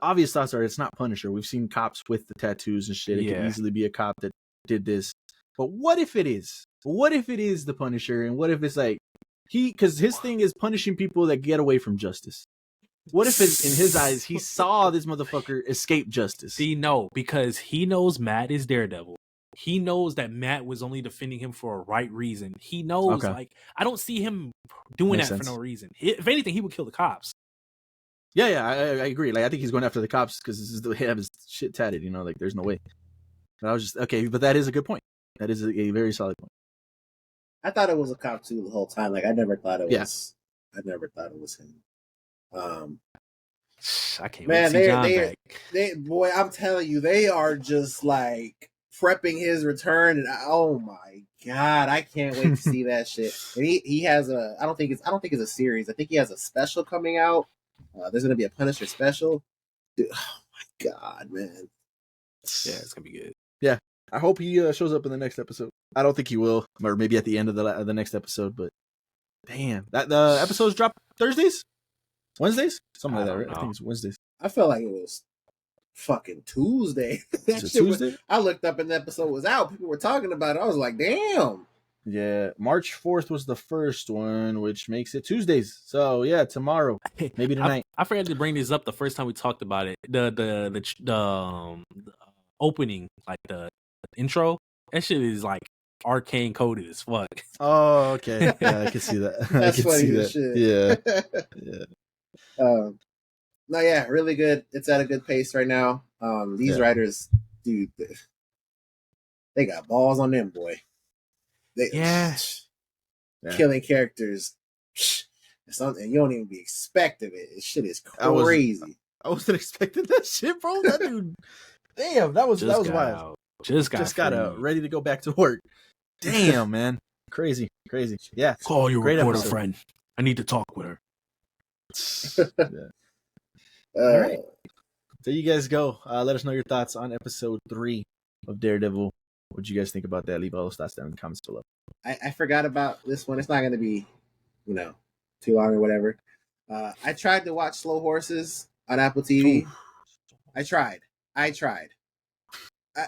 obvious thoughts are it's not Punisher. We've seen cops with the tattoos and shit. It could easily be a cop that did this. But what if it is? What if it is the Punisher? And what if it's like because his thing is punishing people that get away from justice. What if in his eyes he saw this motherfucker escape justice? See, no, because he knows Matt is Daredevil. He knows that Matt was only defending him for a right reason. He knows, like, I don't see him doing for no reason. If anything, he would kill the cops. Yeah, I agree. Like, I think he's going after the cops because this is the way have his shit tatted. You know, like, there's no way. But I was just but that is a good point. That is a very solid point. I thought it was a cop too the whole time. Like, I never thought it was. I never thought it was him. I can't wait to see John back. Boy, I'm telling you, they are just like prepping his return, and oh my god, I can't wait to see that shit. And he has I don't think it's a series. I think he has a special coming out. There's gonna be a Punisher special. Dude, oh my god, man. Yeah, it's gonna be good. Yeah, I hope he shows up in the next episode. I don't think he will, or maybe at the end of the next episode. But damn, that the episodes drop Thursdays, Wednesdays, something like that. Right? I think it's Wednesdays. I felt like it was fucking Tuesday. Tuesday? I looked up and the episode was out. People were talking about it. I was like, damn. Yeah, March 4th was the first one, which makes it Tuesdays. So yeah, tomorrow, maybe tonight. I forgot to bring this up the first time we talked about it. The opening, like the intro, that shit is like arcane coded as fuck. Oh, okay. Yeah, I can see that. That's I can funny see as that. shit. Yeah. No, yeah, really good. It's at a good pace right now. These writers, dude, they got balls on them, boy. Killing characters. Something you don't even be expecting it. This shit is crazy. I wasn't expecting that shit, bro. That dude, damn, that was wild. Out. Just got out, ready to go back to work. Damn, man, crazy. Yeah, call your reporter friend. I need to talk with her. All right, there you guys go. Let us know your thoughts on episode 3 of Daredevil. What do you guys think about that? Leave all those thoughts down in the comments below. I forgot about this one. It's not going to be, too long or whatever. I tried to watch Slow Horses on Apple TV. Ooh. I tried.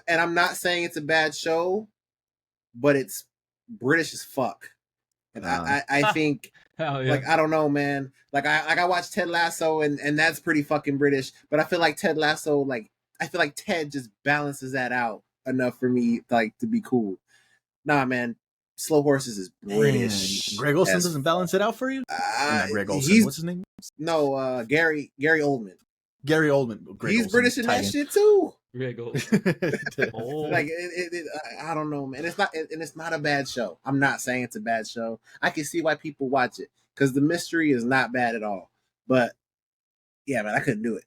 And I'm not saying it's a bad show, but it's British as fuck. And I think Hell yeah. like I don't know, man. Like I watched Ted Lasso and that's pretty fucking British. But I feel like Ted Lasso, like I feel like Ted just balances that out enough for me like to be cool. Nah, man. Slow Horses is British. Greg Olson as doesn't balance it out for you? Not Greg Olson. What's his name? No, Gary Oldman. Gary Oldman. Greg He's Olson, British in that shit too. Greg Oh, Like I don't know, man. It's not a bad show. I'm not saying it's a bad show. I can see why people watch it because the mystery is not bad at all. But yeah, man, I couldn't do it.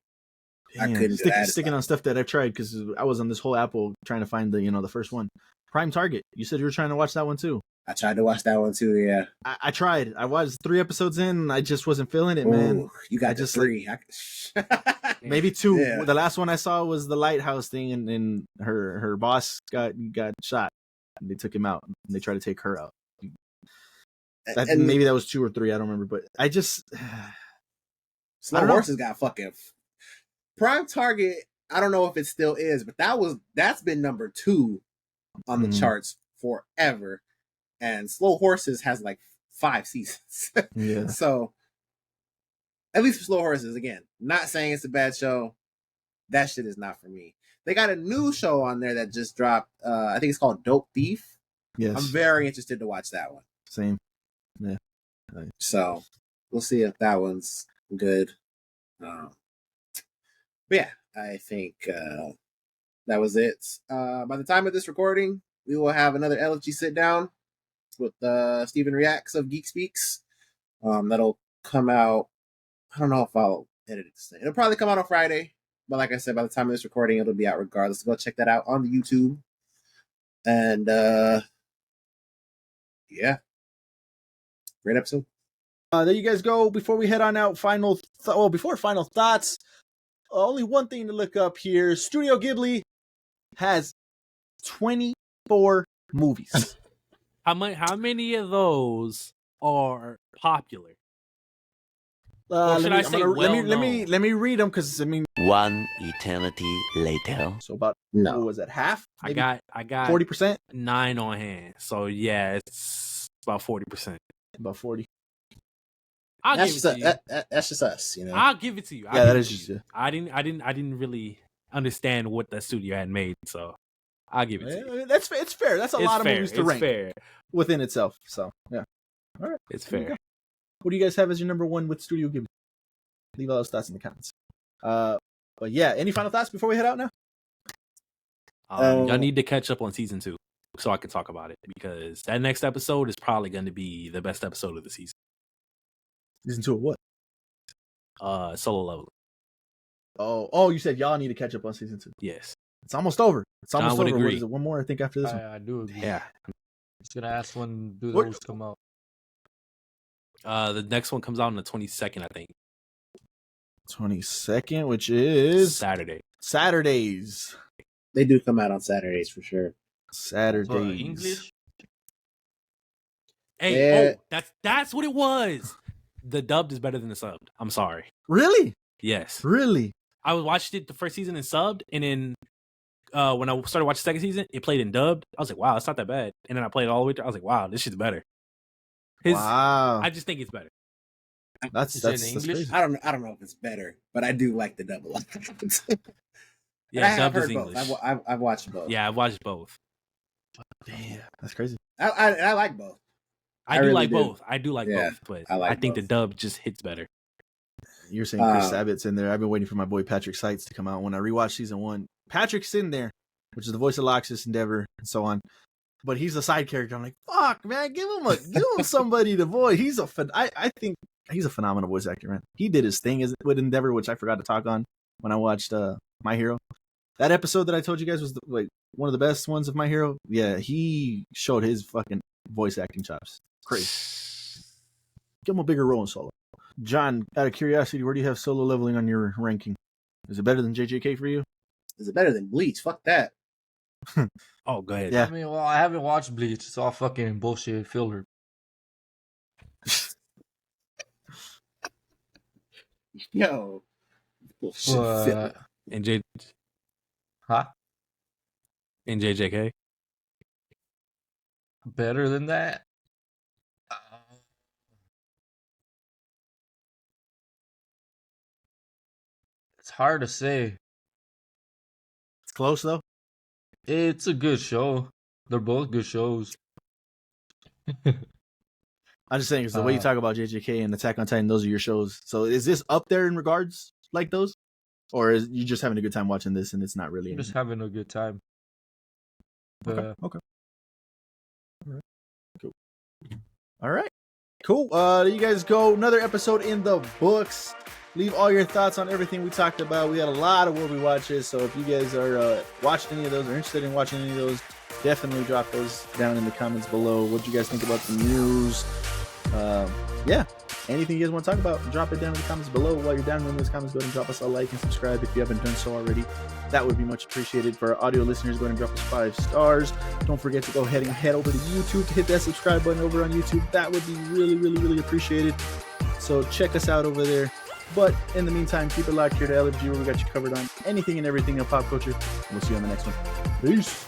I couldn't do that. Sticking on stuff that I've tried because I was on this whole Apple trying to find the first one. Prime Target. You said you were trying to watch that one too. I tried to watch that one too. Yeah, I tried. I watched 3 episodes in. And I just wasn't feeling it, man. Ooh, you got just 3. Maybe 2. Yeah. The last one I saw was the lighthouse thing, and her boss got shot. And they took him out. And they tried to take her out. Maybe that was 2 or 3. I don't remember. But I just Slow Horses got fucking Prime Target. I don't know if it still is, but that's been number 2 on the charts forever. And Slow Horses has like 5 seasons. Yeah. So at least for Slow Horses, again, not saying it's a bad show. That shit is not for me. They got a new show on there that just dropped. I think it's called Dope Thief. Yes. I'm very interested to watch that one. Same. Yeah. So we'll see if that one's good. But yeah, I think that was it. By the time of this recording, we will have another LFG sit down with Steven Reacts of Geek Speaks. That'll come out. I don't know if I'll edit it. It'll probably come out on Friday. But like I said, by the time of this recording, it'll be out regardless. Go check that out on the YouTube. And yeah. Great episode. There you guys go. Before we head on out, before final thoughts, only one thing to look up here. Studio Ghibli has 24 movies. how many of those are popular? Let me read them because One eternity later. so about No. what was that, half? I got 40%. 9 on hand. So yeah, it's about 40%. About 40. I'll That's give just it to you. that's just us, you know. I'll give it to you. Yeah, that is just I didn't really understand what the studio had made, so I'll give it to you. It's fair. That's a lot of movies to rank fair. within itself. So yeah. All right. It's There you fair. go. What do you guys have as your number 1 with Studio Ghibli? Leave all those thoughts in the comments. But yeah, any final thoughts before we head out now? Y'all need to catch up on season 2 so I can talk about it because that next episode is probably going to be the best episode of the season. Season 2 of what? Solo Leveling. Oh, you said y'all need to catch up on season 2. Yes. It's almost over. It's almost would over. What agree. is it? One more, I think, after this one. I do agree. Yeah. Just gonna ask when do What- those come out. The next one comes out on the 22nd, I think. 22nd, which is Saturday. Saturdays. They do come out on Saturdays for sure. Saturdays. English? Hey, Yeah. that's what it was. The dubbed is better than the subbed. I'm sorry. Really? Yes. Really? I watched it the first season in subbed, and then when I started watching the second season, it played in dubbed. I was like, wow, it's not that bad. And then I played it all the way through. I was like, wow, this shit's better. Wow. I just think it's better. That's Is it in that's English? crazy. I don't know if it's better, but I do like the double. Yeah, I have dubbed is heard both. English. I've watched both. Yeah, I've watched both. Damn, that's crazy. I like both. I I do really like do. both. I do like Yeah, both, but I like I think both. the dub just hits better. You're saying Chris Um, Sabbatt's in there. I've been waiting for my boy Patrick Seitz to come out. When I rewatched season 1, Patrick's in there, which is the voice of Loxus, Endeavor, and so on. But he's a side character. I'm like, fuck, man, give him somebody to voice. I think he's a phenomenal voice actor, man. He did his thing with Endeavor, which I forgot to talk on when I watched My Hero. That episode that I told you guys was one of the best ones of My Hero. Yeah, he showed his fucking voice acting chops. Crazy. Give him a bigger role in Solo. John, out of curiosity, where do you have Solo Leveling on your ranking? Is it better than JJK for you? Is it better than Bleach? Fuck that. Oh, go ahead. Yeah. I mean, well, I haven't watched Bleach. It's all fucking bullshit filler. Yo. Bullshit. But, And huh? JJK. Better than that? It's hard to say. It's close though. It's a good show. They're both good shows. I'm just saying, it's the way you talk about JJK and Attack on Titan, those are your shows. So is this up there in regards like those? Or is you just having a good time watching this and it's not really I'm just having a good time. Okay. All right. Cool. There you guys go. Another episode in the books. Leave all your thoughts on everything we talked about. We had a lot of World watches, so if you guys are watching any of those or interested in watching any of those, definitely drop those down in the comments below. What do you guys think about the news? Yeah, anything you guys want to talk about, drop it down in the comments below. While you're down in those comments, go ahead and drop us a like and subscribe if you haven't done so already. That would be much appreciated. For our audio listeners, go ahead and drop us 5 stars. Don't forget to go ahead and head over to YouTube to hit that subscribe button over on YouTube. That would be really, really, really appreciated. So check us out over there. But in the meantime, keep it locked here to LFG, where we got you covered on anything and everything of pop culture. We'll see you on the next one. Peace.